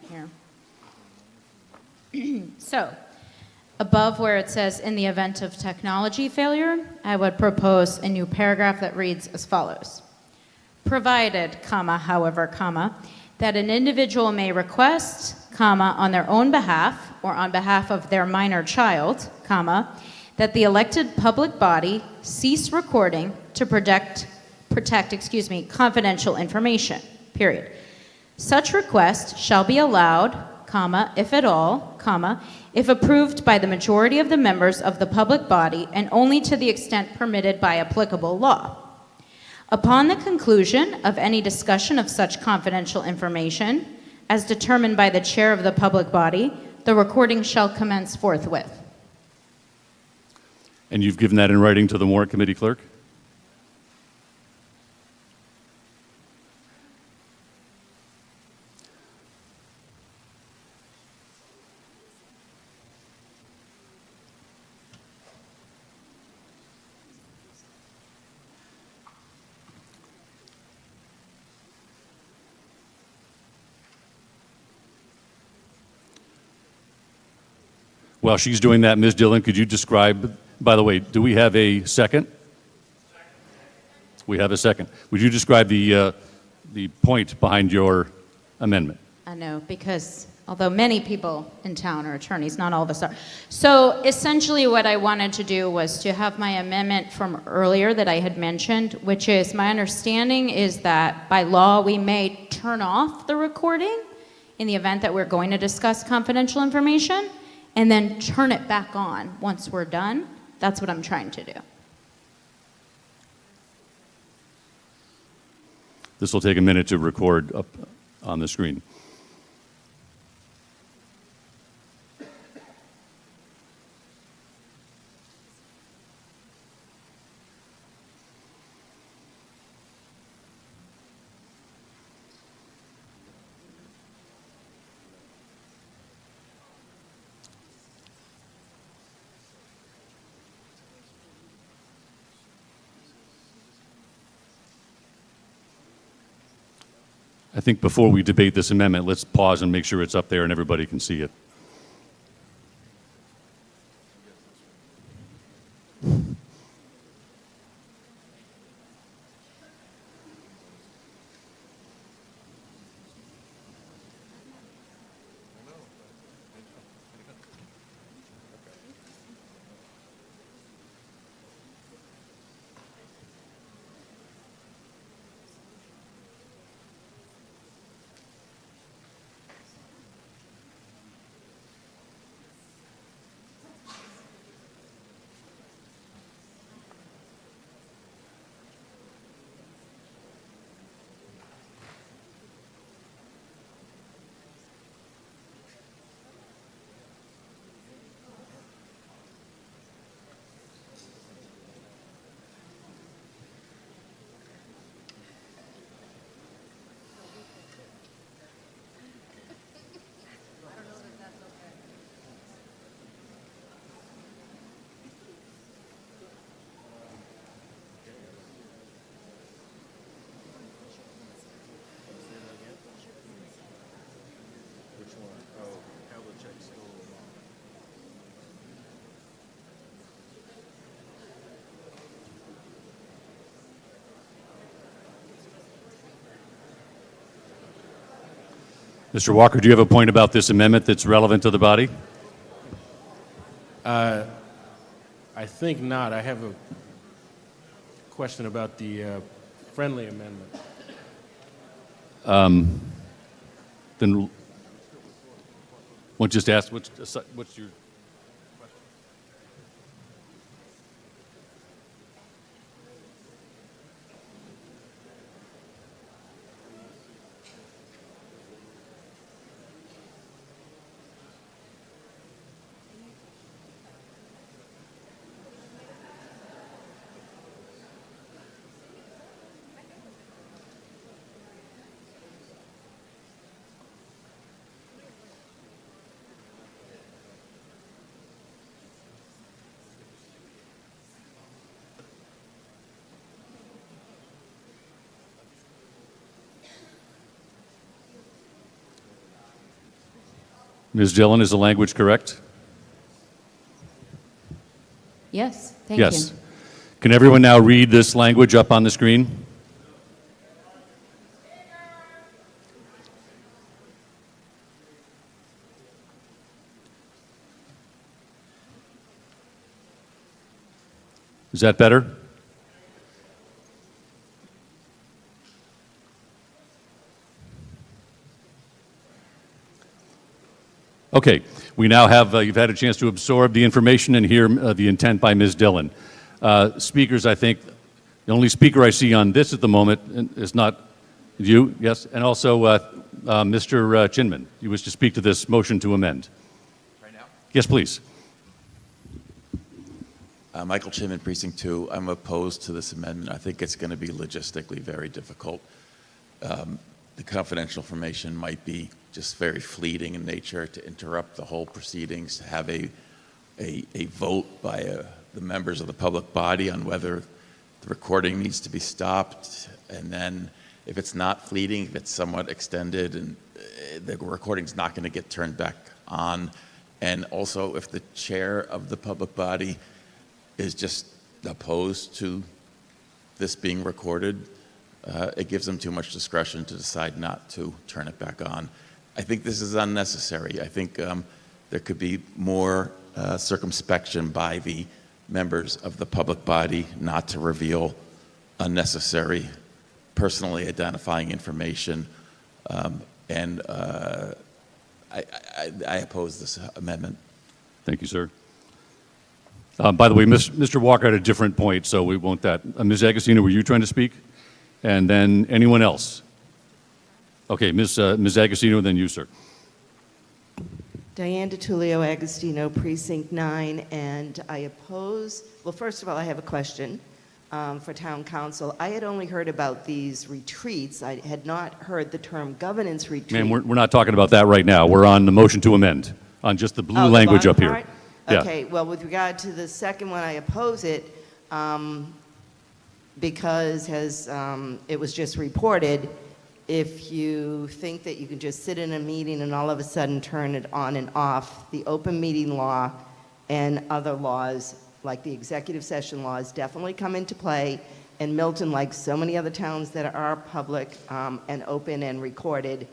here. So, above where it says, in the event of technology failure, I would propose a new paragraph that reads as follows. Provided, comma, however, comma, that an individual may request, comma, on their own behalf or on behalf of their minor child, comma, that the elected public body cease recording to protect, confidential information, period. Such request shall be allowed, comma, if at all, comma, if approved by the majority of the members of the public body and only to the extent permitted by applicable law. Upon the conclusion of any discussion of such confidential information, as determined by the chair of the public body, the recording shall commence forthwith. And you've given that in writing to the Warrant Committee clerk? While she's doing that, Ms. Dillon, could you describe, by the way, do we have a second? We have a second. Would you describe the point behind your amendment? I know, because although many people in town are attorneys, not all of us are. So essentially what I wanted to do was to have my amendment from earlier that I had mentioned, which is my understanding is that by law we may turn off the recording in the event that we're going to discuss confidential information and then turn it back on once we're done. That's what I'm trying to do. This will take a minute to record up on the screen. I think before we debate this amendment, let's pause and make sure it's up there and everybody can see it. Mr. Walker, do you have a point about this amendment that's relevant to the body? I think not. I have a question about the friendly amendment. Then, we'll just ask, what's your... Ms. Dillon, is the language correct? Yes, thank you. Yes. Can everyone now read this language up on the screen? Is that better? Okay, we now have, you've had a chance to absorb the information and hear the intent by Ms. Dillon. Speakers, I think, the only speaker I see on this at the moment is not you, yes, and also Mr. Chinman. You wish to speak to this motion to amend? Right now? Yes, please. Michael Chinman, Precinct 2. I'm opposed to this amendment. I think it's going to be logistically very difficult. The confidential information might be just very fleeting in nature to interrupt the whole proceedings, to have a vote by the members of the public body on whether the recording needs to be stopped. And then if it's not fleeting, if it's somewhat extended and the recording's not going to get turned back on, And also, if the chair of the public body is just opposed to this being recorded, it gives them too much discretion to decide not to turn it back on. I think this is unnecessary. I think there could be more circumspection by the members of the public body not to reveal unnecessary, personally identifying information. I oppose this amendment. Thank you, sir. By the way, Mr. Walker had a different point, so we won't that. Ms. Agostino, were you trying to speak? And then anyone else? Okay, Ms. Agostino, and then you, sir. Diane DiTullio Agostino, Precinct 9, and I oppose, well, first of all, I have a question for Town Council. I had only heard about these retreats. I had not heard the term governance retreat. Ma'am, we're not talking about that right now. We're on the motion to amend, on just the blue language the up here. part? Yeah. Okay, well, with regard to the second one, I oppose it because it was just reported, if you think that you can just sit in a meeting and all of a sudden turn it on and off, the open meeting law and other laws, like the executive session laws, definitely come into play. And Milton, like so many other towns that are public and open and recorded,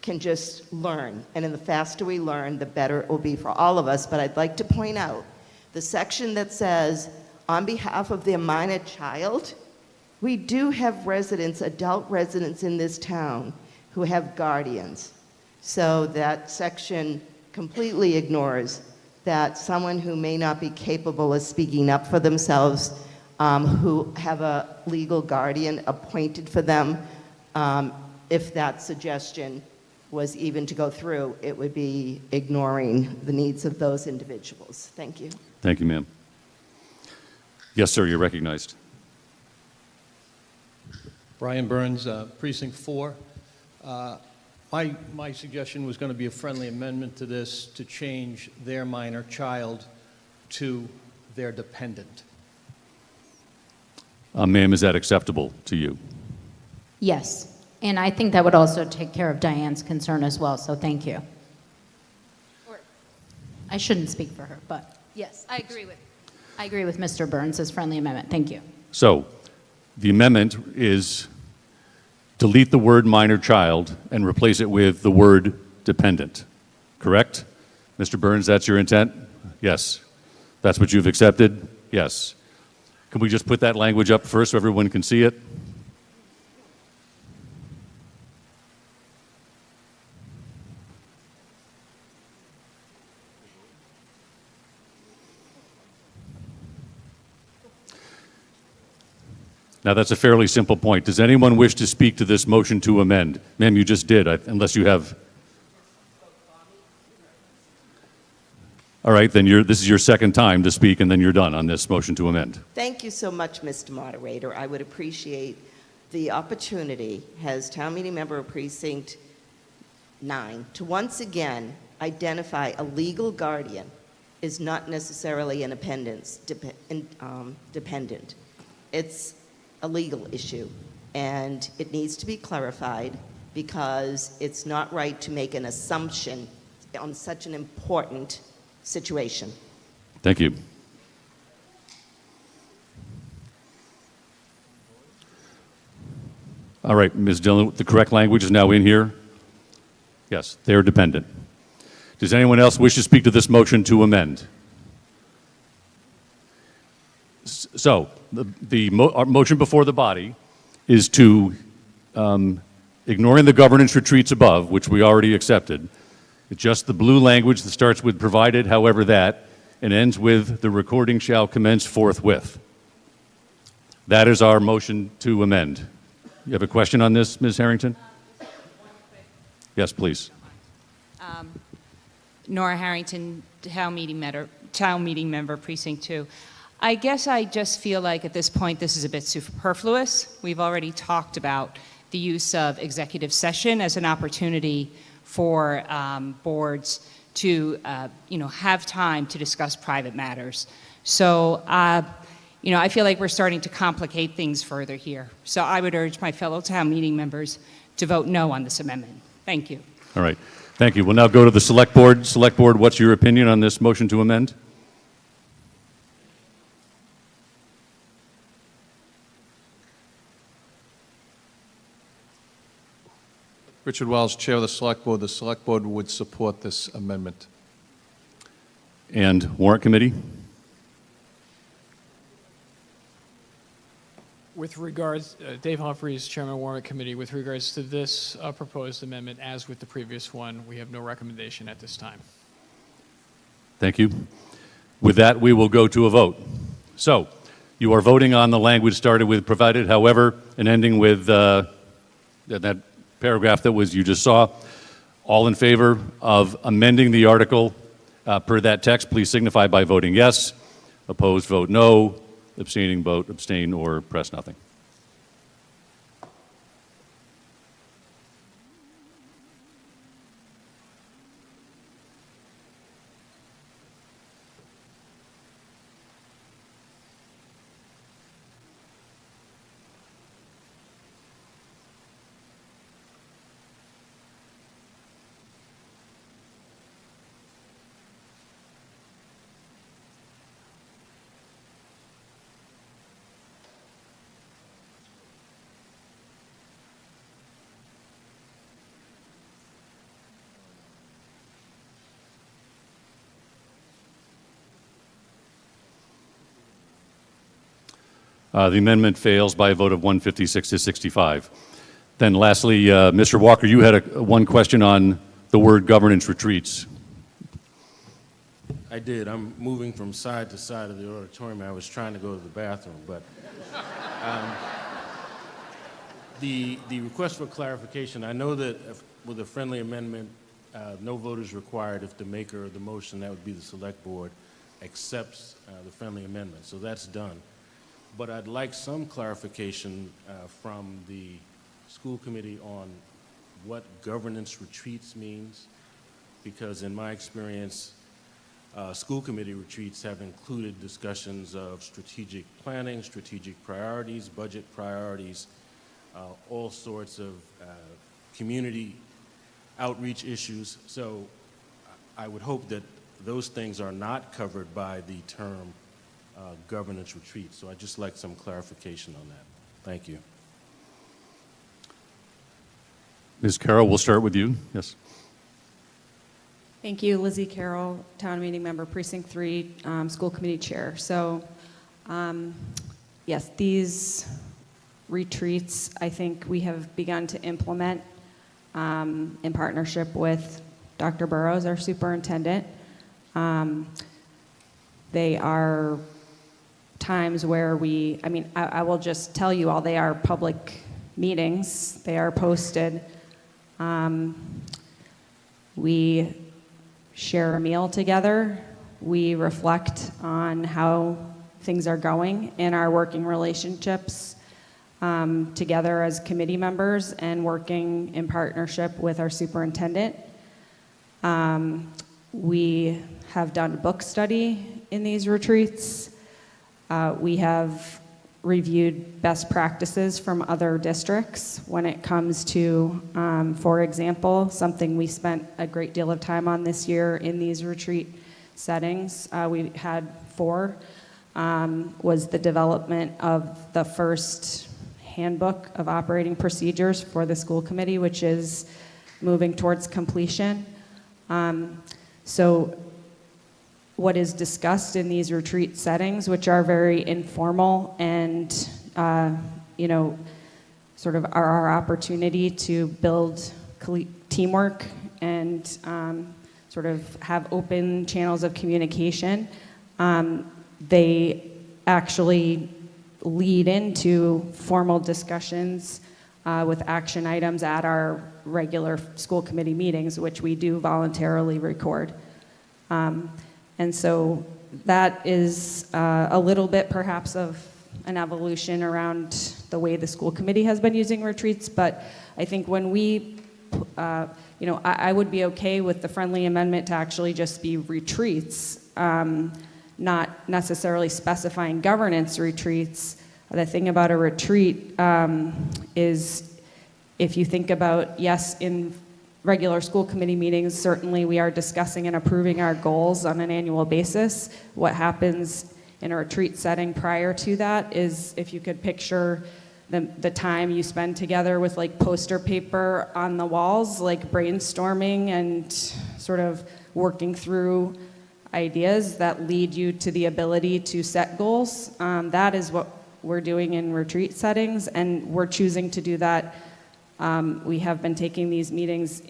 can just learn. And the faster we learn, the better it will be for all of us. But I'd like to point out the section that says, on behalf of their minor child, we do have residents, adult residents in this town who have guardians. So that section completely ignores that someone who may not be capable of speaking up for themselves, who have a legal guardian appointed for them, if that suggestion was even to go through, it would be ignoring the needs of those individuals. Thank you. Thank you, ma'am. Yes, sir, you're recognized. Brian Burns, Precinct 4. My suggestion was going to be a friendly amendment to this to change their minor child to their dependent. Ma'am, is that acceptable to you? Yes, and I think that would also take care of Diane's concern as well, so thank you. I shouldn't speak for her, but yes, I agree with Mr. Burns' friendly amendment. Thank you. So, the amendment is delete the word minor child and replace it with the word dependent, correct? Mr. Burns, that's your intent? Yes. That's what you've accepted? Yes. Can we just put that language up first so everyone can see it? Now, that's a fairly simple point. Does anyone wish to speak to this motion to amend? Ma'am, you just did, unless you have. All right, then this is your second time to speak, and then you're done on this motion to amend. Thank you so much, Mr. Moderator. I would appreciate the opportunity, as Town Meeting Member of Precinct 9, to once again identify a legal guardian is not necessarily an dependent. It's a legal issue, and it needs to be clarified because it's not right to make an assumption on such an important situation. Thank you. All right, Ms. Dillon, the correct language is now in here? Yes, they are dependent. Does anyone else wish to speak to this motion to amend? So, our motion before the body is to, ignoring the governance retreats above, which we already accepted, it's just the blue language that starts with provided, however that, and ends with the recording shall commence forthwith. That is our motion to amend. You have a question on this, Ms. Harrington? Yes, please. Nora Harrington, Town Meeting Member, Precinct 2. I guess I just feel like at this point this is a bit superfluous. We've already talked about the use of executive session as an opportunity for boards to have time to discuss private matters. So, I feel like we're starting to complicate things further here. So I would urge my fellow town meeting members to vote no on this amendment. Thank you. All right. Thank you. We'll now go to the Select Board. Select Board, what's your opinion on this motion to amend? Richard Wells, Chair of the Select Board. The Select Board would support this amendment. And Warrant Committee? With regards, Dave Humphreys, Chairman of Warrant Committee, with regards to this proposed amendment, as with the previous one, we have no recommendation at this time. Thank you. With that, we will go to a vote. So, you are voting on the language started with provided, however, and ending with that paragraph that was you just saw. All in favor of amending the article per that text, please signify by voting yes. Opposed, vote no. Abstaining, vote abstain or press nothing. The amendment fails by a vote of 156 to 65. Then lastly, Mr. Walker, you had one question on the word governance retreats. I did. I'm moving from side to side of the auditorium. I was trying to go to the bathroom, but the request for clarification, I know that with a friendly amendment, no vote is required if the maker of the motion, that would be the Select Board, accepts the friendly amendment. So that's done. But I'd like some clarification from the school committee on what governance retreats means, because in my experience, school committee retreats have included discussions of strategic planning, strategic priorities, budget priorities, all sorts of community outreach issues. So I would hope that those things are not covered by the term governance retreat. So I'd just like some clarification on that. Thank you. Ms. Carroll, we'll start with you. Yes. Thank you, Lizzie Carroll, Town Meeting Member, Precinct 3, School Committee Chair. So, yes, these retreats, I think we have begun to implement in partnership with Dr. Burrows, our superintendent. They are times where I will just tell you all, they are public meetings. They are posted. We share a meal together. We reflect on how things are going in our working relationships together as committee members and working in partnership with our superintendent. We have done a book study in these retreats. We have reviewed best practices from other districts when it comes to, for example, something we spent a great deal of time on this year in these retreat settings. We had 4, was the development of the first handbook of operating procedures for the school committee, which is moving towards completion. So what is discussed in these retreat settings, which are very informal and, sort of are our opportunity to build teamwork and sort of have open channels of communication, they actually lead into formal discussions with action items at our regular school committee meetings, which we do voluntarily record. And so that is a little bit perhaps of an evolution around the way the school committee has been using retreats, but I think when we, I would be okay with the friendly amendment to actually just be retreats, not necessarily specifying governance retreats. The thing about a retreat is if you think about, yes, in regular school committee meetings, certainly we are discussing and approving our goals on an annual basis. What happens in a retreat setting prior to that is, if you could picture the time you spend together with like poster paper on the walls, like brainstorming and sort of working through ideas that lead you to the ability to set goals. That is what we're doing in retreat settings, and we're choosing to do that. We have been taking these meetings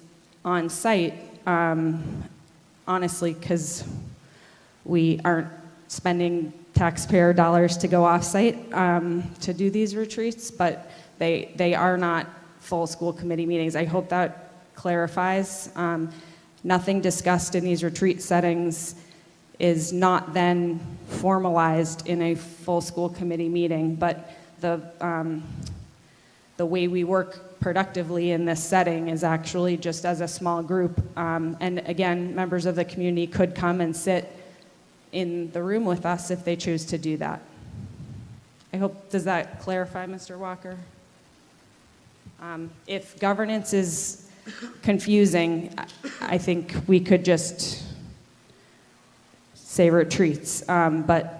on site, honestly, because we aren't spending taxpayer dollars to go off-site to do these retreats, but they are not full school committee meetings. I hope that clarifies. Nothing discussed in these retreat settings is not then formalized in a full school committee meeting, but the way we work productively in this setting is actually just as a small group. And again, members of the community could come and sit in the room with us if they choose to do that. I hope, does that clarify, Mr. Walker? If governance is confusing, I think we could just say retreats, but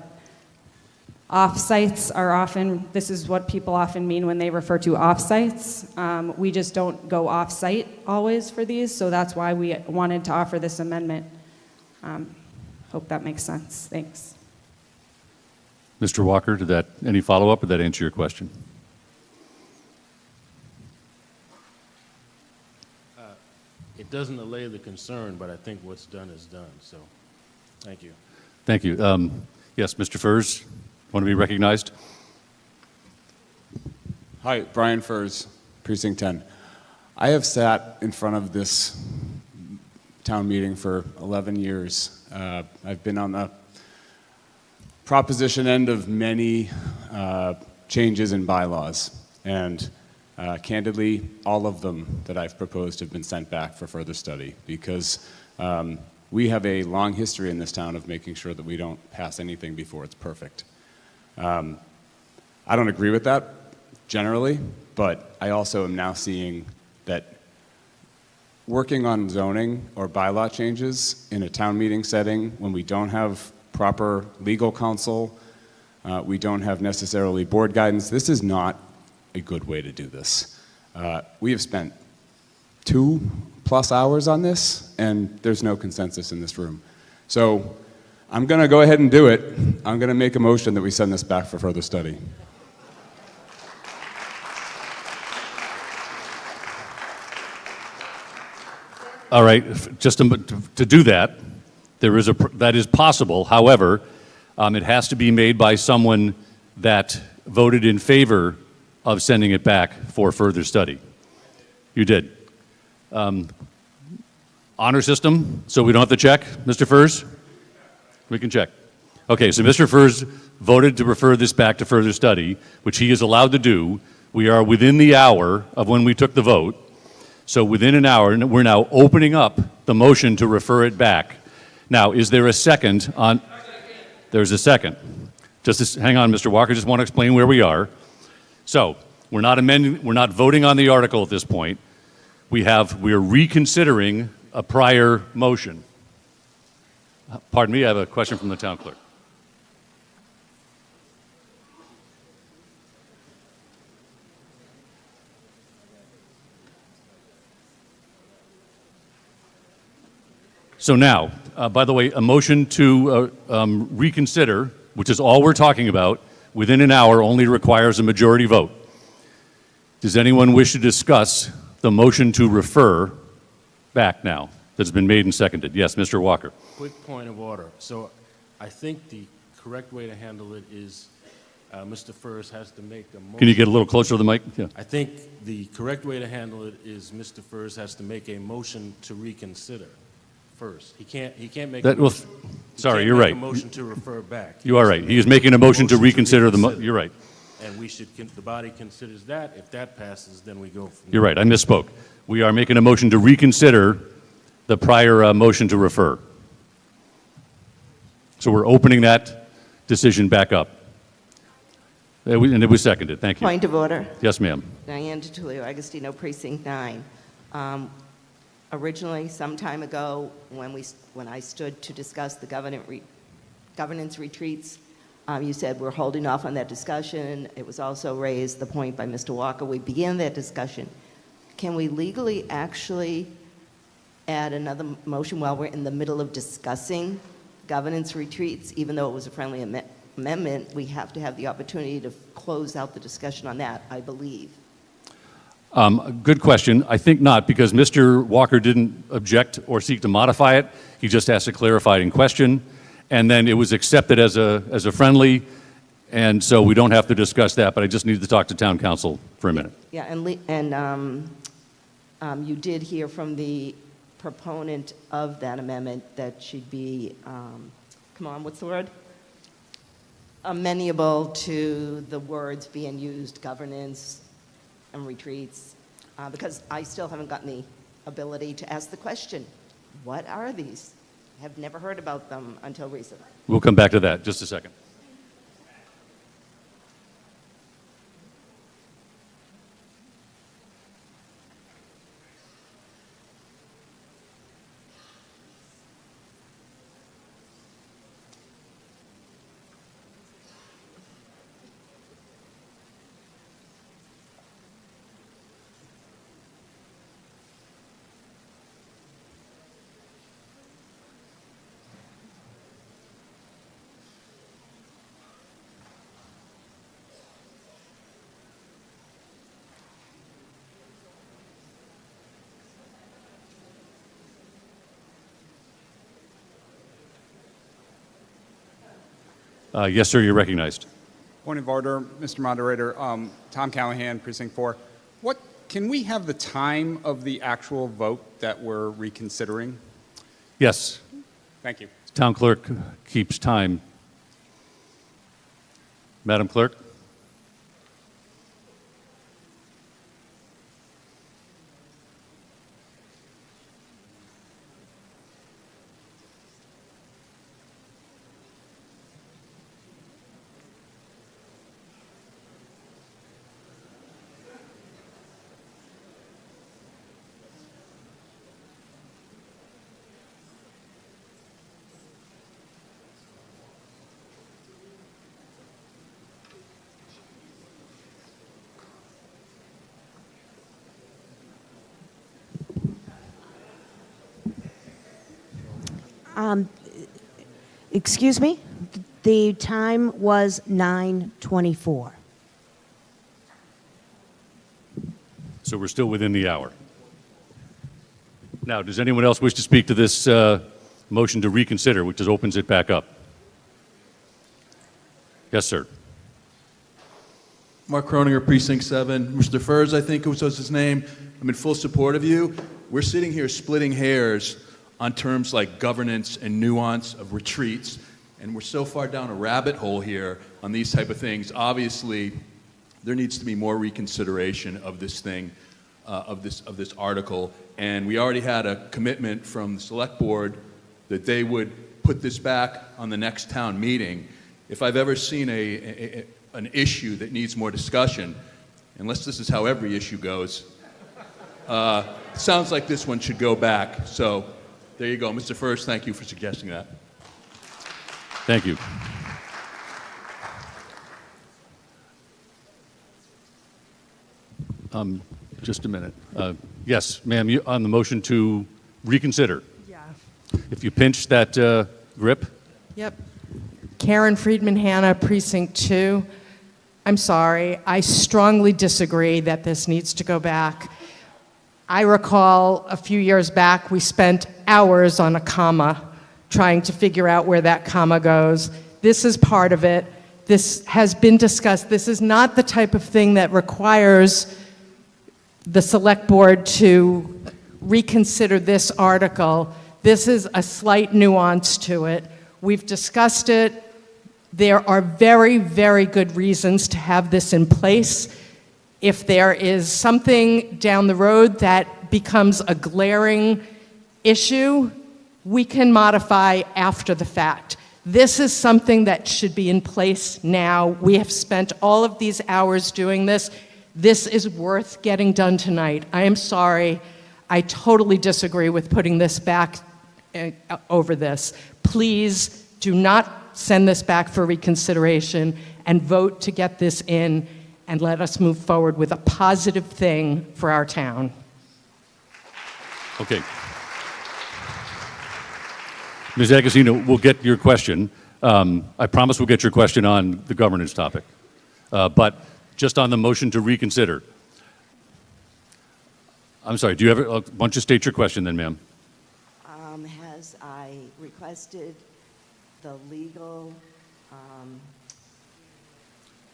off-sites are often, this is what people often mean when they refer to off-sites. We just don't go off-site always for these, so that's why we wanted to offer this amendment. Hope that makes sense. Thanks. Mr. Walker, any follow-up, or did that answer your question? It doesn't allay the concern, but I think what's done is done, so thank you. Thank you. Yes, Mr. Furs, want to be recognized? Hi, Brian Furs, Precinct 10. I have sat in front of this town meeting for 11 years. I've been on the proposition end of many changes in bylaws, and candidly, all of them that I've proposed have been sent back for further study because we have a long history in this town of making sure that we don't pass anything before it's perfect. I don't agree with that generally, but I also am now seeing that working on zoning or bylaw changes in a town meeting setting when we don't have proper legal counsel, we don't have necessarily board guidance, this is not a good way to do this. We have spent 2+ hours on this, and there's no consensus in this room. So I'm going to go ahead and do it. I'm going to make a motion that we send this back for further study. All right, just to do that, that is possible. However, it has to be made by someone that voted in favor of sending it back for further study. You did. Honor system, so we don't have to check, Mr. Furs? We can check. Okay, so Mr. Furs voted to refer this back to further study, which he is allowed to do. We are within the hour of when we took the vote. So within an hour, we're now opening up the motion to refer it back. Now, is there a second on? There's a second. Hang on, Mr. Walker, just want to explain where we are. So, we're not voting on the article at this point. We're reconsidering a prior motion. Pardon me, I have a question from the town clerk. So now, by the way, a motion to reconsider, which is all we're talking about, within an hour only requires a majority vote. Does anyone wish to discuss the motion to refer back now that's been made and seconded? Yes, Mr. Walker. Quick point of order. So I think the correct way to handle it is Mr. Furs has to make a motion. Can you get a little closer to the mic? Yeah. I think the correct way to handle it is Mr. Furs has to make a motion to reconsider first. He can't make That, a well, motion. sorry, He you're can't right. make a motion to refer back. You are right. He is making a motion to reconsider the you're right. And the body considers that. If that passes, then we go from You're right. I misspoke. We are making a motion to reconsider the prior motion to refer. So we're opening that decision back up. And it was seconded. Thank you. Point of order. Yes, ma'am. Diane DiTullio, Agostino, Precinct 9. A originally, some time ago, when I stood to discuss the governance retreats, you said we're holding off on that discussion. It was also raised the point by Mr. Walker. We began that discussion. Can we legally actually add another motion while we're in the middle of discussing governance retreats? Even though it was a friendly amendment, we have to have the opportunity to close out the discussion on that, I believe. Good question. I think not, because Mr. Walker didn't object or seek to modify it. He just asked a clarifying question, and then it was accepted as a friendly, and so we don't have to discuss that, but I just need to talk to town council for a minute. Yeah, and you did hear from the proponent of that amendment that she'd be, come on, what's the word? Amenable to the words being used, governance and retreats, because I still haven't gotten the ability to ask the question, what are these? I have never heard about them until recently. We'll come back to that. Just a second. Yes, sir, you're recognized. Point of order, Mr. Moderator. Tom Callahan, Precinct 4. Can we have the time of the actual vote that we're reconsidering? Yes. Thank you. Town clerk keeps time. Madam Clerk? Excuse me? The time was 9:24. So we're still within the hour. Now, does anyone else wish to speak to this motion to reconsider, which just opens it back up? Yes, sir. Mark Croninger, Precinct 7. Mr. Furs, I think was his name. I'm in full support of you. We're sitting here splitting hairs on terms like governance and nuance of retreats, and we're so far down a rabbit hole here on these type of things. Obviously, there needs to be more reconsideration of this thing, of this article, and we already had a commitment from the Select Board that they would put this back on the next town meeting. If I've ever seen an issue that needs more discussion, unless this is how every issue goes, sounds like this one should go back. So there you go. Mr. Furs, thank you for suggesting that. Thank you. Just a minute. Yes, ma'am, you on the motion to reconsider. Yeah. If you pinch that grip. Yep. Karen Friedman Hanna, Precinct 2. I'm sorry. I strongly disagree that this needs to go back. I recall a few years back, we spent hours on a comma trying to figure out where that comma goes. This is part of it. This has been discussed. This is not the type of thing that requires the Select Board to reconsider this article. This is a slight nuance to it. We've discussed it. There are very, very good reasons to have this in place. If there is something down the road that becomes a glaring issue, we can modify after the fact. This is something that should be in place now. We have spent all of these hours doing this. This is worth getting done tonight. I am sorry. I totally disagree with putting this back over this. Please do not send this back for reconsideration and vote to get this in and let us move forward with a positive thing for our town. Okay. Ms. Agostino, we'll get your question. I promise we'll get your question on the governance topic. But just on the motion to reconsider. I'm sorry, do you have, why don't you state your question then, ma'am? Has I requested the legal,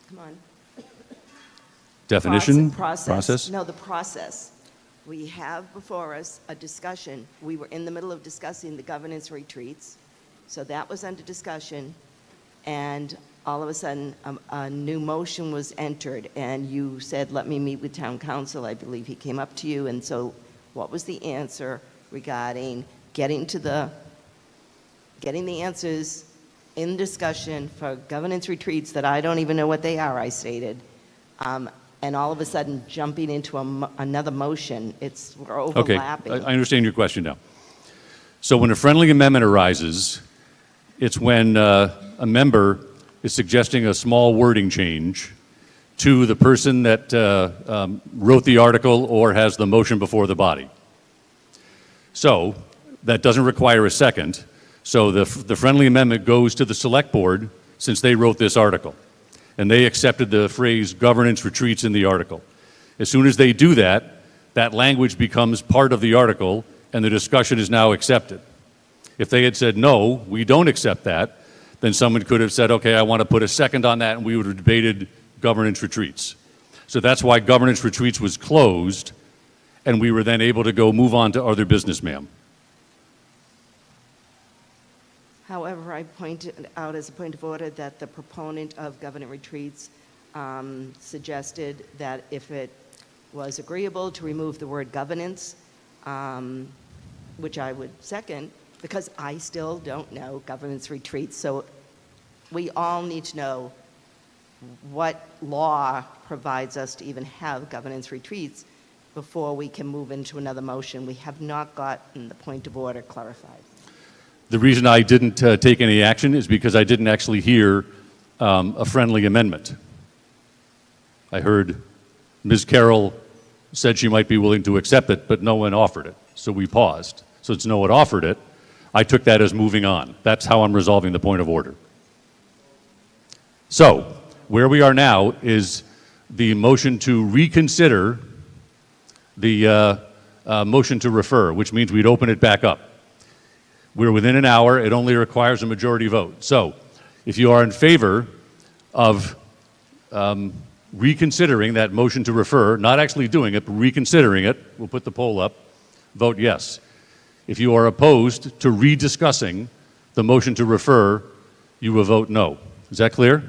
come on. Definition? Process? No, the process. We have before us a discussion. We were in the middle of discussing the governance retreats, so that was under discussion, and all of a sudden a new motion was entered, and you said, let me meet with town council. I believe he came up to you, and so what was the answer regarding getting the answers in discussion for governance retreats that I don't even know what they are, I stated, and all of a sudden jumping into another motion. We're overlapping. Okay, I understand your question now. So when a friendly amendment arises, it's when a member is suggesting a small wording change to the person that wrote the article or has the motion before the body. So that doesn't require a second. So the friendly amendment goes to the select board since they wrote this article. And they accepted the phrase governance retreats in the article. As soon as they do that, that language becomes part of the article and the discussion is now accepted. If they had said, no, we don't accept that, then someone could have said, okay, I want to put a second on that, and we would have debated governance retreats. So that's why governance retreats was closed, and we were then able to move on to other business, ma'am. However, I pointed out as a point of order that the proponent of governance retreats suggested that if it was agreeable to remove the word governance, which I would second, because I still don't know governance retreats. So we all need to know what law provides us to even have governance retreats before we can move into another motion. We have not gotten the point of order clarified. The reason I didn't take any action is because I didn't actually hear a friendly amendment. I heard Ms. Carroll said she might be willing to accept it, but no one offered it. So we paused. Since no one offered it, I took that as moving on. That's how I'm resolving the point of order. So where we are now is the motion to reconsider the motion to refer, which means we'd open it back up. We're within an hour. It only requires a majority vote. So if you are in favor of reconsidering that motion to refer, not actually doing it, but reconsidering it, we'll put the poll up, vote yes. If you are opposed to rediscussing the motion to refer, you will vote no. Is that clear?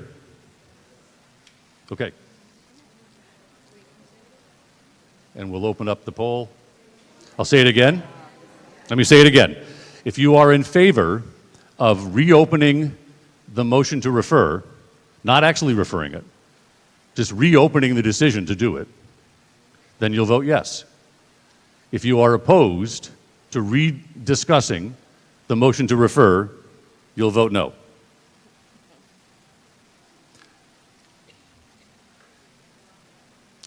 Okay. And we'll open up the poll. I'll say it again. Let me say it again. If you are in favor of reopening the motion to refer, not actually referring it, just reopening the decision to do it, then you'll vote yes. If you are opposed to rediscussing the motion to refer, you'll vote no.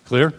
Clear?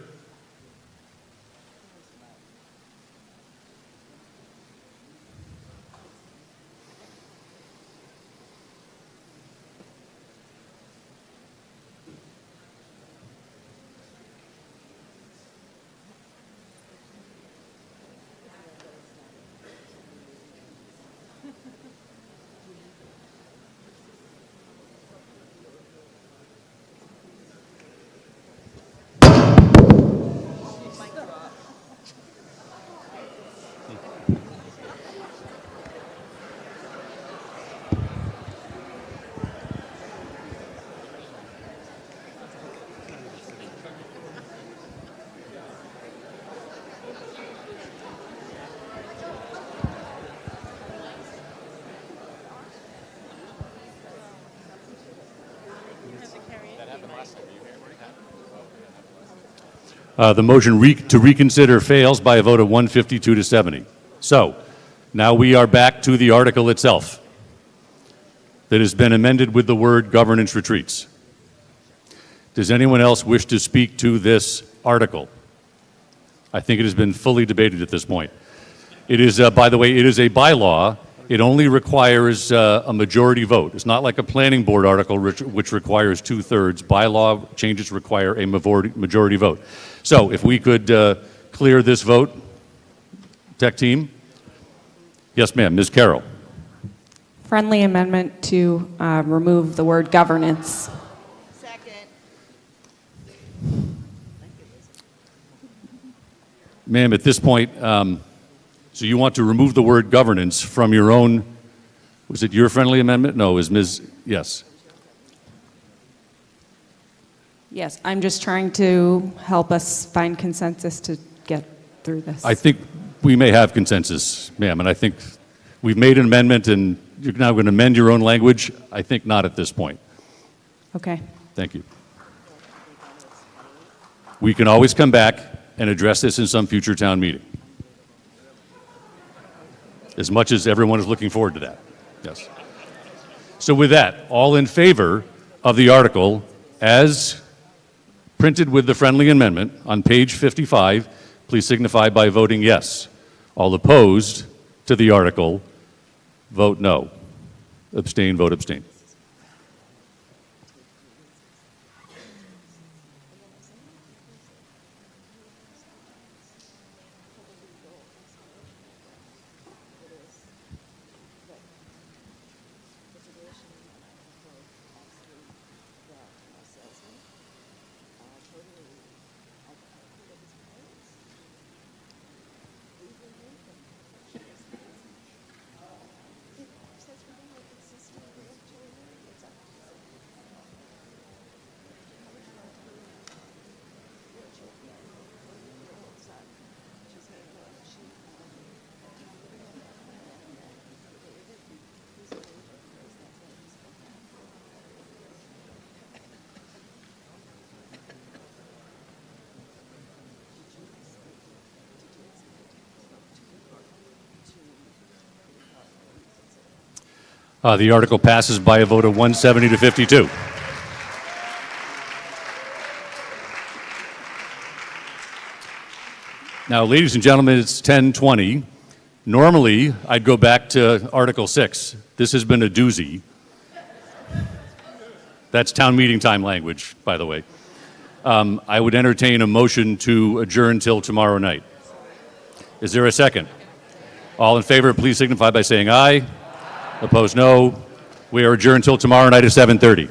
The motion to reconsider fails by a vote of 152 to 70. So, now we are back to the article itself that has been amended with the word governance retreats. Does anyone else wish to speak to this article? I think it has been fully debated at this point. It is, by the way, it is a bylaw. It only requires a majority vote. It's not like a planning board article which requires 2/3. Bylaw changes require a majority vote. So if we could clear this vote, tech team. Yes, ma'am. Ms. Carroll. Friendly amendment to remove the word governance. Ma'am, at this point, so you want to remove the word governance from your own, was it your friendly amendment? No, is Ms., yes. Yes, I'm just trying to help us find consensus to get through this. I think we may have consensus, ma'am, and I think we've made an amendment and you're now going to amend your own language. I think not at this point. Okay. Thank you. We can always come back and address this in some future town meeting. As much as everyone is looking forward to that. Yes. So with that, all in favor of the article as printed with the friendly amendment on page 55, please signify by voting yes. All opposed to the article, vote no. Abstain, vote abstain. The article passes by a vote of 170 to 52. Now, ladies and gentlemen, it's 10:20. Normally, I'd go back to Article 6. This has been a doozy. That's town meeting time language, by the way. I would entertain a motion to adjourn till tomorrow night. Is there a second? All in favor, please signify by saying aye. Opposed, no. We are adjourned till tomorrow night at 7:30.